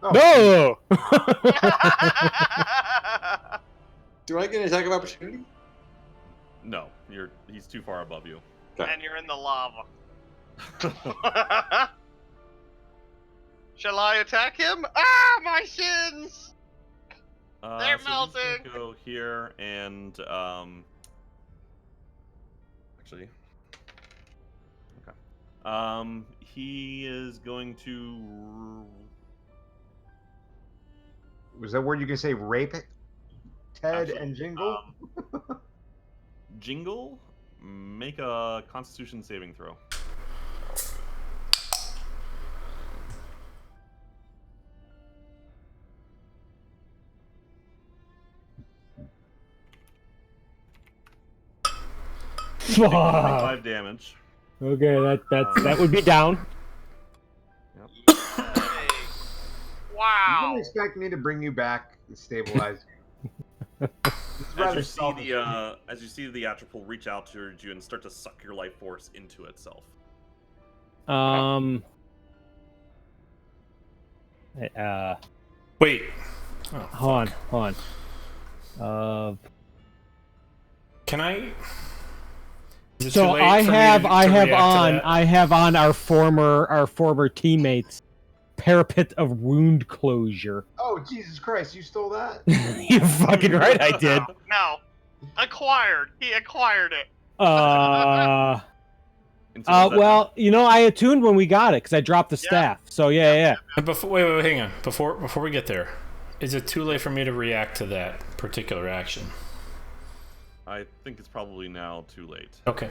Oh, No! Do I get an attack of opportunity? No, he's too far above you. And you're in the lava. Shall I attack him? Ah, my shins! They're So he's gonna melting. go here and actually, okay. He is going to. Was that word you can say? Rape it, Ted Actually, and Jingle. Jingle, make a Constitution saving throw. Fuck. 25 damage. Okay, that would be down. You Wow. didn't expect me to bring you back and stabilize you. It's As rather you see selfish. the Atropal reach out towards you and start to suck your life force into itself. Wait. Oh, Hold on. Can I? Is it So too late I for me have to I react have on our former teammates parapet of wound closure. Oh Jesus Christ! You stole that? You're fucking right, I did. No. Acquired. He acquired it. And so is that Well, I attuned when we got it because I dropped the staff. So yeah. And wait, hang on. Before we get there, is it too late for me to react to that particular action? I think it's probably now too late. Okay.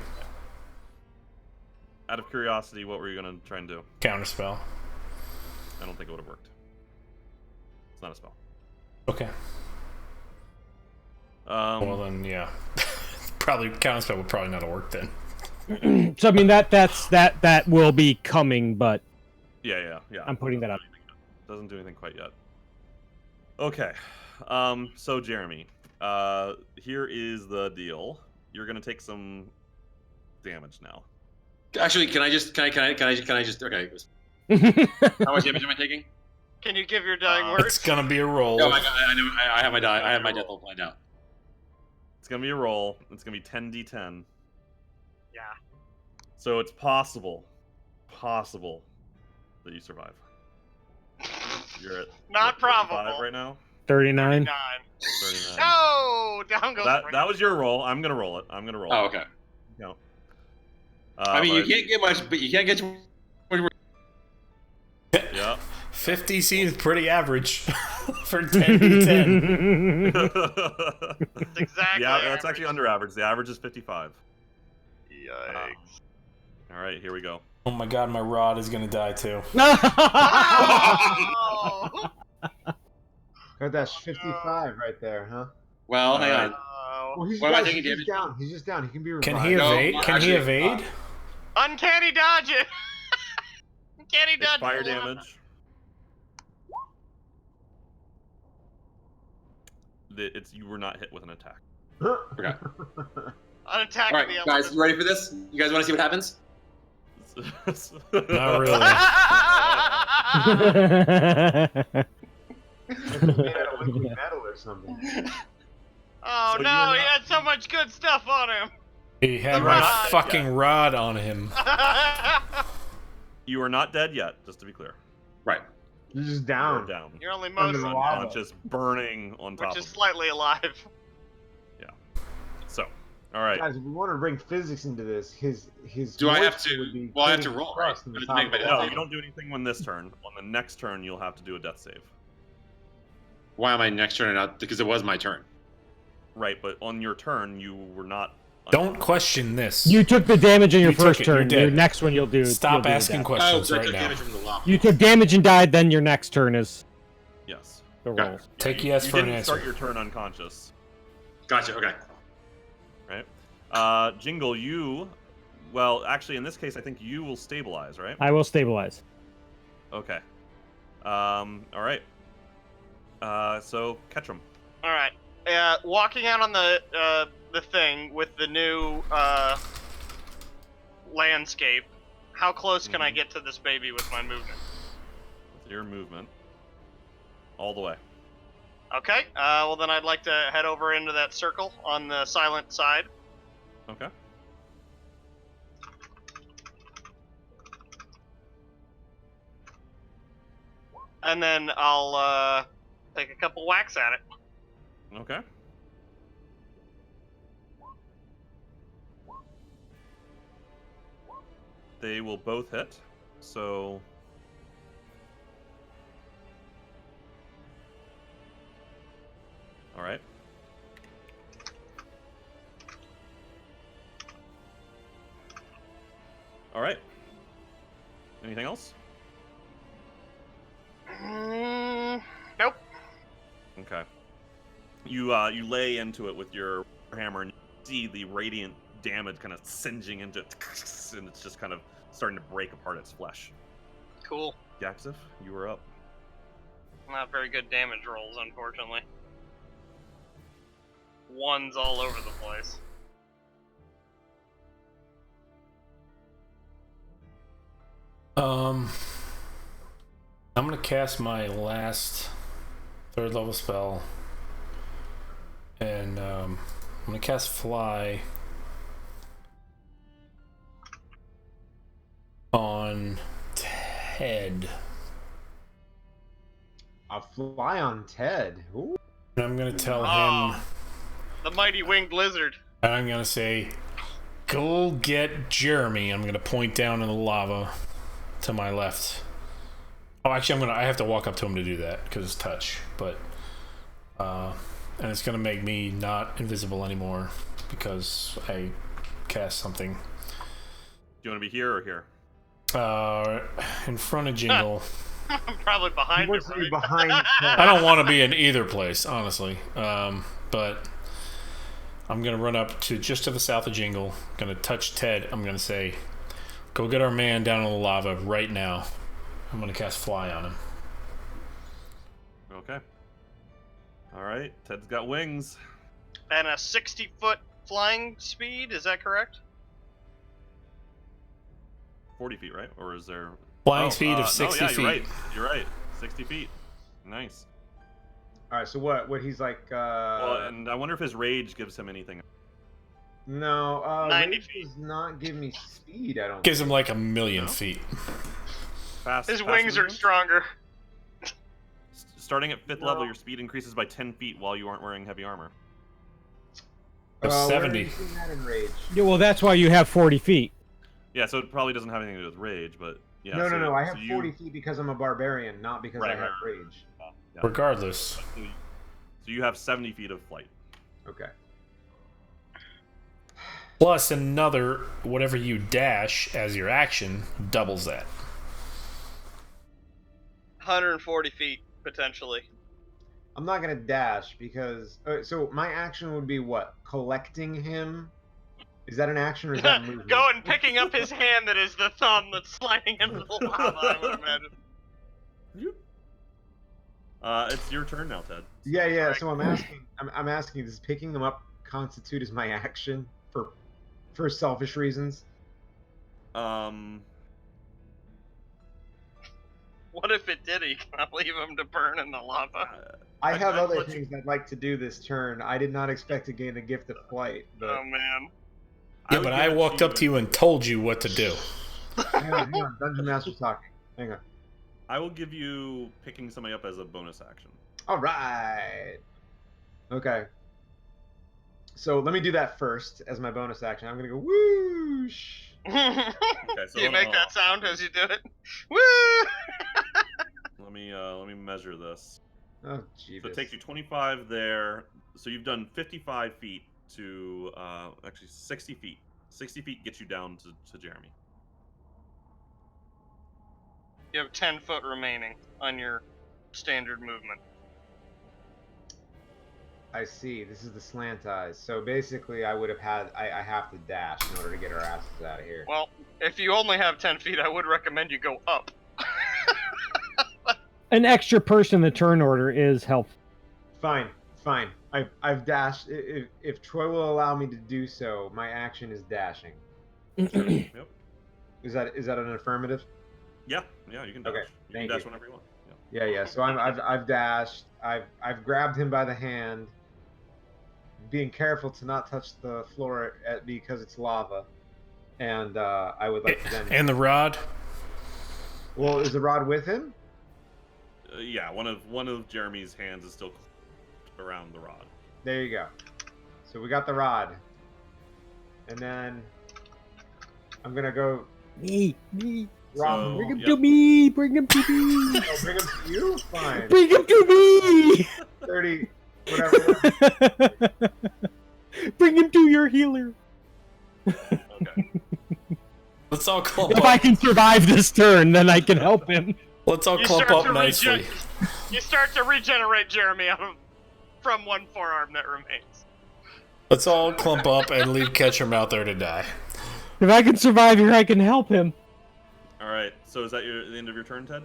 Out of curiosity, what were you gonna try and do? Counterspell. I don't think it would have worked. It's not a spell. Okay. Well then, yeah. Probably counterspell would probably not have worked then. So I mean that will be coming, but yeah. I'm putting that up. Doesn't do anything quite yet. Okay. So Jeremy, here is the deal. You're gonna take some damage now. Actually, can I just? Okay. How much damage am I taking? Can you give your dying words? It's gonna be a roll. No, I know. I have my die. I have my death roll planned out. It's gonna be a roll. It's gonna be 10d10. Yeah. So it's possible that you survive. You're at Not what, 35 probable. right now. 39. 9. 39. No! Down goes That was your roll. I'm gonna roll it. Oh, okay. No. I mean, you can't get much, but you can't get. Yeah. 50 seems pretty average for 10d10. That's exactly. Yeah, that's average. actually under average. The average is 55. Yikes. All right, here we go. Oh my god, my rod is gonna die too. Oh! Got that 55 right there, huh? Well, hang on. Oh. Well, What am I guys, taking he's just damage down. He's just down. He can be revived. Can he No, evade? Can actually, he evade? Uncanny dodge it! Uncanny It's dodge fire it. damage. You were not hit with an attack. Okay. Unattack All right, the guys, element. you ready for this? You guys want to see what happens? Not really. Made out of liquid metal or something. Oh So no, you're he had so much good stuff on him. He had The my rod. fucking rod on him. You are not dead yet, just to be clear. Right. You're just You're down. down. You're only Under the mostly lava. dead, Unconscious, burning on top which is of slightly alive. So, all right. Guys, if we want to bring physics into this, his Do I have moisture to- would be well, I have to getting roll, right? crushed in the I just top make of my the death No, lava. you don't do anything on this turn. On the next turn, you'll have to do a death save. Why am I next turn out? Because it was my turn. Right, but on your turn, you were not. Don't question this. You took the damage on your You took first it, you're turn. dead. Your next one you'll do. Stop you'll do asking that. questions so I right took now. damage from the lava. You took damage and died. Then your next turn is Yes. the Okay. roll. Take you, yes you for an didn't answer. start your turn unconscious, Gotcha. Okay. right? Jingle, you. Well, actually, in this case, I think you will stabilize, right? I will stabilize. Okay. All right. So catch him. All right. Walking out on the thing with the new landscape. How close can I get to this baby with my movement? With your movement, all the way. Okay. Well, then I'd like to head over into that circle on the silent side. Okay. And then I'll take a couple whacks at it. Okay. They will both hit. So. All right. All right. Anything else? Nope. Okay. You lay into it with your hammer, and you see the radiant damage kind of singeing into it, and it's just kind of starting to break apart its flesh. Cool. Gaxif, you are up. Not very good damage rolls, unfortunately. Ones all over the place. I'm gonna cast my last 3rd level spell, and I'm gonna cast Fly on Ted. I'll fly on Ted. Ooh. And I'm gonna tell him, The mighty winged lizard. and I'm gonna say, "Go get Jeremy." I'm gonna point down in the lava to my left. Oh, actually, I have to walk up to him to do that because it's touch. But and it's gonna make me not invisible anymore because I cast something. Do you want to be here or here? In front of Jingle. I'm probably behind He him, wants to be right? behind Ted. I don't want to be in either place, honestly. But I'm gonna run up to just to the south of Jingle. Gonna touch Ted. I'm gonna say, "Go get our man down in the lava right now." I'm gonna cast Fly on him. Okay. All right. Ted's got wings. And a 60-foot flying speed, is that correct? 40 feet, right? Or is there... Flying speed of 60 no, yeah, feet. You're right. You're right. 60 feet. Nice. All right, so what he's like? Well, and I wonder if his rage gives him anything. No, 90 rage feet. does not give me speed. I don't. Gives him think. like 1,000,000 No? feet. His wings are stronger. Starting at 5th No. level, your speed increases by 10 feet while you aren't wearing heavy armor. Of Where 70. are you seeing that in rage? Yeah, well, that's why you have 40 feet. Yeah, so it probably doesn't have anything to do with rage, but yeah. no, so, no, no. I have so 40 feet because I'm a barbarian, not because I Right, have right, rage. Yeah. Regardless. So you have 70 feet of flight. Okay. Plus another, whatever you dash as your action, doubles that. 140 feet, potentially. I'm not gonna dash because. So my action would be what? Collecting him. Is that an action or is that movement? Going and picking up his hand that is the thumb that's sliding into the lava, I would imagine. It's your turn now, Ted. Yeah, yeah. So I'm asking. I'm asking. Does picking them up constitute as my action for selfish reasons? What if it did? He can't leave him to burn in the lava. I have I'd other let you- things I'd like to do this turn. I did not expect to gain a gift of flight, but Oh man. Yeah, but I walked up to you and told you what to do. hang on. Dungeon Master's talking. Hang on. I will give you picking somebody up as a bonus action. All right. Okay. So let me do that first as my bonus action. I'm gonna go whoosh. Okay, so Do you make that sound as you do it? Woo! Let me measure this. Oh, So jeebus. it takes you 25 there. So you've done 55 feet to actually 60 feet. 60 feet gets you down to Jeremy. You have 10 foot remaining on your standard movement. I see. This is the slant eyes. So basically, I would have had. I have to dash in order to get our asses out of here. Well, if you only have 10 feet, I would recommend you go up. An extra person in the turn order is helpful. Fine, fine. I've dashed. If Troy will allow me to do so, my action is dashing. Yep. Is that an affirmative? Yeah, you can dash. Okay, You thank can dash you. whenever you want. Yeah. Yeah. So I've dashed. I've grabbed him by the hand, being careful to not touch the floor because it's lava, and I would like to then. And the rod? Well, is the rod with him? Yeah, one of Jeremy's hands is still around the rod. There you go. So we got the rod, and then I'm gonna go Me. So, Bring him yep. to me. Bring him to me. Oh, bring him to you? Fine. Bring him to me. 30, whatever. Bring him to your healer. Okay. Let's all clump If up. I can survive this turn, then I can help him. Let's all You clump start up to nicely. You start to regenerate Jeremy from one forearm that remains. Let's all clump up and leave Ketchum out there to die. If I can survive here, I can help him. All right. So is that the end of your turn, Ted?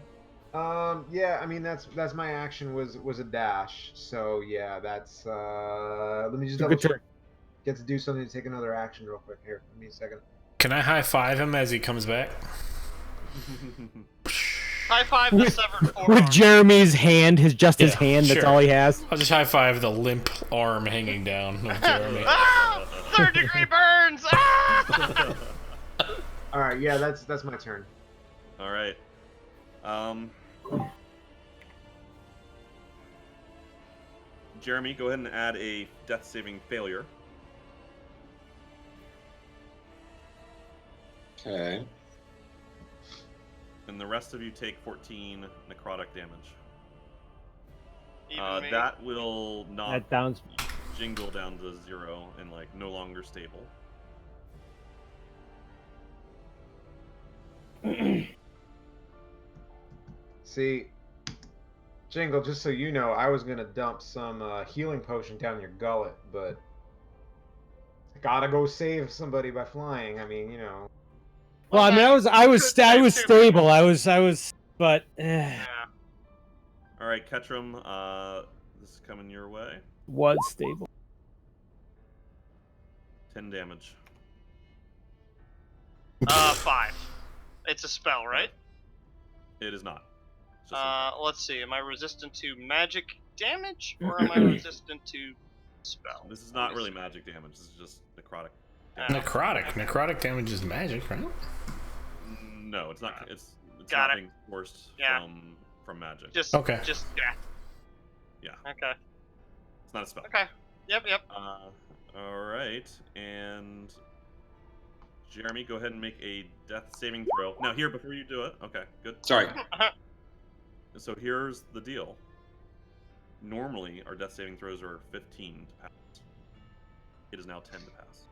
Yeah, I mean that's my action was a dash. So yeah, that's let me just double Good turn. check. Get to do something to take another action real quick here. Give me a second. Can I high five him as he comes back? High five the severed forearm. With Jeremy's hand, his Yeah, hand, that's sure. all he has. I'll just high five the limp arm hanging down of Jeremy. Ah! 3rd-degree burns! Ah! All right, yeah, that's my turn. All right. Jeremy, go ahead and add a death saving failure. Okay. And the rest of you take 14 necrotic damage. Even me. That will knock That sounds. Jingle down to 0 and like no longer stable. See, Jingle, just so you know, I was gonna dump some healing potion down your gullet, but I gotta go save somebody by flying. I mean, you know. Well, I mean, I was stable. I was, but. Yeah. All right, Ketchum, this is coming your way. Was stable. 10 damage. 5. It's a spell, right? It is not. It's just a- Let's see. Am I resistant to magic damage, or am I resistant to spell? this is not really magic damage. This is just necrotic. Necrotic damage is magic, right? No, it's not. It's Got not it. being forced Yeah. from magic. Just Okay. yeah. Yeah. Okay. It's not a spell. Okay. Yep. All right, and Jeremy, go ahead and make a death saving throw. Now, here, before you do it, okay, good. Sorry. So here's the deal. Normally, our death saving throws are 15 to pass. It is now 10 to pass.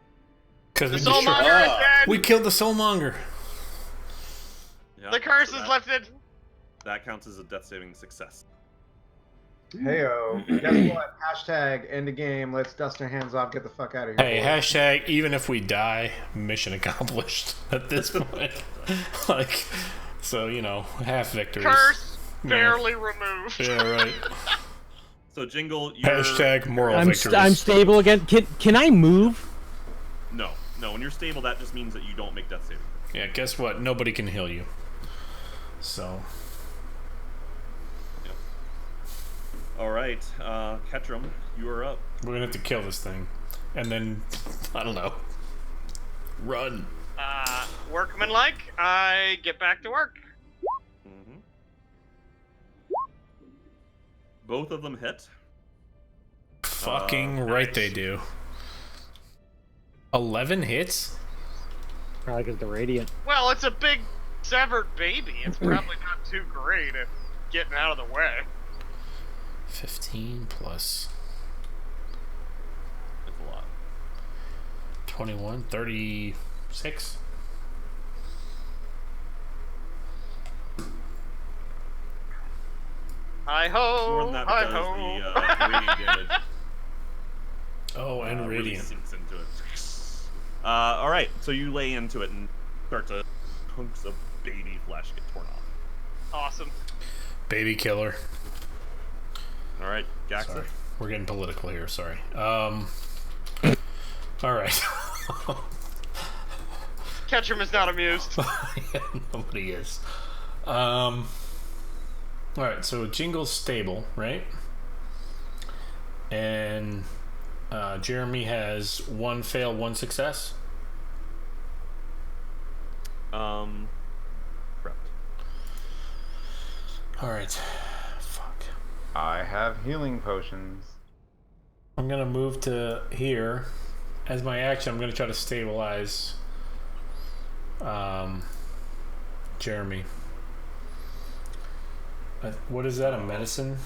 Because The we, Soul destroyed- Monger is dead. we killed the Soul Monger. Yeah, The curse so is that- lifted. That counts as a death saving success. Heyo. Guess what? Hashtag end the game. Let's dust our hands off. Get the fuck out of here. Hey, boys. hashtag even if we die, mission accomplished at this point. Like, so, you know, half victories. Curse Yeah. barely removed. Yeah, right. So Jingle, you're... Hashtag moral I'm victories. stable again. Can I move? No. When you're stable, that just means that you don't make death saving throws. Yeah, guess what? Nobody can heal you. So, Yep. All right, Ketchum, you are up. we're gonna have to kill this thing. And then, I don't know. Run. Workmanlike, I get back to work. Mm-hmm. Both of them hit. Fucking right nice. they do. 11 hits? Probably because the radiant. Well, it's a big severed baby. It's probably not too great at getting out of the way. 15 plus It's a lot. 21, 36. Hi More ho, than that hi because ho. the radiant damage Oh, and really radiant. sinks into it. All right, so you lay into it and start to chunks of baby flesh get torn off. Awesome. Baby killer. All right, Gaxa. Sorry. We're getting political here, sorry. All right. Ketchum is not amused. Yeah, nobody is. All right, so Jingle's stable, right? And Jeremy has 1 fail, 1 success. Correct. All right. Fuck. I have healing potions. I'm gonna move to here. As my action, I'm gonna try to stabilize Jeremy. What is that? A medicine?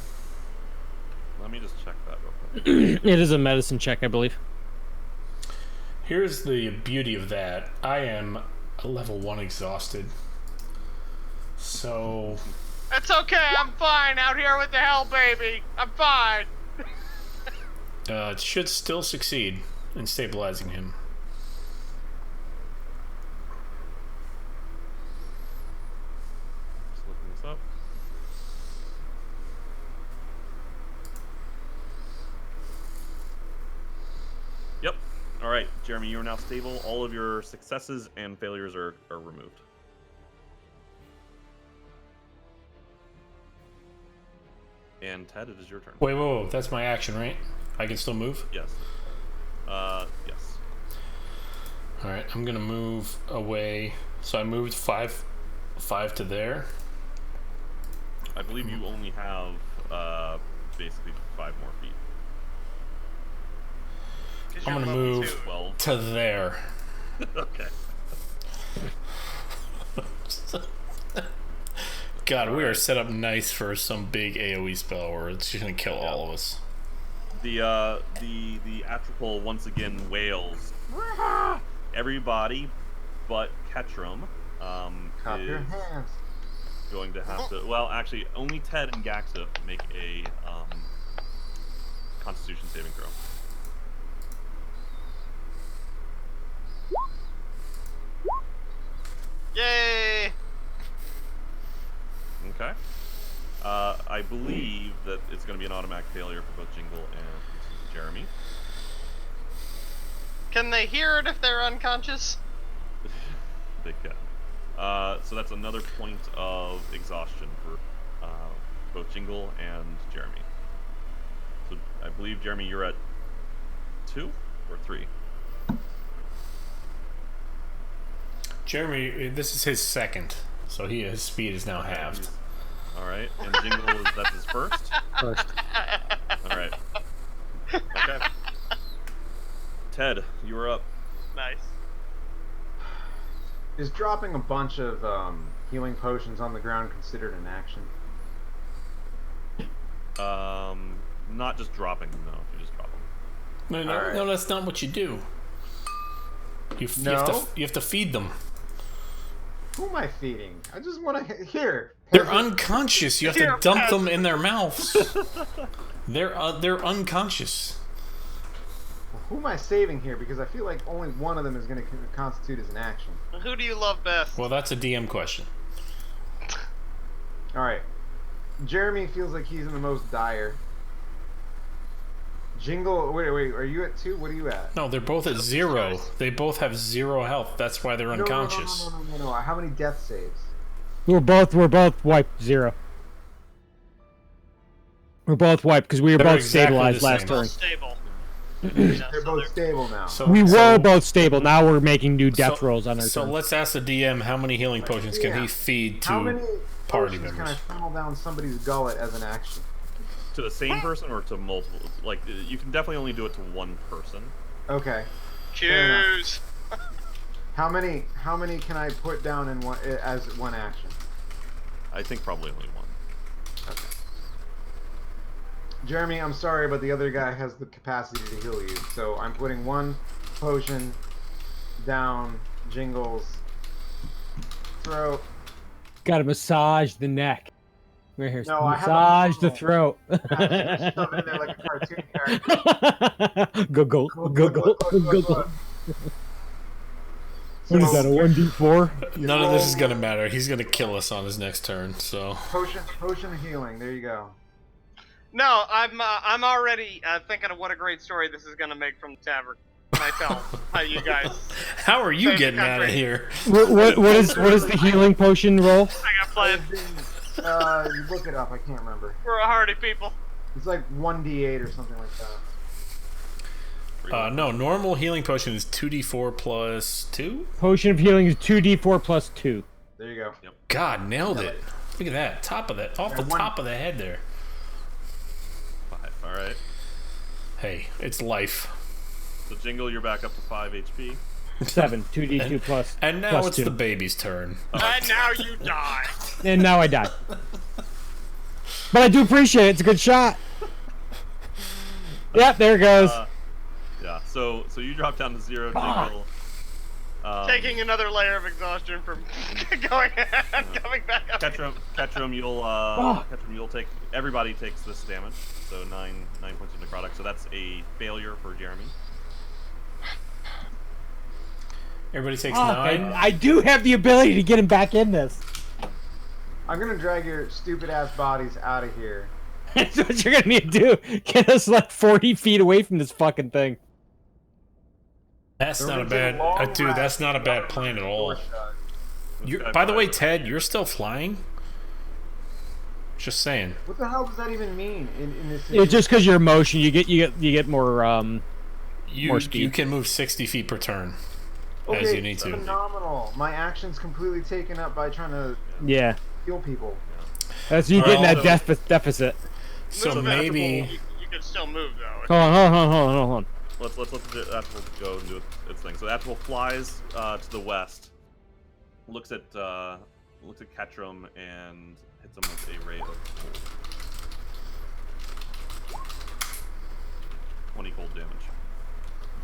Let me just check that real quick. It is a medicine check, I believe. Here's the beauty of that. I am a level 1 exhausted. So... It's okay, I'm fine out here with the hell baby. I'm fine. it should still succeed in stabilizing him. Just looking this up. Yep. All right, Jeremy, you are now stable. All of your successes and failures are removed. And Ted, it is your turn. Wait, whoa, that's my action, right? I can still move? Yes. Yes. Alright, I'm gonna move away. So I moved five to there. I believe you only have basically 5 more feet. 'Cause I'm you're gonna level move 12. to there. Okay. God, we are set up nice for some big AoE spell where it's just gonna kill all of us. The Atropol once again wails. Everybody but Ketchum Clap your is hands. going to have to. Well, actually, only Ted and Gaxa make a Constitution saving throw. Yay! Okay. I believe that it's going to be an automatic failure for both Jingle and Jeremy. Can they hear it if they're unconscious? They can. So that's another point of exhaustion for both Jingle and Jeremy. So I believe, Jeremy, you're at 2 or 3? Jeremy, this is his second, so his speed is now halved. All right, and Jingle that's his first. First. All right. Okay. Ted, you are up. Nice. Is dropping a bunch of healing potions on the ground considered an action? Not just dropping them, no. You just drop them. No, that's not what you do. You have to feed them. Who am I feeding? I just want to hear. They're unconscious. You have to dump them in their mouths. They're unconscious. Who am I saving here? Because I feel like only one of them is going to constitute as an action. Who do you love best? Well, that's a DM question. All right. Jeremy feels like he's in the most dire. Jingle, wait, are you at 2? What are you at? No, they're both at 0. They both have 0 health. That's why they're unconscious. No. How many death saves? We're both wiped 0. We're both wiped because we were They're both exactly stabilized the last same. turn. Stable. They're both stable now. We were both stable. Now we're making new death rolls on our So turn. let's ask the DM how many healing potions can he feed How many to party potions members. can I funnel down somebody's gullet as an action? To the same person or to multiple? Like, you can definitely only do it to one person. Okay. Choose. How many can I put down in one as one action? I think probably only one. Okay. Jeremy, I'm sorry, but the other guy has the capacity to heal you, so I'm putting one potion down Jingle's throat. Gotta massage the neck. Right here. No, I have a massage the muscle. throat. Shove it in there like a cartoon character. Go. What is that, a 1d4? None of this is gonna matter. He's gonna kill us on his next turn. So Potion of healing. There you go. No, I'm already thinking of what a great story this is gonna make from the tavern. Myself, you guys. how are you Save the getting out of country. here? What is the healing potion roll? I got plans. You look it up. I can't remember. We're a hardy people. It's like 1d8 or something like that. No, normal healing potion is 2d4 plus 2. Potion of healing is 2d4 plus 2. There you go. God, nailed it. Look at that. Top of that. Off the top of the head there. 5. All right. Hey, it's life. So Jingle, you're back up to 5 HP. 7. 2d2 plus. And now plus it's 2. the baby's turn. And now you die. And now I die. But I do appreciate it. It's a good shot. Yep, there it goes. Yeah. So you drop down to 0, Jingle. Taking another layer of exhaustion from going and coming back up. Ketchum, you'll take. Everybody takes this damage. So 9 points of necrotic. So that's a failure for Jeremy. Everybody takes 9. I do have the ability to get him back in this. I'm gonna drag your stupid ass bodies out of here. That's what you're gonna need to do. Get us like 40 feet away from this fucking thing. That's not a bad, dude. That's not a bad plan at all. By the way, Ted, you're still flying. Just saying. What the hell does that even mean in this? It's just because you're motion. You get more more speed. You can move 60 feet per turn as you need to. Phenomenal. My action's completely taken up by trying to heal people. That's you getting that deficit. So maybe you can still move though. Hold on. Let's Atwell go and do its thing. So Atwell flies to the west, looks at Ketchum and hits him with a ray of cold. 20 cold damage.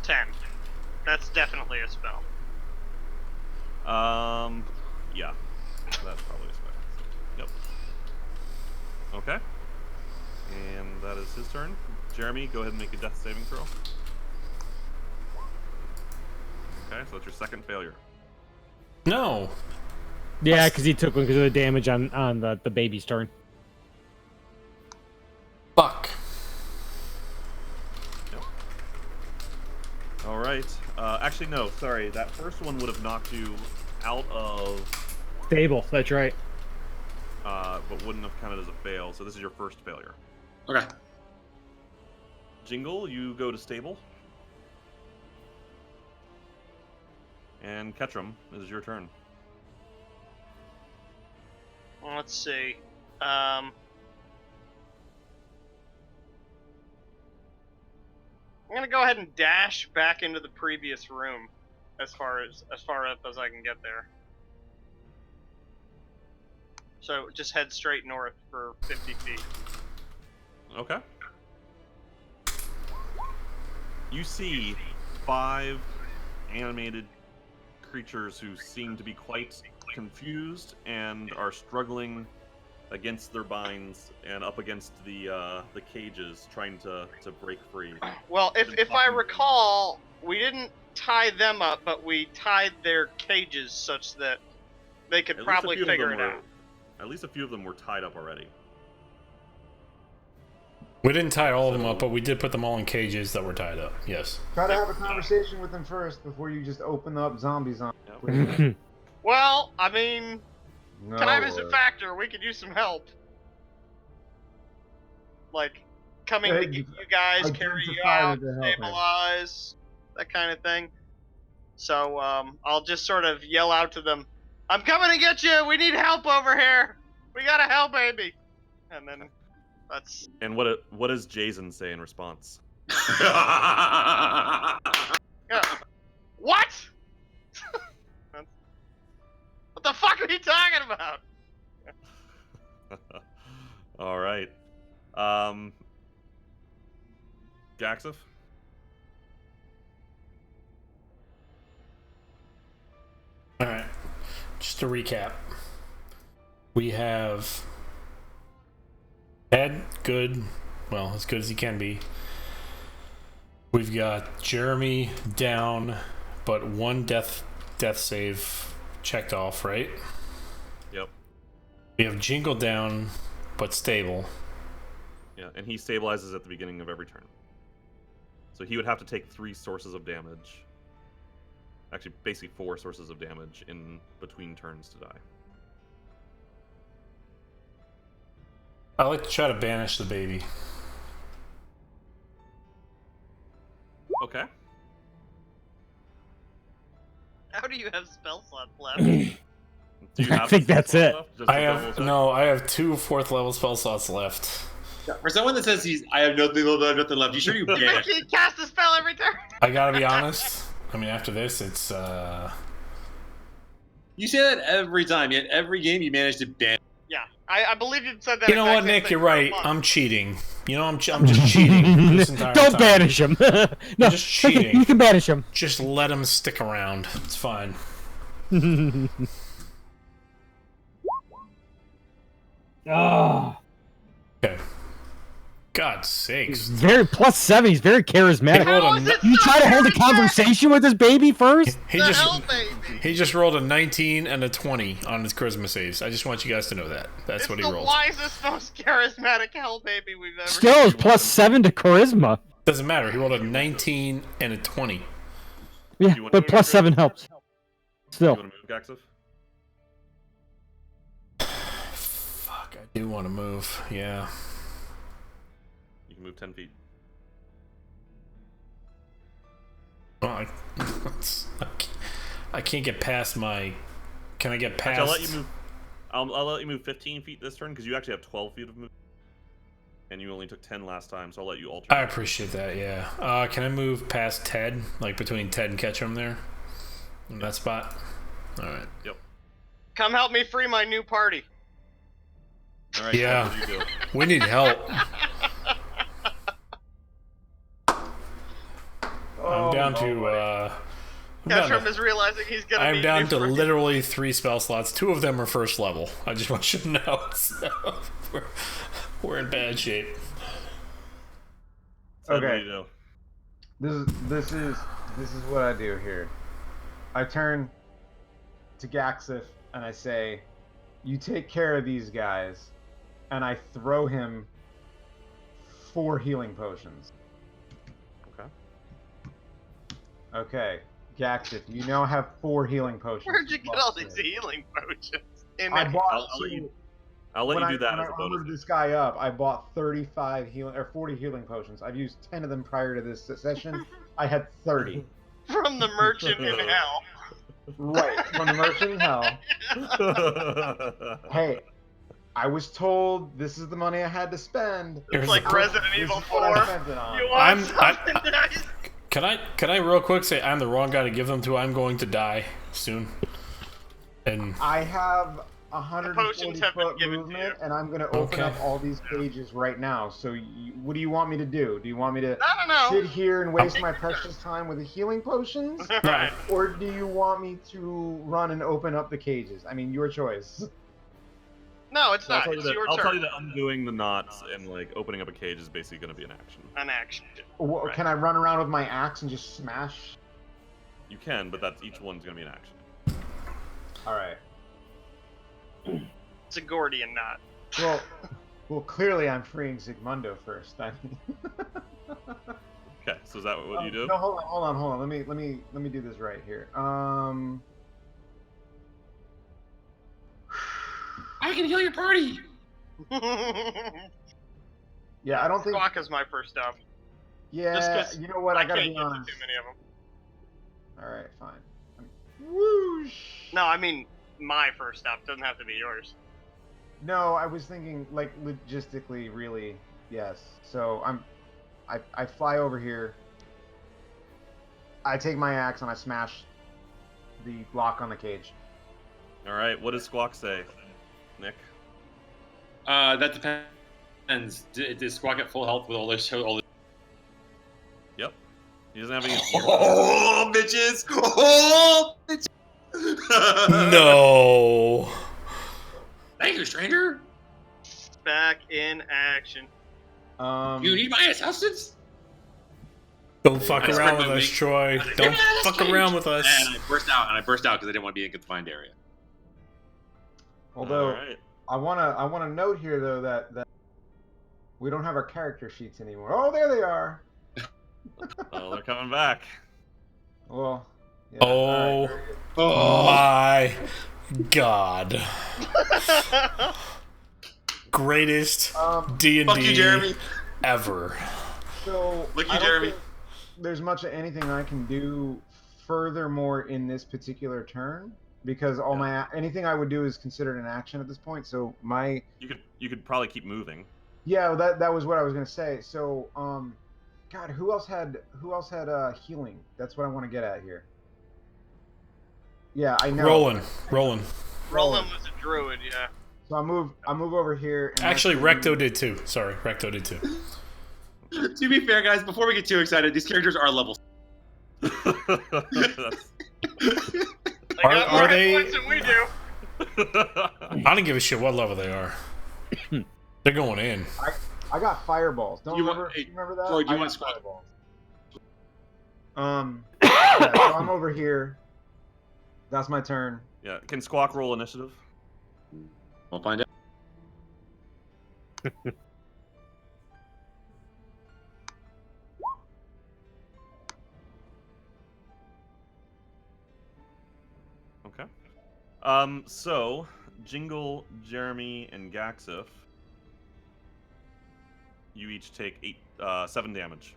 10. That's definitely a spell. Yeah, that's probably a spell. Yep. Okay. And that is his turn. Jeremy, go ahead and make a death saving throw. Okay, so that's your second failure. no. Yeah, because he took one because of the damage on the baby's turn. Fuck. Yep. All right. Actually, no. Sorry, that first one would have knocked you out of Stable. That's right. but wouldn't have counted as a fail. So this is your first failure. Okay. Jingle, you go to stable. And Ketchum, this is your turn. Well, let's see. I'm gonna go ahead and dash back into the previous room, as far up as I can get there. So just head straight north for 50 feet. Okay. You see 5 animated creatures who seem to be quite confused and are struggling against their binds and up against the cages, trying to break free. Well, if I recall, we didn't tie them up, but we tied their cages such that they could probably figure it out. At least a few of them were tied up already. We didn't tie all of them up, but we did put them all in cages that were tied up. Yes. Try to have a conversation with them first before you just open up zombies on. Yep. Well, I mean, No, time is a factor. We could use some help. Like, coming to get you guys, carry you out, stabilize, that kind of thing. So, I'll just sort of yell out to them, "I'm coming to get you! We need help over here! We gotta help, baby!" And then, that's... And what does Jason say in response? Yeah. What? What the fuck are you talking about? All right. Jaxif? Alright. Just to recap. We have Ed, good. Well, as good as he can be. We've got Jeremy down, but one death save checked off, right? Yep. We have Jingle down, but stable. Yeah, and he stabilizes at the beginning of every turn. So he would have to take 3 sources of damage. Actually, basically 4 sources of damage in between turns to die. I like to try to banish the baby. Okay. How do you have spell slots left? Do you I have think that's it. left? Just to double check? I have 2 4th level spell slots left. For someone that says I have nothing left, you sure you banished? He casts a spell every turn. I gotta be honest. I mean, after this, it's You say that every time, yet every game you manage to ban. Yeah, I believe you said that. You know exact what, same Nick? thing You're for a right. month. I'm cheating. You know, I'm just cheating this entire Don't time. banish him. No, just cheating. You can banish him. Just let him stick around. It's fine. Oh. Okay. God's sakes. Very +7. He's very charismatic. He rolled How a is n- it You so try to hold a charismatic? conversation with this baby first? He The just hell, baby? he just rolled a 19 and a 20 on his charisma saves. I just want you guys to know that. That's It's what he the rolled. wisest, most charismatic hell baby we've ever Still is seen. +7 to charisma. Doesn't matter. He rolled a 19 and a 20. Yeah, You want but to +7 helps. You Still. want to move, Gaxif? Fuck, I do want to move. Yeah. You can move 10 feet. Well, I can't get past my. Can I get past? Actually, I'll let you move. I'll let you move 15 feet this turn because you actually have 12 feet of movement, and you only took 10 last time. So I'll let you alternate. I appreciate that. Yeah. Can I move past Ted, like between Ted and Ketchum there, in that spot? All right. Yep. Come help me free my new party. All right. Yeah. What do you do? We need help. I'm down to. Ketchum is realizing he's gonna I'm need down new to friends. literally 3 spell slots. 2 of them are first level. I just want you to know. So we're in bad shape. So what Okay. do you do? This is what I do here. I turn to Gaxif and I say, "You take care of these guys," and I throw him 4 healing potions. Okay. Okay, Gaxif, you now have 4 healing potions. Where'd you get all these Busted. healing potions? In I a- bought. I'll let you do that when as I a bonus. armored this guy up, I bought 35 healing or 40 healing potions. I've used 10 of them prior to this session. I had 30. from the merchant in hell. Right from the merchant in hell. Hey, I was told this is the money I had to spend. Here's It's like the- Resident This Evil is what I 4. spent it on. You want I'm- something nice? Can I real quick say I'm the wrong guy to give them to? I'm going to die soon. And I have potions 140 have been foot given to movement, you. and I'm going to open Okay. up all these cages right now. So, what do you want me to do? Do you want me to I don't sit know. here and waste my precious time with the healing potions? Right. Or do you want me to run and open up the cages? I mean, your choice. No, it's So I'll not. tell you It's that, your I'll turn. tell you that undoing the knots and like opening up a cage is basically going to be an action. An action. Well, Right. Can I run around with my axe and just smash? You can, but that's each one's going to be an action. All right. It's a Gordian knot. Well, clearly I'm freeing Zigmundo first. I mean, Okay, so is that what you do? No, hold on. Let me do this right here. I can heal your party. Yeah, I don't think. Squawk is my first up. Yeah, Just 'cause you know what? I gotta can't be get to honest. too many of them. All right, fine. Whoosh. No, I mean my first up. Doesn't have to be yours. No, I was thinking like logistically, really. Yes. So I fly over here. I take my axe and I smash the block on the cage. All right, what does Squawk say, Nick? That depends. Does Squawk at full health with all this? Yep. He doesn't have any. Oh, bitches! Oh, bitches! no. Thank you, stranger. Back in action. You need my assistance? Don't fuck I just around with remove us, me. Troy. Don't fuck around with us. And I burst out because I didn't want to be in a confined area. Although All right. I wanna note here though that we don't have our character sheets anymore. Oh, there they are. Oh, they're coming back. Well. Yeah, Oh all right. my god. Greatest D&D Fuck you, Jeremy. ever. So Look, you, I don't Jeremy. think there's much of anything I can do furthermore in this particular turn because all anything I would do is considered an action at this point. So my You could probably keep moving. yeah, that was what I was gonna say. So God, who else had healing? That's what I want to get at here. Yeah, I know. Roland. Roland was a druid, yeah. So I move over here. And Actually, Recto did too. Sorry, Recto did too. To be fair, guys, before we get too excited, these characters are level. That's- They got more are hit they- points than we do. I don't give a shit what level they are. They're going in. I got fireballs. Don't You remember? want- hey, remember that? Floyd, you I want got squad? fireballs. Yeah, so I'm over here. That's my turn. yeah. Can Squawk roll initiative? We'll find out. Okay. So Jingle, Jeremy, and Gaxif, you each take 7 damage.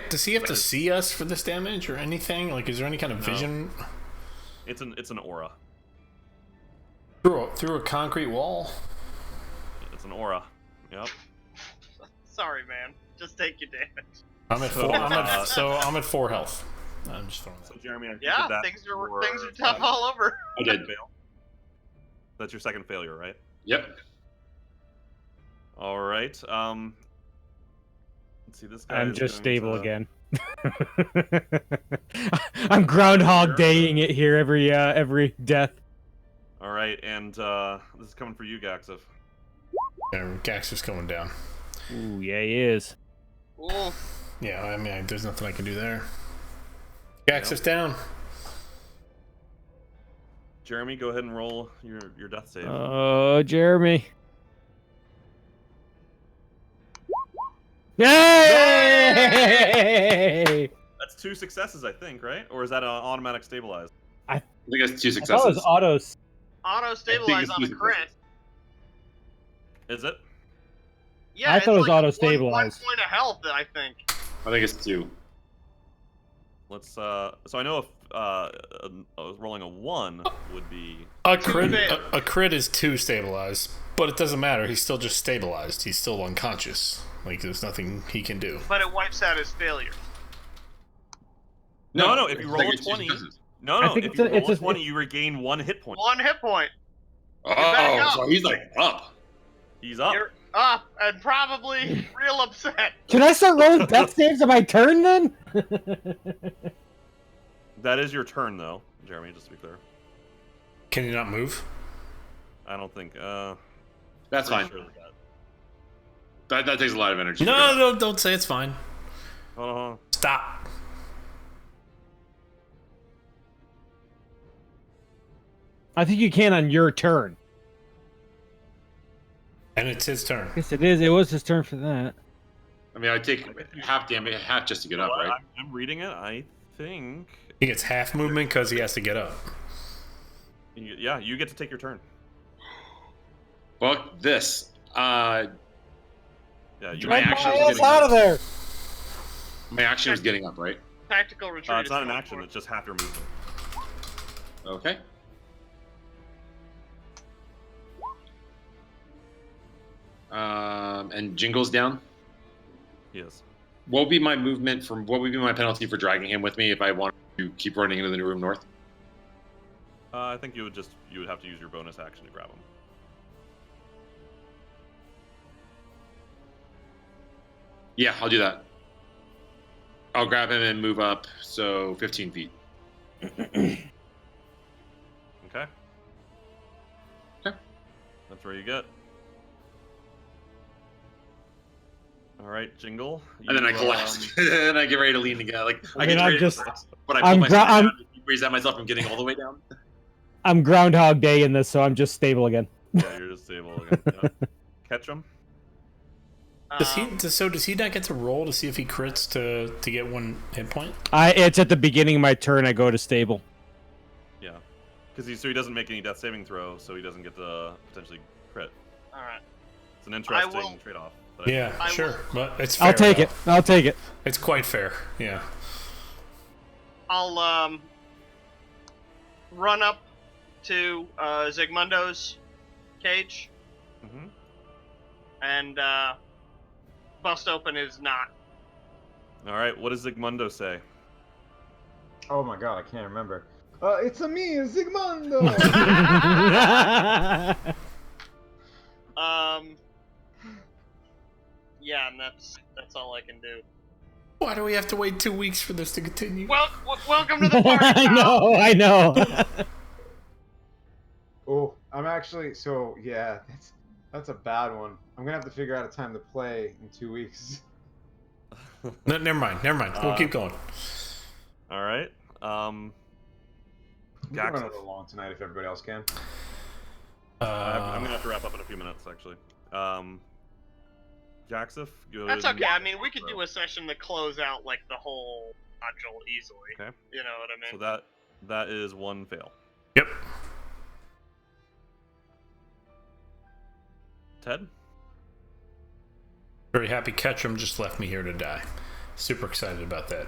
Does he have to see us for this damage or anything? Like, is there any kind of No. vision It's an aura. through a concrete wall? It's an aura. Yep. Sorry, man. Just take your damage. I'm at four. I'm at 4 health. I'm just throwing that. So Jeremy, I think Yeah, that things your, are tough all over. I did. fail. That's your second failure, right? Yep. All right. Let's see. This guy. I'm is just going stable to- again. I'm Groundhog Daying it here every death. All right, and this is coming for you, Gaxif. Yeah, Gax is going down. Ooh, yeah, he is. Ooh. Yeah, I mean, there's nothing I can do there. Gax is down. Jeremy, go ahead and roll your death save. Oh, Jeremy. Yay! That's 2 successes, I think, right? Or is that an automatic stabilize? I think that's 2 I thought it was successes. autos. Auto stabilize it's on a two crit. successes. Is it? Yeah, I it's thought it was like auto one stabilize. point of health, I think. I think it's 2. Let's. So I know if rolling a 1 would be. A crit. fail. A crit is 2 stabilized, but it doesn't matter. He's still just stabilized. He's still unconscious. Like, there's nothing he can do. But it wipes out his failure. No, if you it's roll a it's 2 20 successes. No, I no. think If it's you a- roll it's a a- 20, you regain 1 hit point. 1 hit point. back Oh, up. so he's like up. He's up. You're up and probably real upset. Can I start rolling death saves on my turn then? That is your turn, though, Jeremy. Just to be clear. Can you not move? I don't think. That's pretty fine. sure that- That takes a lot of energy. No, don't say it's fine. Hold on. Stop. I think you can on your turn. And it's his turn. Yes, it is. It was his turn for that. I mean, I take half damage, half just to get up, Well, right? I'm reading it. I think. He gets half movement because he has to get up. Yeah, you get to take your turn. Fuck this. Yeah, you. My Get action my is ass getting out up. of there! My action is getting up, right? Tactical retreat. It's is not an going action. for it. It's just half your movement. Okay. And Jingle's down. Yes. What would be my movement from? What would be my penalty for dragging him with me if I want to keep running into the new room north? I think you would have to use your bonus action to grab him. Yeah, I'll do that. I'll grab him and move up, so 15 feet. Okay. Okay. That's where you get. All right, Jingle. And then I you, collapse. and I get ready to lean again. Like I I mean, get I'm ready just- to but I I'm pull myself gra- I'm- down to present myself from getting all the way down. I'm Groundhog Day in this, so I'm just stable again. Yeah, you're just stable again. Yeah. Catch him. Does he not get to roll to see if he crits to get 1 hit point? It's at the beginning of my turn. I go to stable. Yeah, because he doesn't make any death saving throw, so he doesn't get to potentially crit. All right. It's an interesting will- trade-off. Yeah, I sure, but it's fair. I'll take though. it. I'll take it. It's quite fair. Yeah. I'll run up to Zigmundo's cage Mm-hmm. and bust open his knot. All right, what does Zigmundo say? Oh my god, I can't remember. It's a me, Zigmundo. Yeah, and that's all I can do. Why do we have to wait 2 weeks for this to continue? Well, welcome to the party. I know. Oh, I'm actually yeah. That's a bad one. I'm gonna have to figure out a time to play in 2 weeks. No, never mind. We'll keep going. All right. I'm gonna run a little long tonight if everybody else can. I'm gonna have to wrap up in a few minutes, actually. Jaxif, go That's ahead okay. and- I mean, we could do a session to close out like the whole module easily. Okay. You know what I mean? So that is one fail. Yep. Ted? Very happy Ketchum just left me here to die. Super excited about that.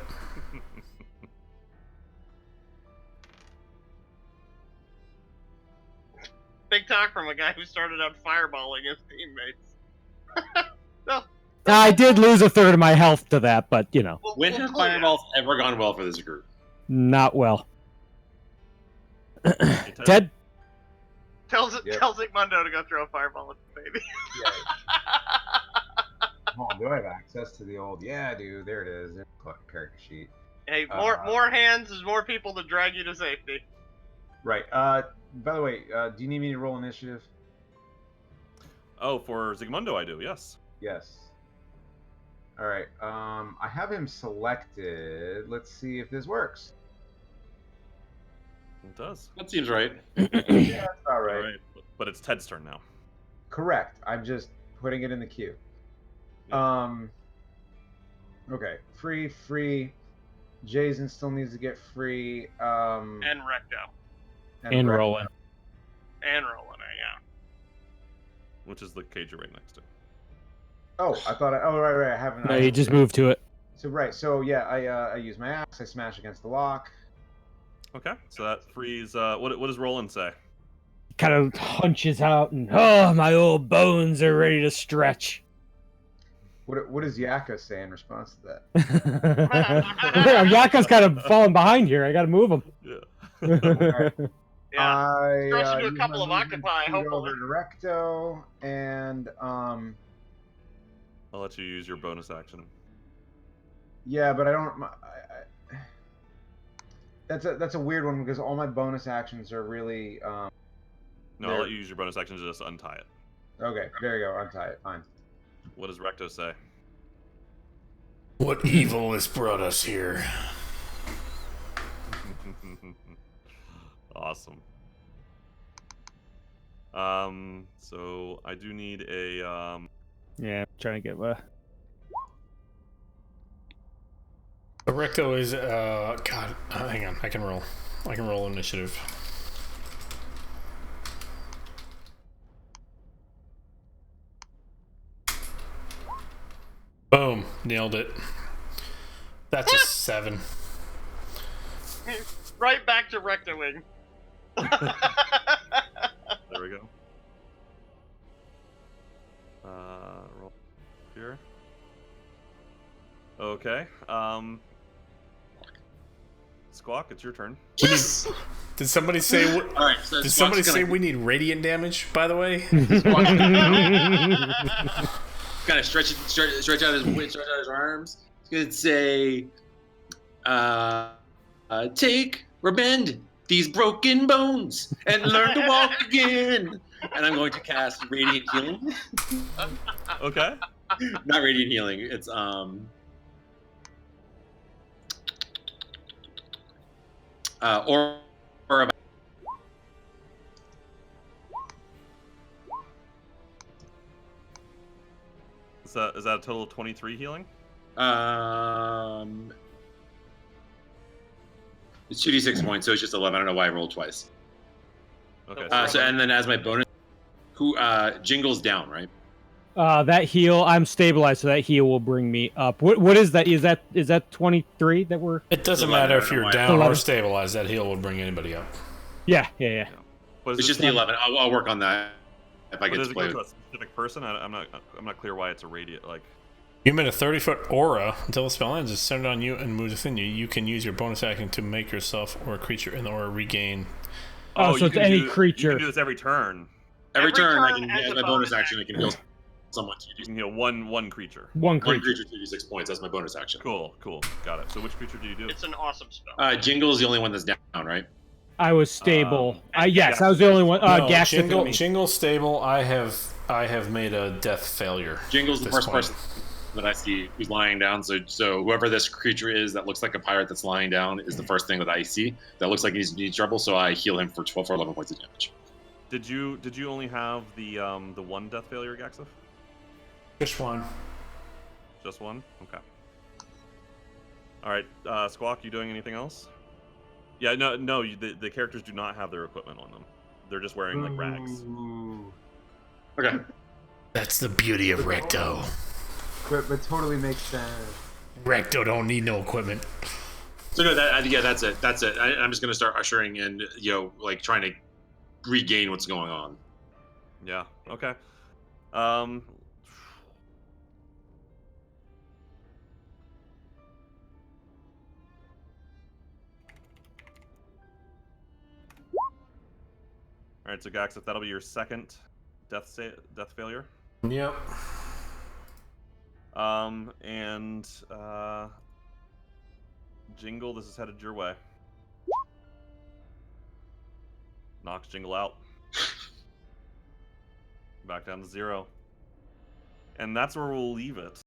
Big talk from a guy who started out fireballing his teammates. No. I did lose a third of my health to that, but you know, When have fireballs ever gone well for this group? not well. Hey, Ted? Tell Yep. Zigmundo to go throw a fireball at the baby. Yeah. Oh, do I have access to the old? Yeah, dude. There it is. There's the character sheet. Hey, more hands is more people to drag you to safety. Right. By the way, do you need me to roll initiative? Oh, for Zigmundo, I do. Yes. Yes. All right. I have him selected. Let's see if this works. It does. That seems right. Yeah, that's all All right. right. But it's Ted's turn now. Correct. I'm just putting it in the queue. Okay. Free. Jason still needs to get free. And Recto. And Rex. Roland. And Roland, yeah. Which is the cage you're right next to. Oh, I thought. Right. I haven't. No, you just moved to it. So right. So yeah, I use my axe. I smash against the lock. Okay. So that frees. What does Roland say? Kind of hunches out and, oh, my old bones are ready to stretch. What does Yaka say in response to that? Yaka's kind of falling behind here. I gotta move him. Yeah. Yeah. I Throws you to a use couple my of movement octopi, speed hopefully. over to Recto, and I'll let you use your bonus action. yeah, but I don't. That's a weird one because all my bonus actions are really. No, There. I'll let you use your bonus action to just untie it. Okay, there you go. Untie it. Fine. What does Recto say? What evil has brought us here? Awesome. So I do need a Yeah, I'm trying to get Recto is God. Hang on, I can roll initiative. Boom, nailed it. That's a 7. Right back to Rectoing. there we go. Roll here. Okay. Squawk, it's your turn. Yes! Did somebody say? All right. So Did somebody say we need radiant damage? By the way. Kind of stretch out his arms. It's gonna say, take or bend these broken bones and learn to walk again. And I'm going to cast radiant healing. Okay. Not radiant healing. It's or about. Is that a total of 23 healing? It's 2d6 points, so it's just 11. I don't know why I rolled twice. Okay. So and then as my bonus, who jingles down, right? that heal. I'm stabilized, so that heal will bring me up. What is that? Is that 23 that we're? It doesn't 11, matter I if don't know you're why. down or 11. stabilized. That heal will bring anybody up. Yeah. But is It's this just the 11. I'll work on that if I But get does to it play. go to a specific person? I'm not clear why it's a radiant. Like, You emit a 30-foot aura until the spell ends. It's centered on you and moves within you. You can use your bonus action to make yourself or a creature in the aura regain. Oh, so you it's can any You creature. can do this every turn. Every turn, I turn can, as as a my bonus bonus action, I can heal someone You 2d6. can heal one creature. One One creature. creature 2d6 points. That's my bonus action. Cool. Got it. So which creature do you do? It's an awesome spell. Jingle is the only one that's down, right? I was stable. Yes, Gax I was the only one. No, Gax Jingle stable. I have made a death failure. Jingle's at the this first point. person that I see who's lying down. So whoever this creature is that looks like a pirate that's lying down is the first thing that I see that looks like he needs trouble. So I heal him for 11 points of damage. Did you only have the one death failure, Gaxif? Just one. Just one? Okay. All right, Squawk, you doing anything else? Yeah, no. The characters do not have their equipment on them. They're just wearing like rags. Ooh. Okay. That's the beauty of Recto. But totally makes sense. Recto don't need no equipment. So no, that's it. I'm just gonna start ushering in, like trying to regain what's going on. Yeah. Okay. All right, so Gax, if that'll be your second death failure. Yep. And Jingle, this is headed your way. Knocks Jingle out. Back down to 0. And that's where we'll leave it.